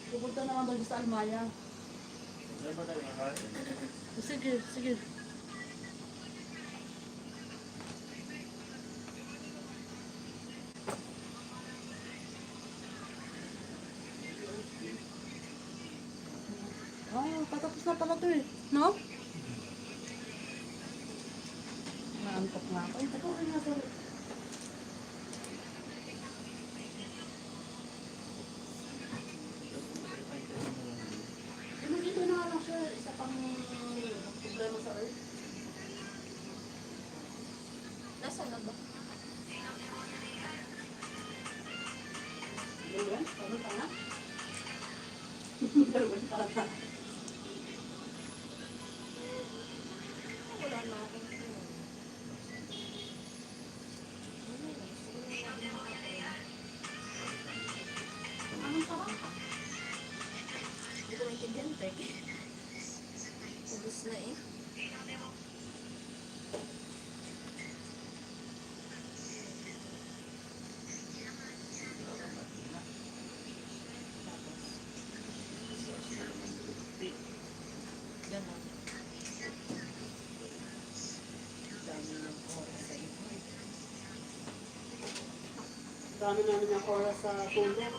Pupunta naman daw sa Almaya. Saan ba tayo kakain? Sige, sige. Ah, patapos na pala to eh. No? Naantok nga ako. Ay, teka, ay nga sorry. Dito na nga lang siya. Isa pang problema sa earth. Nasaan na ba? Yan, ano ka na? Gawin ka na. Wala na akong Anong sarap? Hindi ko naintindihan, Tek. Ubus na eh. Ganon. Dami namin yung oras sa tulog.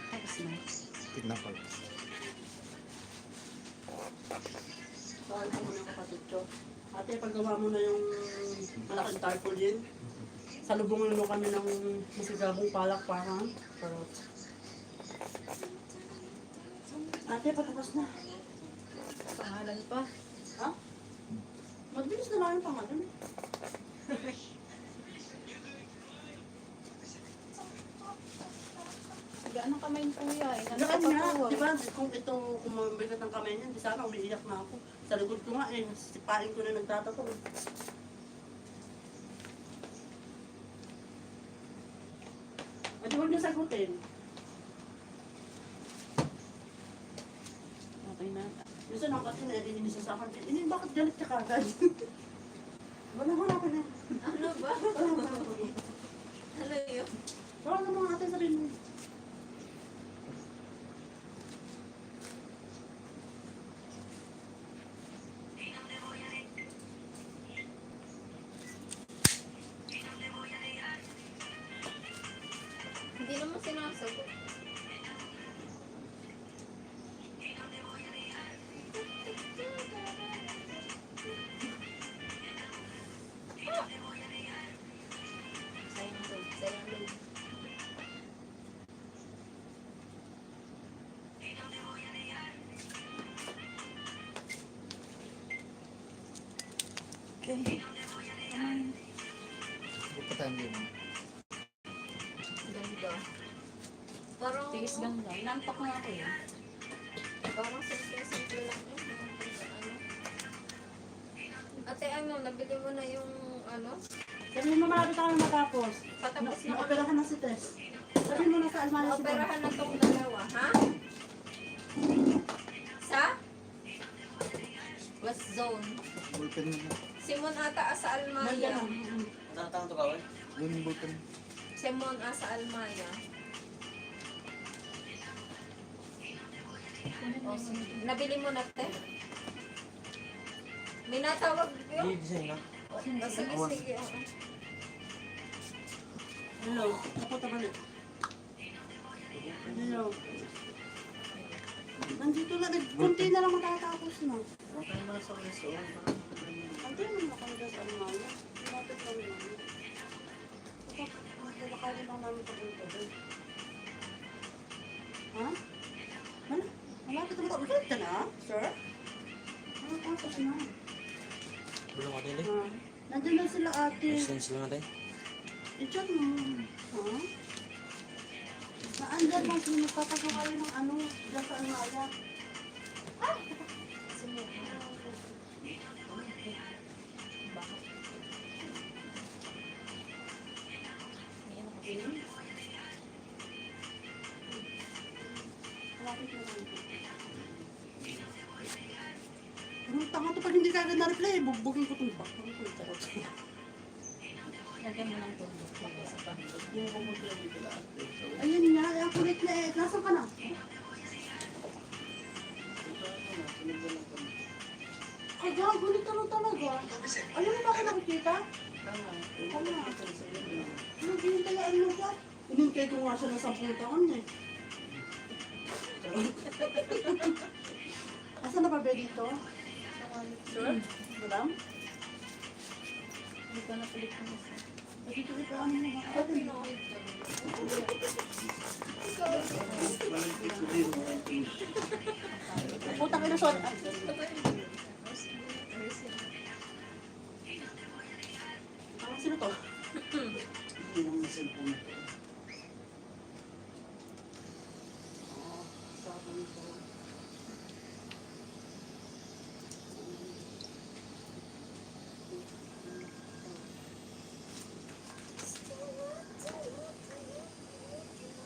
Tapos na. Tignan ko. Saan ko muna kapatid ko. Ate, paggawa mo na yung malaking tarpaulin, salubungan mo kami ng masigabong palakpakan. Charot. Ate, patapos na. Pangalan pa. Ha? Mabilis na lang yung pangalan. Gaan ang kamay ko yan. Lakas nga, di ba? Kung ito, kung mabigat ang kamay niyan, di sana umiiyak na ako. Sa likod ko nga eh, sipain ko na nagtatato. At huwag niyo sagutin. Okay na. Minsan ako kasi naiinis sa akin. Ini, bakit galit ka kagad? Wala ka na. Ano ba? Ano yun? Wala na mga ate sabihin mo. Hindi naman sinasagot. Sayang load, sayang load. Okay. Buka tayo yun. Parang, Tiis ganda. Inantok na ako eh. parang simple-simple lang yun. Ano. Ate, ano, nabili mo na yung, ano, Sabihin mo malapit ako matapos. patapos mo Naoperahan na si Tess. Sabihin mo na sa almana si Bon. operahan na tong dalawa, ha? Sa? West Zone. Bulkan na. Simon ata sa Almaya. Nandiyan na. Tatang to kawal? Yung bulkan. Simon sa Almaya. O, sige. Nabili mo na, te? May natawag yun? Hindi, design na. O, sige, Awan. sige. Oo. Hello. Ako tabalik. Hello. Nandito na. Kunti na lang matatapos na. Okay na sa restaurant. Andiyan mo nakalagay sa almana. Lapit lang namin. Maglalakarin lang namin papunta doon. Ha? Ano? Malapit na ba? Ulit ka na, sir? Ano tapos na? Bulong ka tayo. Ha? Nandun na sila ate. Distance lang natin. I-chat mo. Ha? Naandyan lang sila. Magpapagawa kayo ng ano. Diyan sa almaya. Malapit na lang. Ang tanga to pag hindi ka agad na-reply, bugbugin ko itong back. Ano ko yung charot? Lagyan mo ng tubig. Sa pangit. Yung pumunta dito lang. Ayun nga, ang kulit na eh. Nasaan ka na? Ay, gag, kulit ka lang talaga. Ano na ba ako nakikita? Ano? Ano, hinintayaan mo ka? Hinintay ko nga siya na 10 taon eh. Asan na ba ba dito? Sure? Madam? Hindi ko na pilit ko na siya. Dito ito ano mo ba? Ano no? Maligpit ko din mga fish. Puta ka na son. Sino to? Hindi naman na cellphone na to. Sabi ko.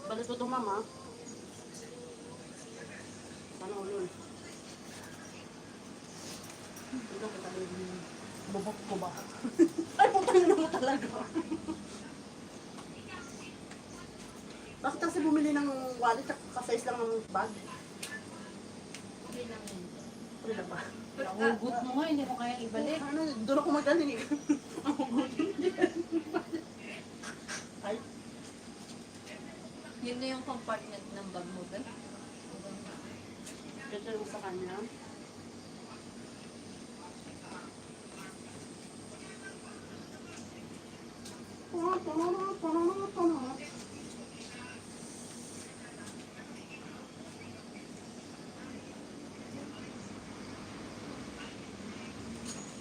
Balik ko ito, mama. Ano yun? Ito ka talaga yung bubok ko ba? Ay, putang na mo talaga. Bakit kasi bumili ng wallet at kasize lang ng bag? Hindi namin. Ano na ba? Nahugot mo nga, hindi mo kaya ibalik. Ano, doon ako magaling eh. Ang hugot. Ay, Yun na yung compartment ng bag mo, ba? ito yung sa kanya.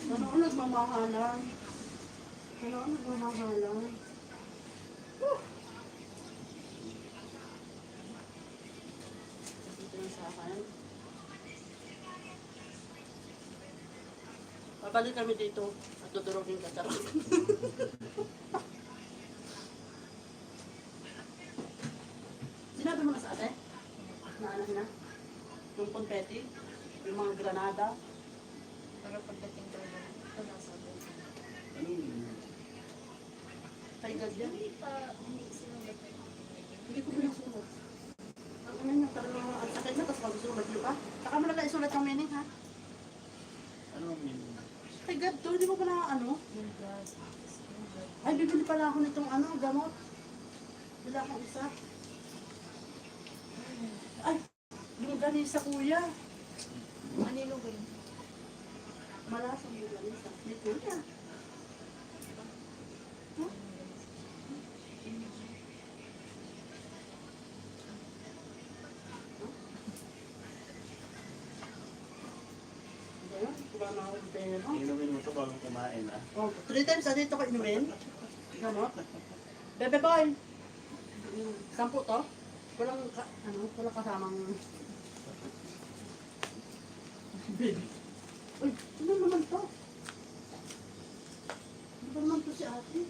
Ano ang nagmamahalan? Ano ang nagmamahalan? Dito yung sa akin. Babalik kami dito at tutulogin ka charot. Sinabi mo na sa ate? Na ano na? Yung confetti? Yung mga granada? Pero pagdating daw na, ito nasa doon. Ano yun? Kay God yan? Hindi sila Hindi ko pinasulat. Ang ano niya, talagang ang sakit na, tapos magsusulat niyo pa. Saka mo na isulat yung meaning, ha? Ano ang meaning? Kay God to, hindi mo pa na ano? Ay, bibili pala ako nitong ano, gamot. Bila akong isa. Ay, yung ganisa kuya. Manilo ba yun? Malasang yung ganisa. Ni kuya. Huh? Ayun, wala na akong pera. Inumin mo ito bago kumain ah. Oh, 3 times na dito ko inumin. Gamot. Bebe boy. 10 to? walang kasamang bed. Uy, ano naman to? Ano ba naman to si ate?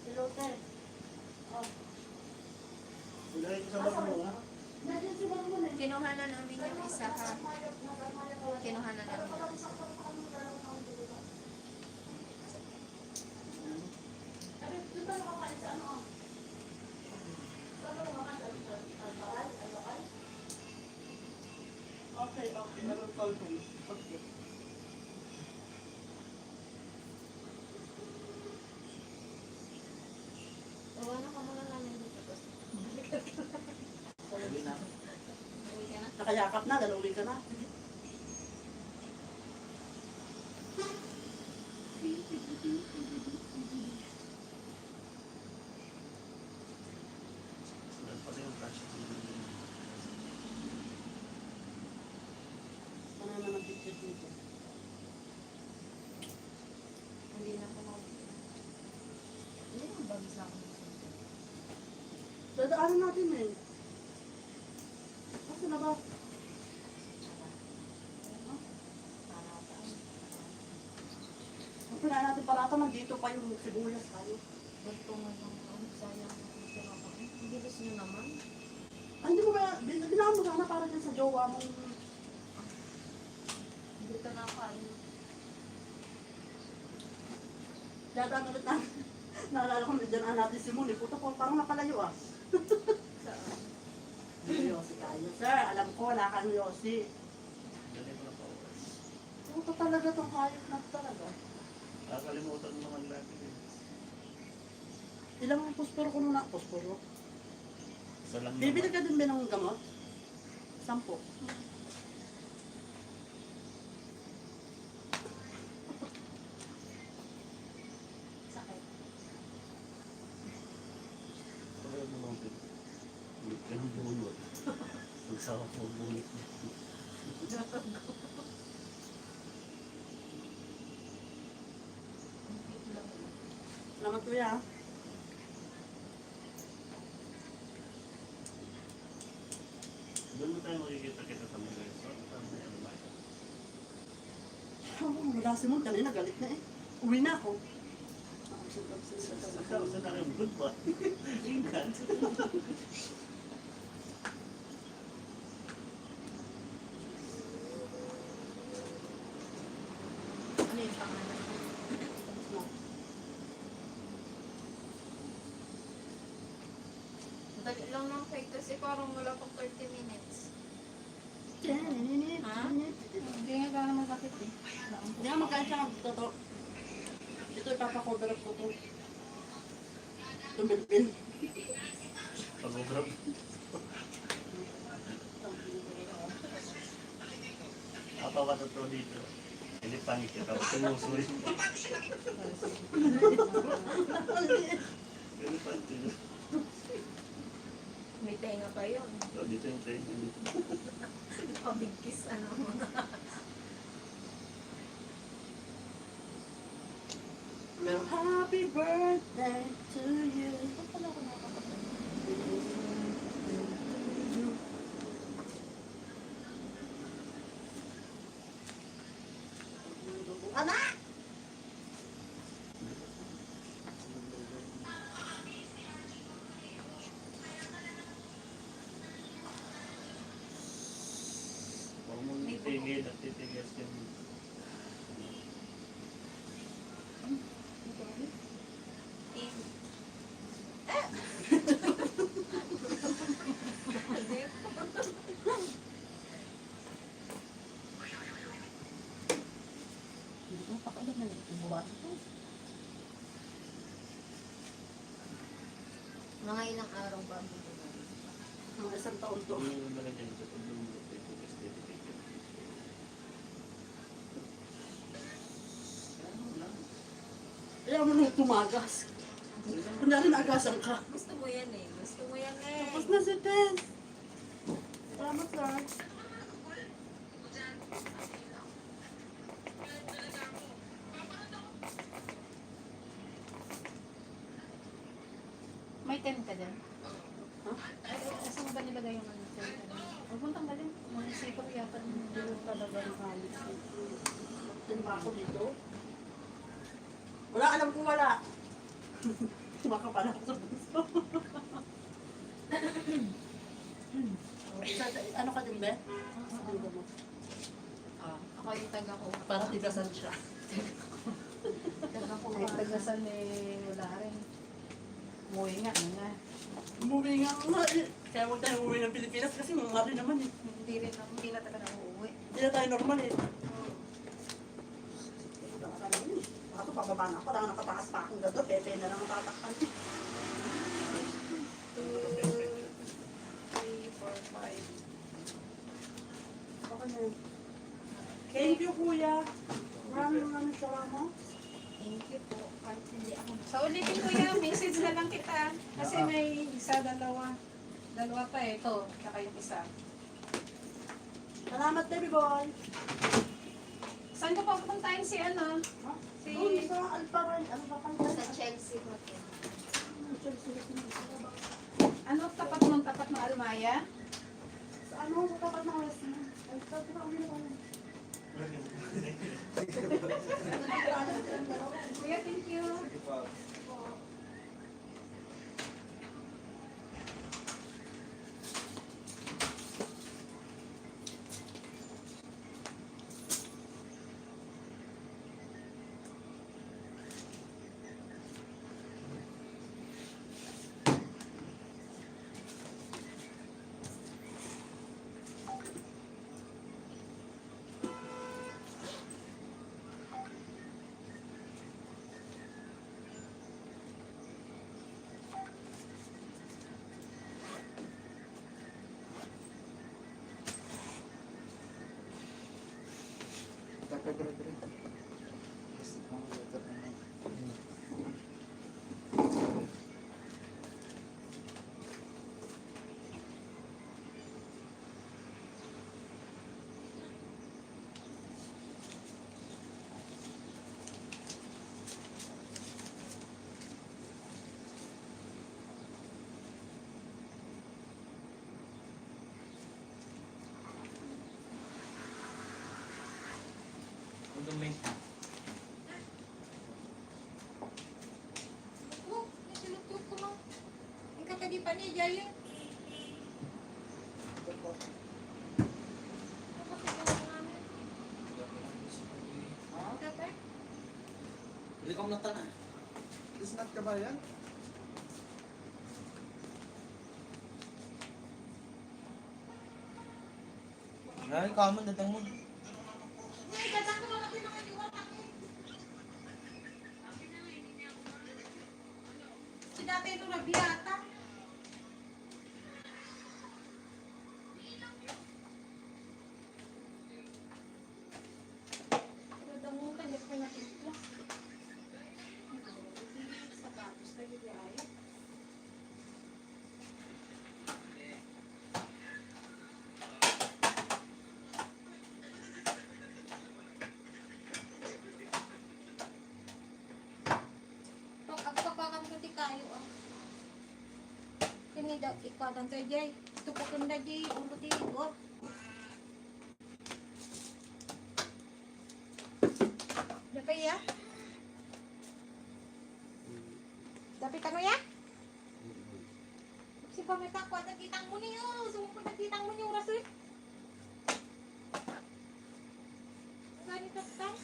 Hello, te. Oh, Ilagay ko sa bag mo, ha? nandiyan si Mama mo na. Kinuha na namin yung isa ha. Kinuha na namin yung isa. Sabi, doon tayo nakakain sa ano? Okay, okay. Meron call ko. Okay. Tawanan ka muna namin dito. Tapos, Sabi na. uwi ka na. Nakayakap na, daluwi ka na. Meron pala yung touch. Ano naman picture dito? Hindi na po mag... Hindi na bagis na ako. Dadaanan natin eh. Kasi na ba? Ang pinahan natin parata, nandito pa yung sibuyas tayo. Ganito nga lang. Sayang na kung sila ka. Ang bilis nyo naman. Ay, hindi mo ba, binahan mo sana para dyan sa jowa mong... Hindi ka nakain. Dadaan ulit na. Naalala ko, dyan natin si Muni. Puto po, parang napalayo ah. Saan? Yosi tayo, sir. Alam ko, wala kang Yosi. Dali mo na pa. Puto talaga tong hayop na to talaga. Nakakalimutan mo naman lagi. Ilang pusporo ko na pusporo. Isa lang Bibili naman. ka din ba ng gamot? 10. Sakit. Kaya mo lang ito. Ulit ka ng bunot. Magsawa ko bunot. Salamat kuya. Doon mo tayo makikita kita sa mga resort. Ano ba? Wala si Mon, kanina galit na eh. Uwi na ako. Sa na rin, good ba? Ingat. Ano yung pangalan? Dali lang ng fake kasi parang wala pang 30 minutes. Ha? Hindi nga gano'n masakit eh. Hindi nga magkain siya ng toto. Ito ipapakover ko to. Tumilpil. Pag-ugrab. Apa ka totoo dito? Hindi pangit ka. Tapos tumusulit mo. Hindi pangit. May tenga pa yun. So, dito yung tayo. Pabigkis ano mo na. Well, happy birthday to you. Anak! Huwag mong titigil at titigas yung... Team. Napakailan na yung buwan ito. Mga ilang araw ba ang bibigyan? Mga isang taon to. Kung yung nalagyan sa pag-lumot, titigas, titigas. Ano lang? Kaya mo nung tumagas. Kunyari naagasan ka. Gusto mo yan eh. Gusto mo yan eh. Tapos na si Tess. Salamat sir. May 10 ka dyan. Ha? ba nilagay yung ano sa huwag mong tanggalin. Mga sipag yata. Hindi ko talaga ng halit. Tingba ako dito. Wala, alam ko wala. Baka pala ako sa puso. Ano ka din, Be? Ano mo? Ako yung taga ko. Para tigasan siya. Taga ko. Kahit tagasal eh, wala rin. Umuwi nga, ano nga. Umuwi nga ako nga eh. Kaya huwag tayo umuwi ng Pilipinas kasi mga rin naman eh. Hindi na talaga na uuwi. Hindi na tayo normal eh. Ako pababa na ako, lang nakatakas pa akong gado, pepe na lang ang tatakpan. 2, 3, 4, 5. Okay na yun. Thank you, kuya. Maraming salamat. Thank you po. Kahit hindi ako. Sa ulitin ko yan, message na lang kita. Kasi may isa, dalawa. Dalawa pa eh. Ito, saka yung isa. Salamat, baby boy. Saan ko pa pupuntahin si ano? Ha? Si... Doon sa Alparay, ano ba kang Sa Chelsea Hotel. Ano tapat ng Almaya? Sa ano, sa tapat ng Westman. Ay, sa tapat ng Westman. Kuya, thank you. Dumi. Oh, nasulog ko mo. Ang katagi pa niya, Jaya. Hindi ko na tanah. Isnat ka ba yan? Ay, kaman datang mo. Si dati ito na biyata. Nadamutan, hindi ko nakikita. Sapatos na gilay. Pagpapakam ko di kayo ah. Kini daw ikadan to jay. Ito pa kanda jay ulo di ko. Dapat ya? Dapat kano ya? Si pamita ko at kitang mo niyo. Sumupod na kitang mo niyo oras eh. Ganito tas.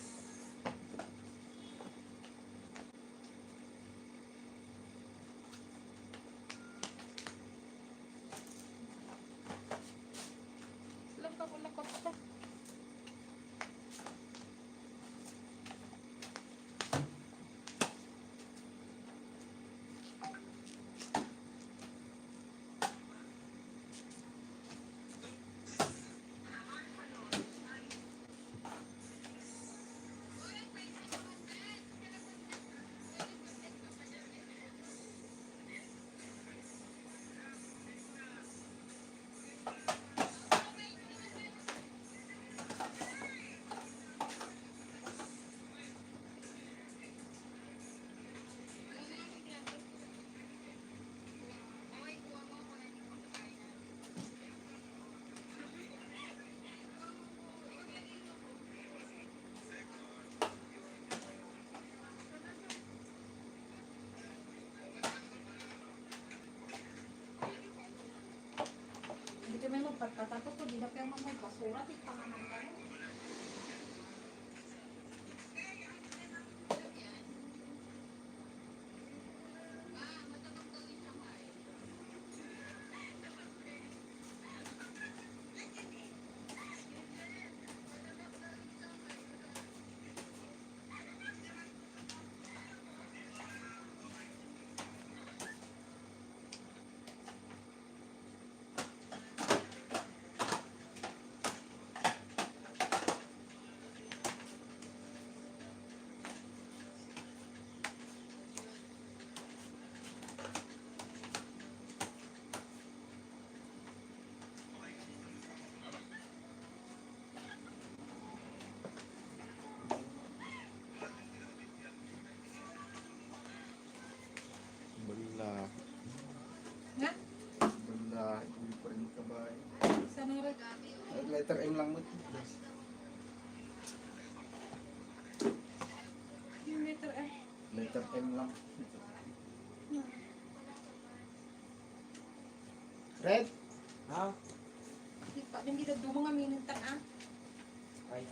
Lang ka wala ko pa. pagkatapos ko, di na kaya mamay basura, di pa nga nang gano'n. Bala. Nga? Banda, hindi pa rin kabay. Sana rin. Letter M lang mo. Yung letter F. Letter M lang. Red? Ha? Di pa, hindi na dumang aminintan ah. Ay.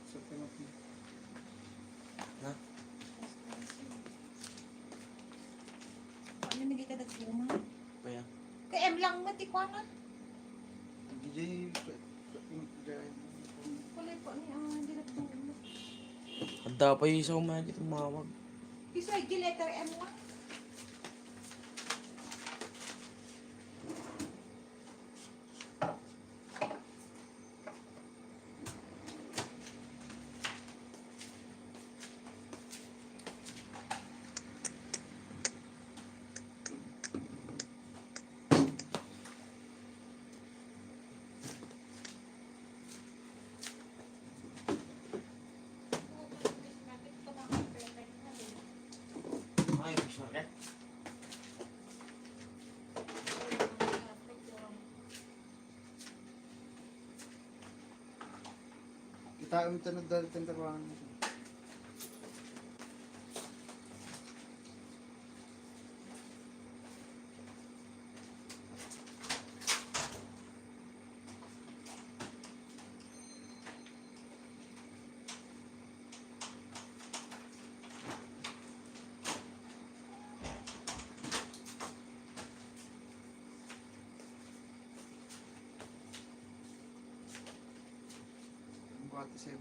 So, pinag- Na? Paano hindi ka nagdumang? Kaya. Kaya M lang mo, tikwana. DJ, Kulay po niya, hindi nagdumang. Handa pa yung isa umagi tumawag. Piso ay letter M lang. Ay, sorry. kita kami tanong dahil tentaruan mo. Bukati 7.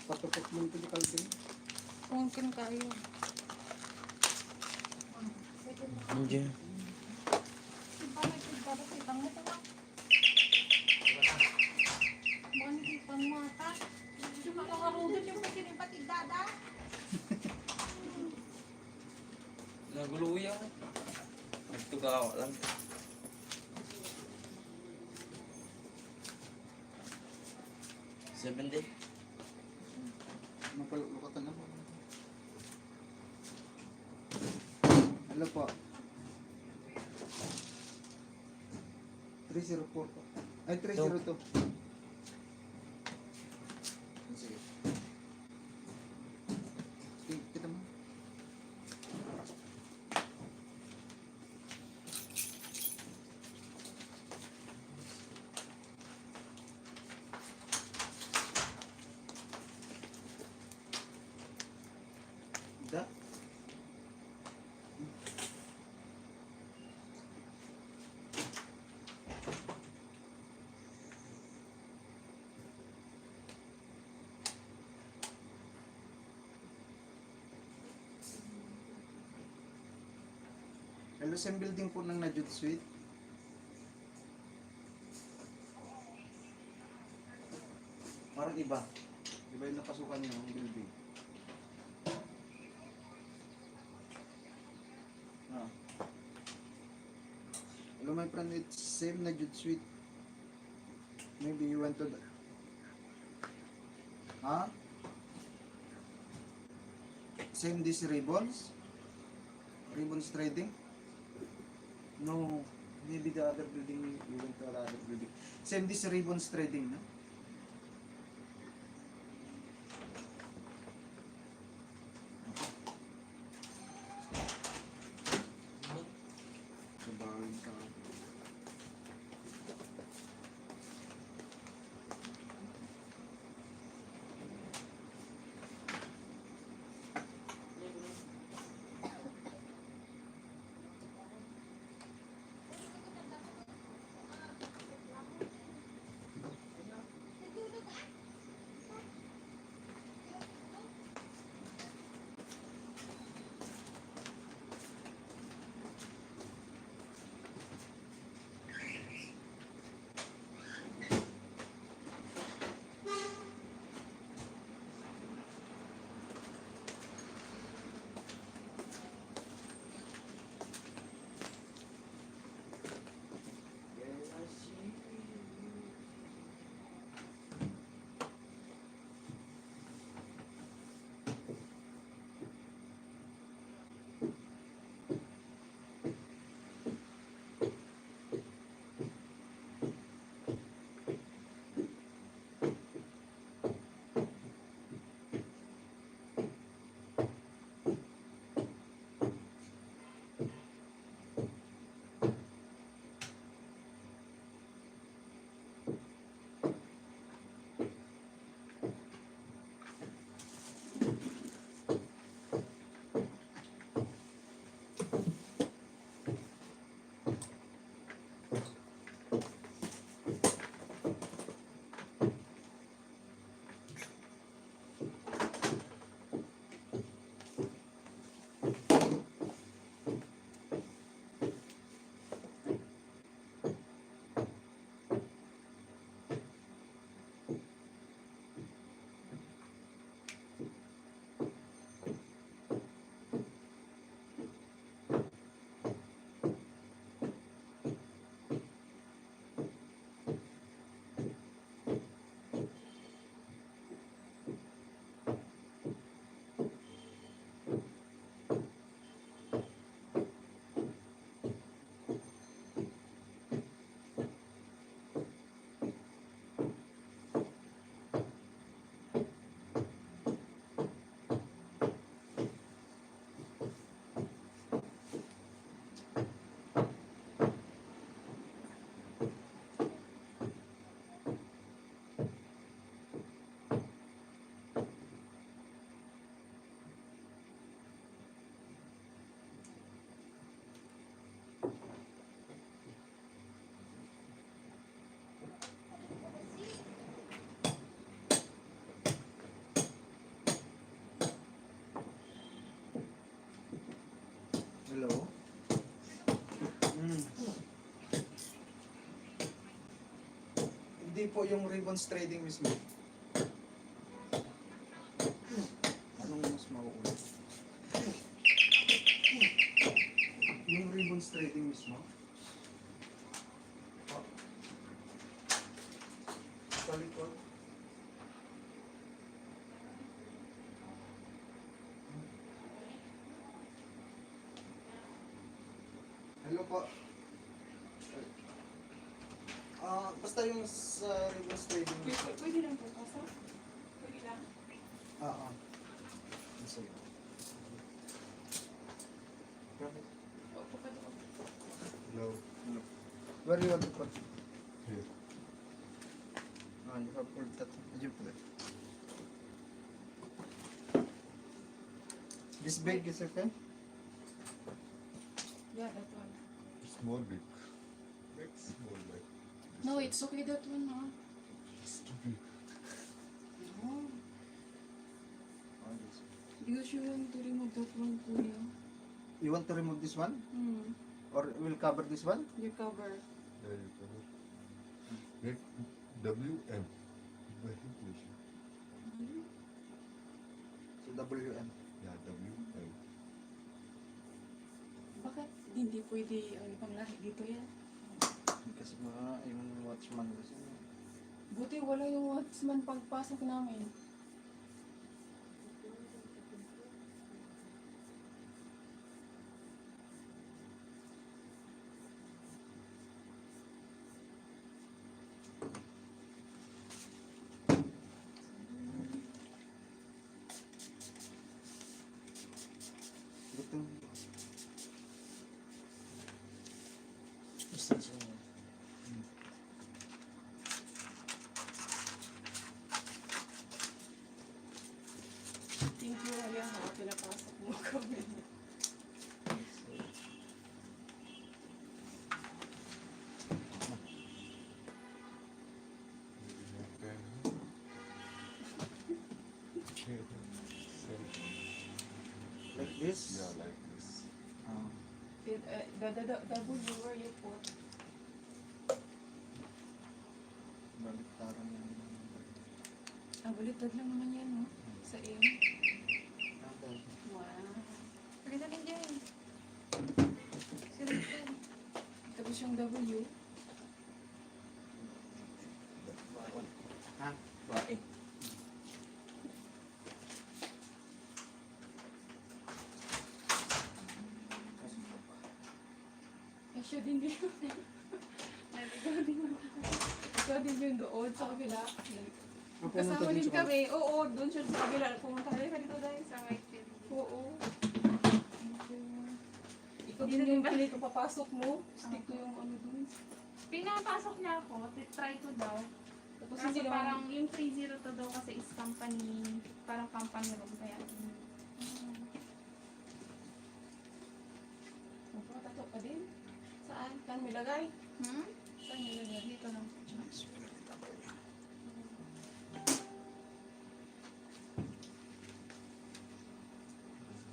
Patupok mo ito di kalbin. Mungkin kayo. Andiyan. Naguluya. Nagtugawa lang. Seven day. Mapalukatan na po. Hello po. 304 po. Ay, 302. Sige. Kita mo. Da. Hello, same building po ng Najud Suite. Parang iba. Iba yung napasukan niyo ng building. Ah. Hello my friend, it's same Najud Suite. Maybe you went to the... Huh? Same this ribbons? Ribbons trading? No. Maybe the other building, you went to other building. Same this ribbons trading, no? Sabawin ka. Hello? Hindi po yung ribbons trading mismo. Anong mas mauuna? Yung ribbons trading mismo? Sa likod? Hello po. Basta yung sa ribbons trading mismo. Pwede lang po pasok? Pwede lang? Ah. Sige. Perfect. Opo ka doon. No. No. Where do you want to put? Here. You have put that. Did you put it? This bag is okay? Yeah, that one. Small big. Small big. No, it's okay that one, no? It's too big. No. Oh, this. Because you want to remove that one, Kuya. You want to remove this one? Hmm. Or we'll cover this one? You cover. There you go. Make WM. Very close. So WM. Yeah, WM. Bakit hindi pwede ang ibang lahi dito yan? Kasi mga yung watchman kasi. Buti wala yung watchman pagpasok namin. Thank you, Haya, ha. Pinapasok mo kami. Like this? Yeah, like this. Ah. The W where you put. Baliktaran yan. Baliktad lang naman yan, no? Sa M. Okay. Wow. Pagkita din dyan. Sirito. Tapos yung W. Ha? Bae. Siya din din. Ikaw din yung doon sa kabila. Kasama din kami. Oo, doon siya sa kabila. Pumunta ka dito dahil. Sa right din. Oo. Ikaw din yung dito papasok mo. Stick ko yung ano doon. Pinapasok niya ako, try ko daw. Tapos Kasi hindi parang naman. yung 302 daw kasi is company, parang company room. Kaya, Magpapatato ka din. Saan? Saan may lagay? hmm? Saan may lagay? Dito lang.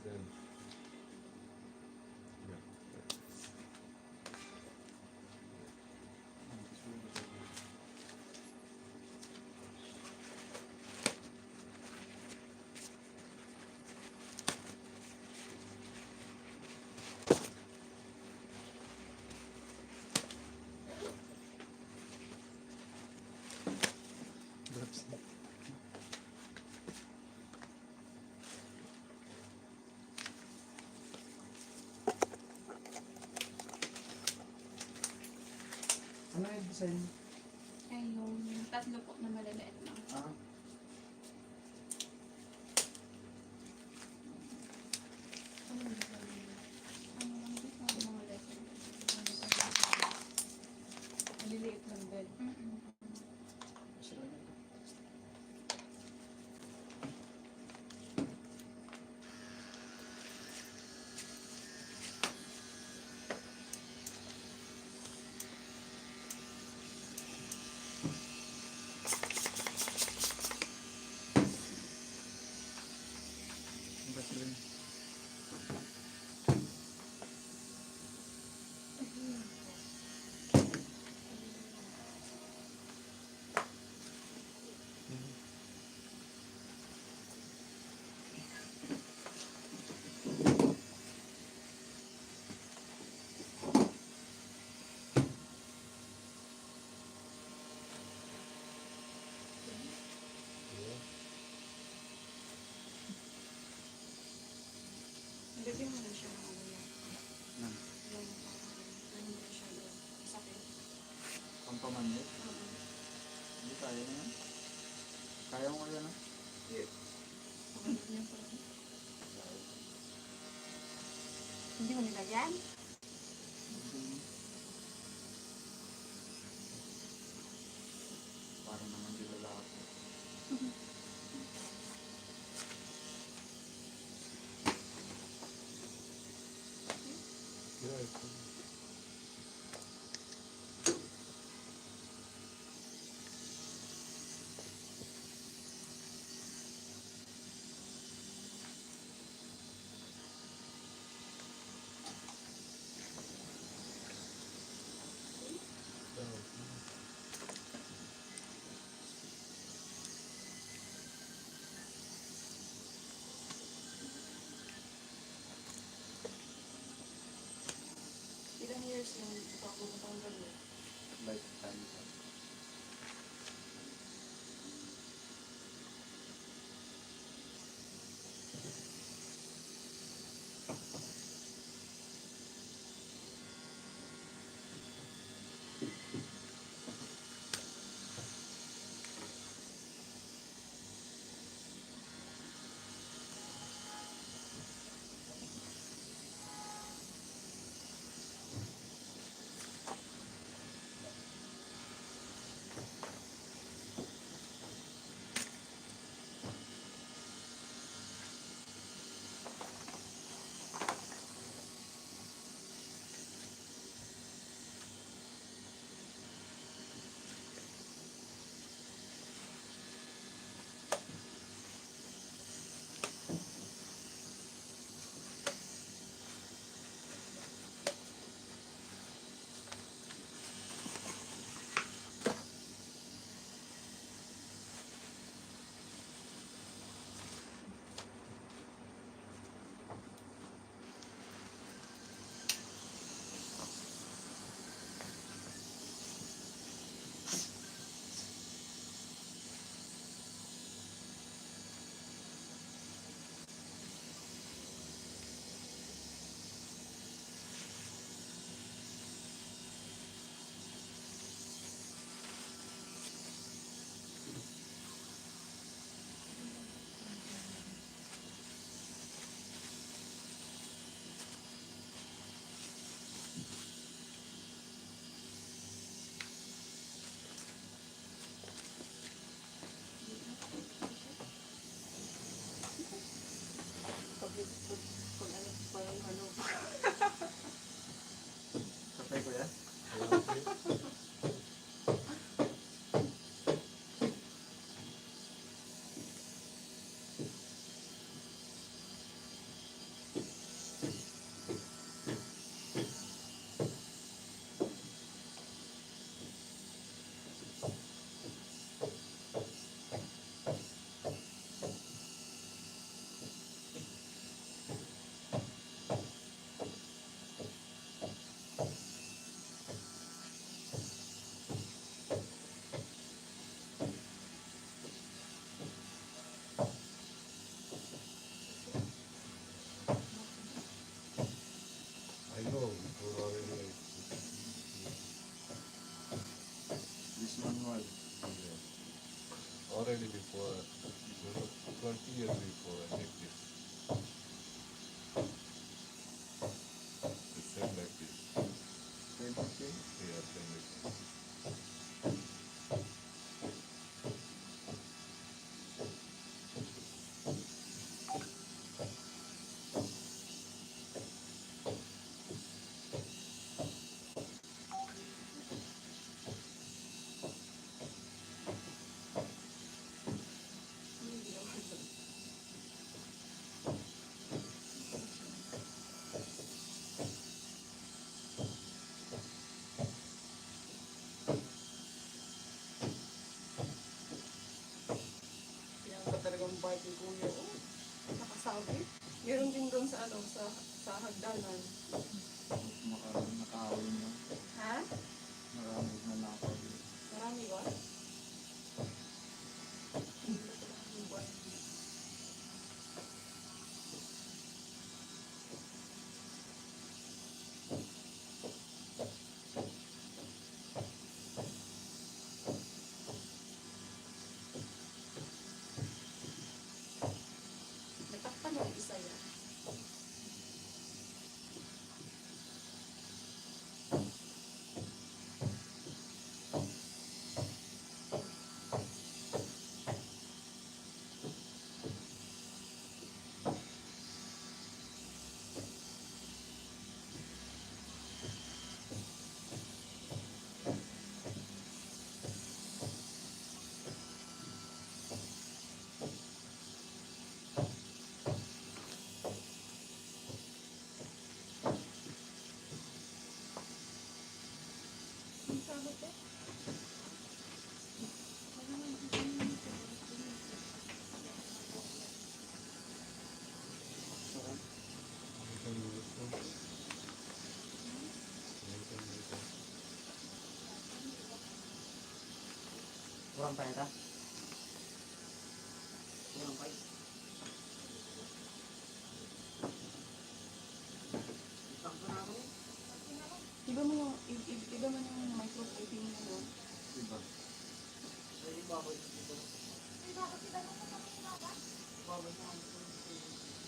Then, yeah, like this. That's it. Ano yung design? Ay, yung tatlo po na malaliit lang. Ah. Ano lang dito, mga lesson. Maliliit lang din. Vaseline. Ilagay mo na siya ng ano yan. Nan. Yung ano mo siya doon. Sakit. Pampamanit. Hindi kaya na yan. Kaya mo yan ah. Hindi mo nilagyan? Parang naman di lalaki. Yeah, it's Ilang years yung papunta ang gano'n? Lifetime. Grabe. Meron din doon sa ano, sa hagdanan. Nakahawin mo. Ha? Marami na nakahawin. Marami ba? Natakpan yung isa yan. Ang sabot eh. Kurang pa yata? Kurang pa Iba mo yung, iba mo yung micropiping mo doon. Diba?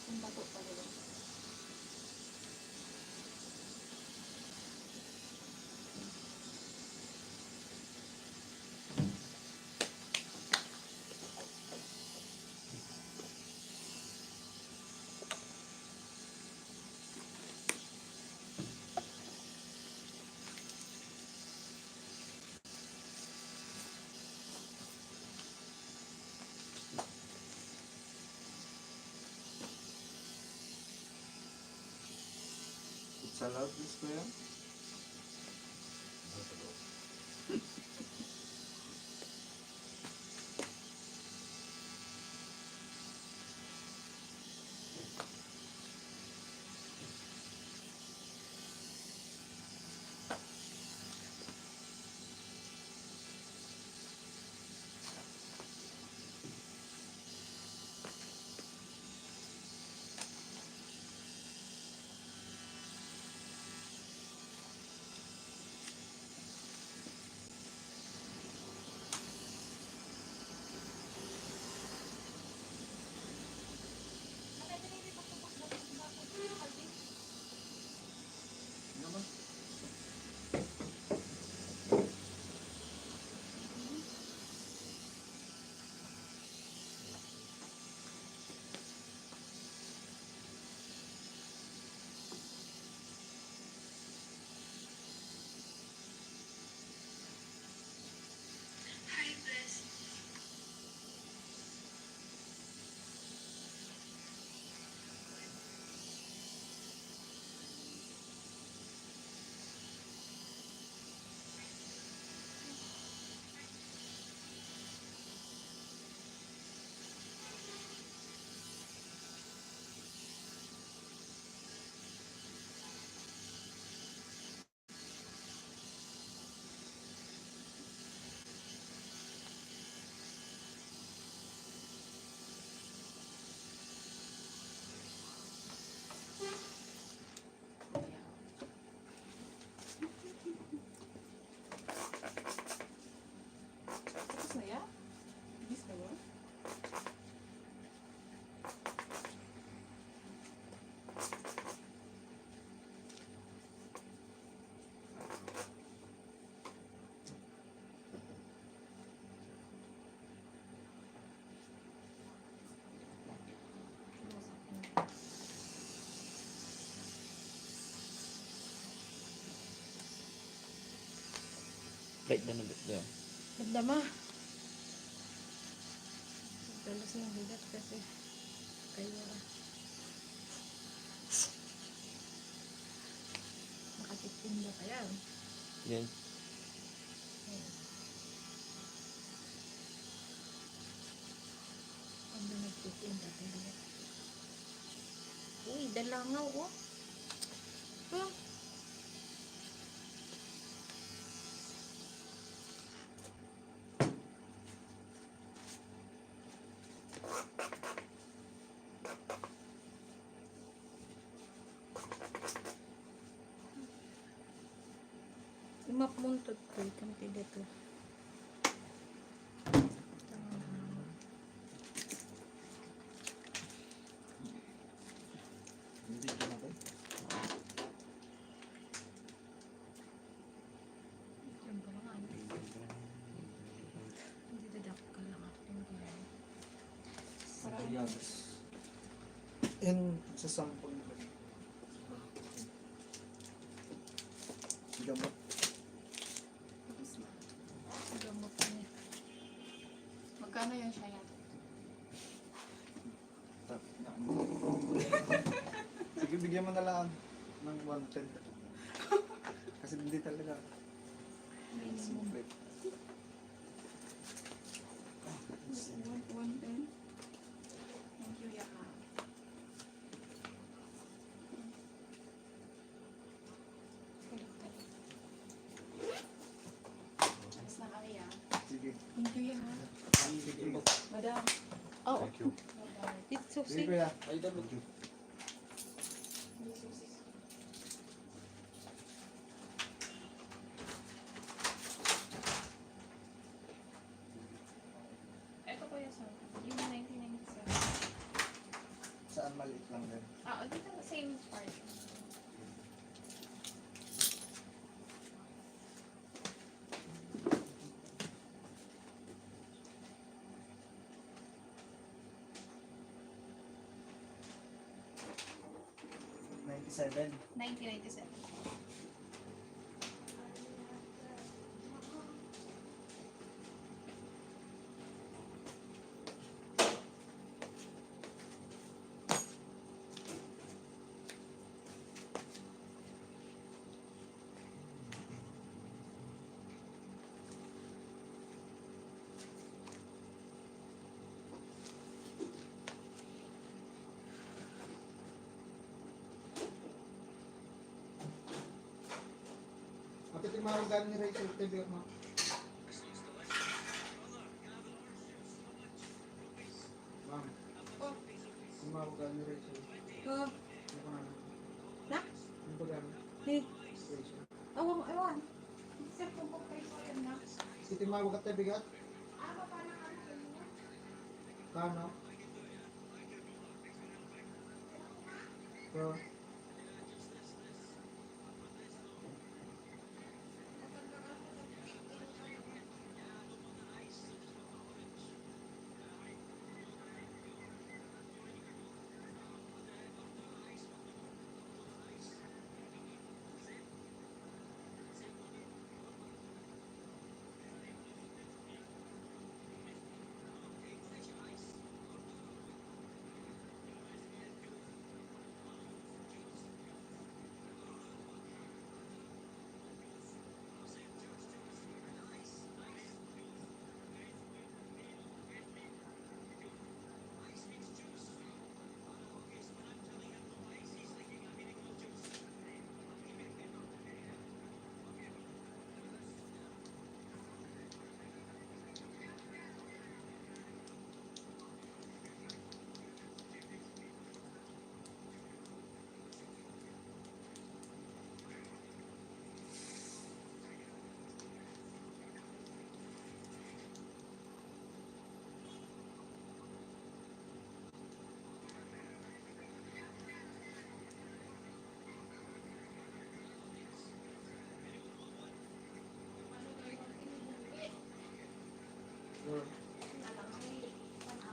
Ang bato pa doon. It's allowed this kuya? Tapos na yan? Ibis na ba? Bait na bait na. Nagdama. Dalas ng bigat kasi. Kaya nakatikim na kaya. Yan. Pag nagtikim dati bigat. dalangaw, oh. Oh. Mapuntot ko itong dito. Hindi ko na ba? Yan sa sampol. Gamot. Gamot niya. Magkano yan siya yan? Sige, bigyan mo na lang ng 110. Kasi hindi talaga. Complete. One then. Thank you, Yaka. Alis na kami, ah. Sige. Thank you, Yaka. Sige. Madam. Oh, Thank you. it's so Sige, sick. kuya. Ito po yung yung 1997. Saan maliit lang din. Dito same part. $97. 1997. Matitimawag galing ni Rachel TV mo. Ma'am. Oh. Tumawag galing ni Rachel. Oh, Ano ko na? Na? Ano ba galing? hey. Rachel. Awang, awan. Sir, kung po kayo sa yan na. Titimawag at bigat? Kano? So,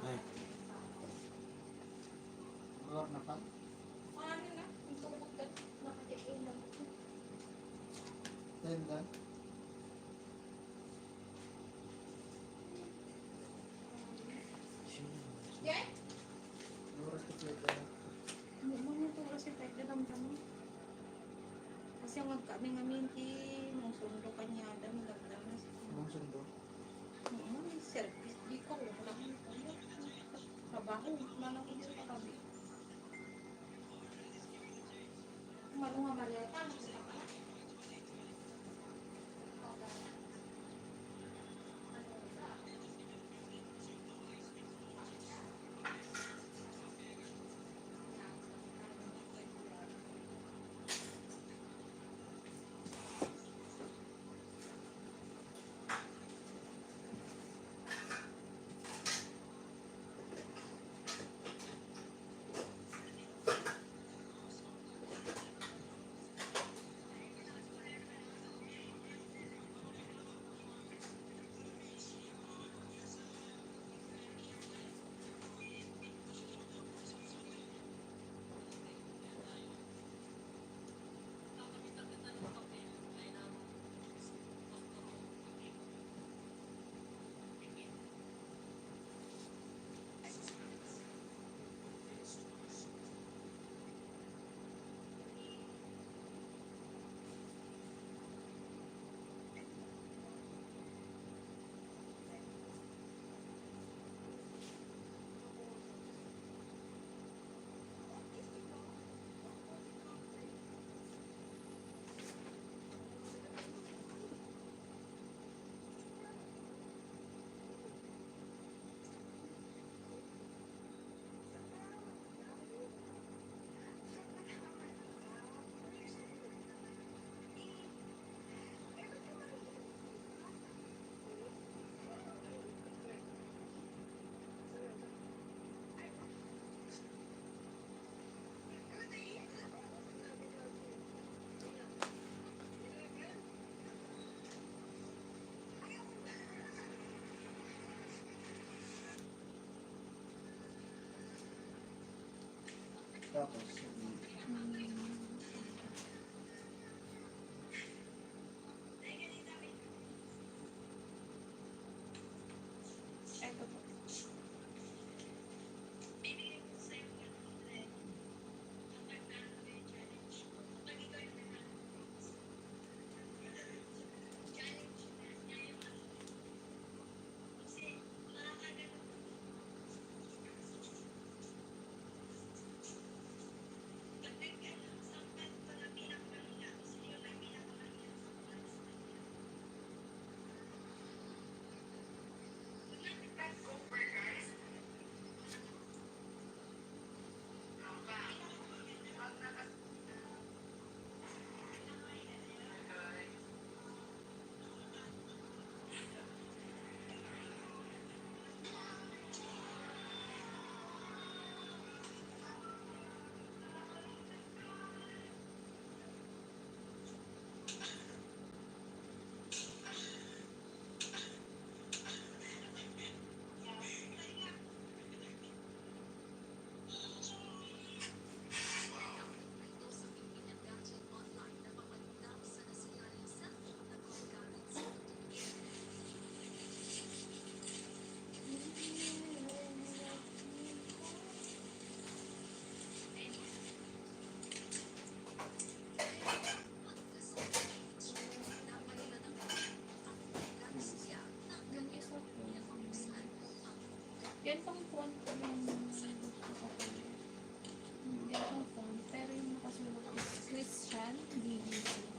Ay, Or na pa? Tenda. Oras ko plate na. Mga ito kasi kahit naramdam mo. Kasi ang kami ngamin mong sundo kanya adam lagdan na Anong sundo? service di ko wala kang trabaho man ako dito sa tabi. malunga maleta. Tapos, Ito po. Yung isa po. Yan pang font ko yung yan pang font. Pero yung nakasulat is Christian DBC.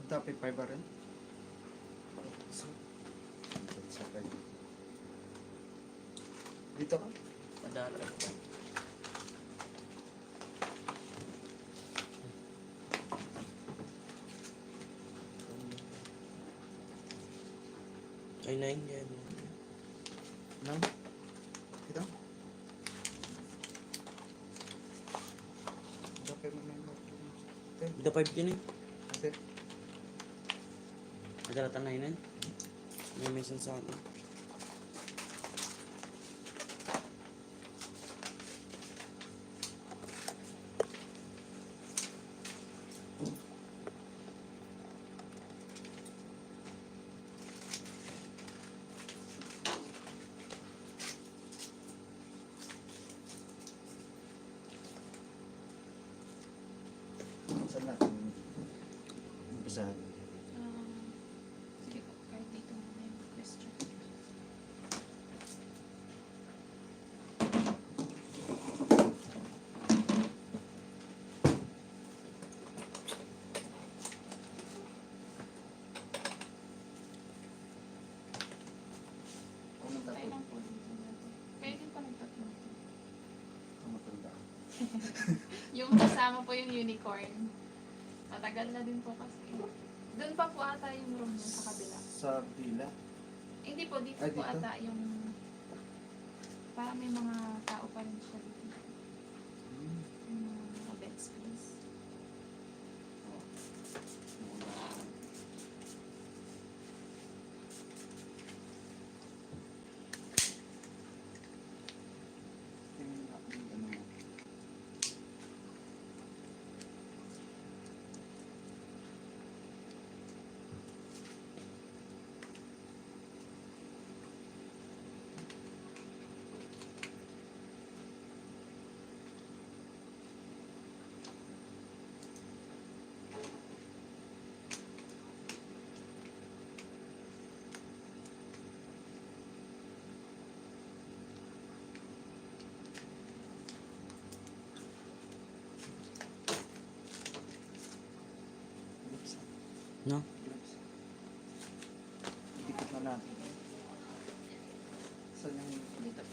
Tapi 5 ba rin? So, sakay. Dito ka? Madala. Ay, 9 yan. Nang? Dito? Dapat mo na yung Bida 5 yun eh. Ate, Madala tanay na yun. May mention sa akin. saan natin umpisahan? Sige po, kahit dito muna yung question. Kumunta Kaya po. lang po dito natin. Kaya din pa nagtatlo. Kumunta. Yung kasama po yung unicorn. Matagal na din po kasi. Doon pa po ata yung room niya sa kabila. Sa villa? Hindi po, dito Ay, po dito? ata yung... Parang may mga tao pa rin siya dito. Yung mga bed space. Tingnan natin yung ano mo. Lips. No? Lips. Dikit na natin. Saan yung... Dito.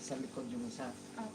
Sa likod yung isa. Ako.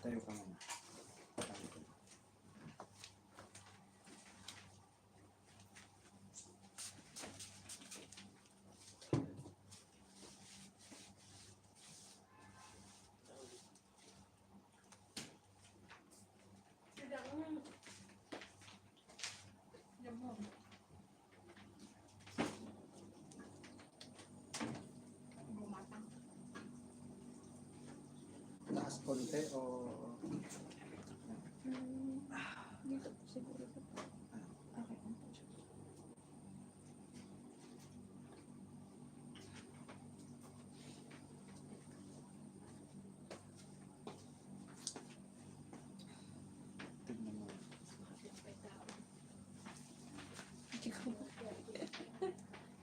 Tayo ka muna. Taas konti o... Dito po siguro. Okay. Tignan mo.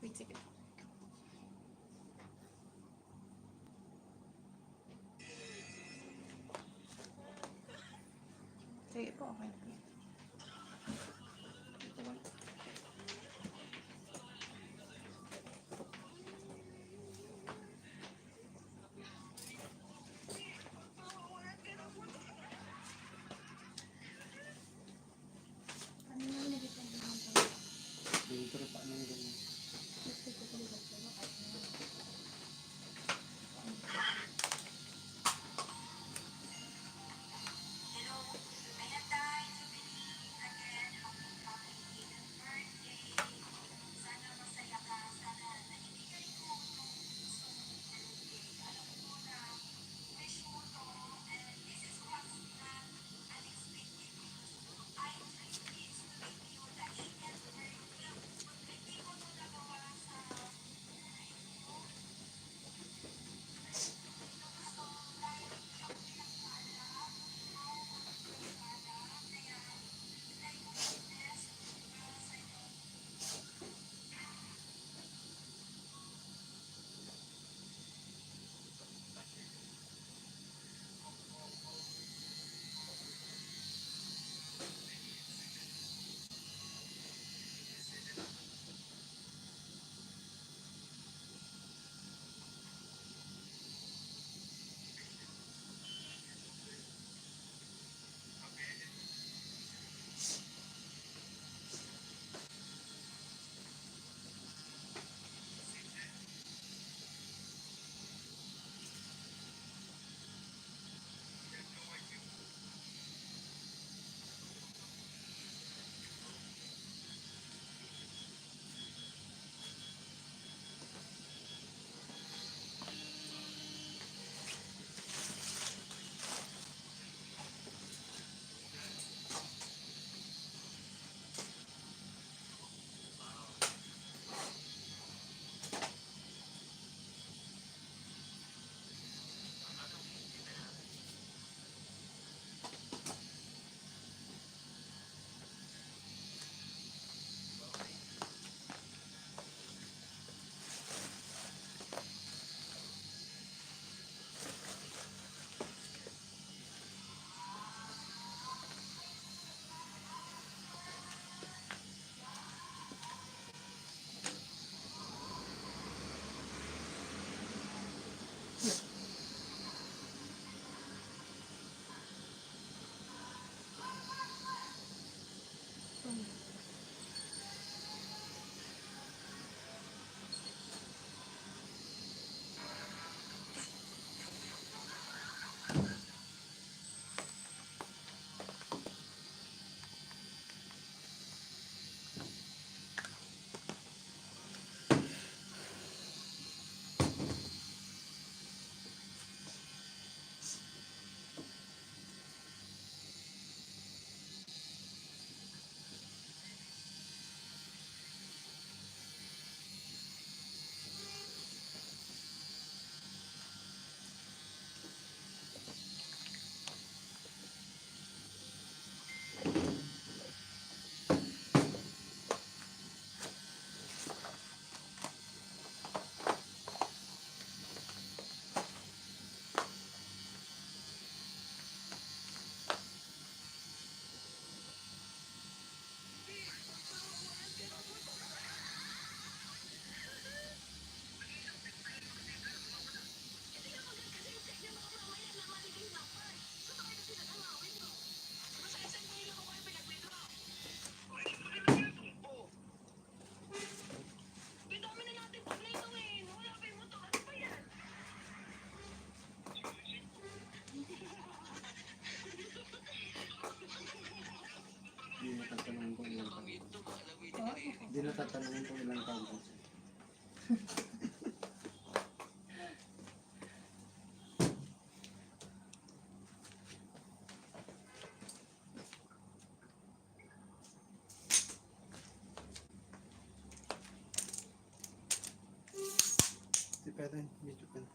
Wait, sige. Sige po, okay na po. Dito rin pa ano yung ganyan. Hindi na tatanungin kung ilang taon ko. Di pwede, medyo pwede.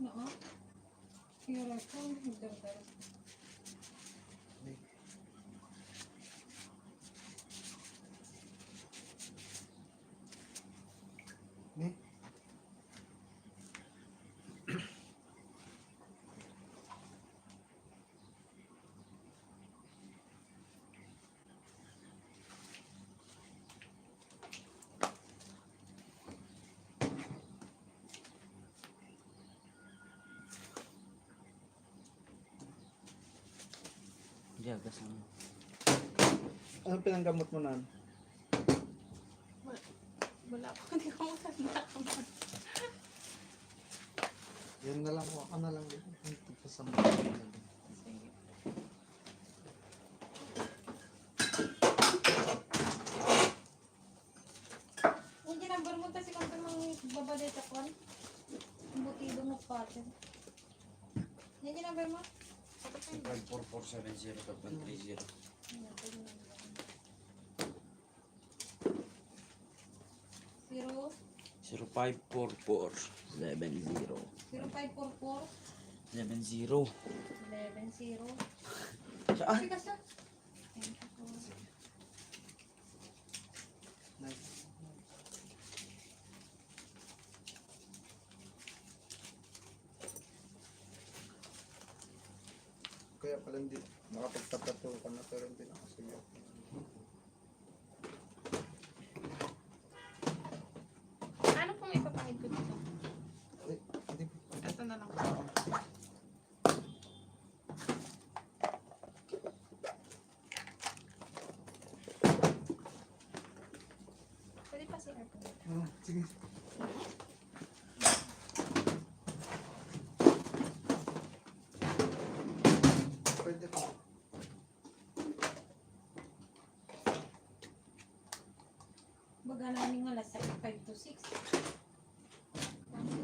Oo. Hirap ko. Dar-dar. Ni? Jagas ang Anong pinanggamot mo na? Wala po, hindi ko matanda. Yan na lang, ako na lang. Ito pa sa mga. Sige. Hindi number mo kasi kung mga babalita ko. Butido mo pa ito. Hindi number mo? 54470 30. Zero, 054470 0544 70. 11-0. Saan? Bigas na. Kaya pala hindi, nakapagtatato ka na pero hindi nakasuyo. Ano pong ipapahid ko dito? Hindi, Ito na lang. Pwede pa si aircon. sige. Pwede pa. Baga namin nga alas 5 to 6.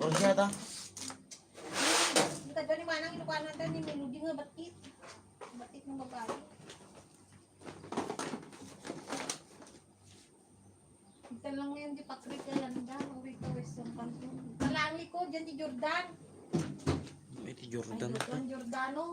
Oras yata? Kita ba ni Manang inukuhan natin ni Melody nga batit. Batit ng babae. Kita lang ngayon di Patrick Kalanda. Uwi ka Western Canton. Talangi ko dyan di Jordan. May ti Ay, Jordan. Jordan Jordano.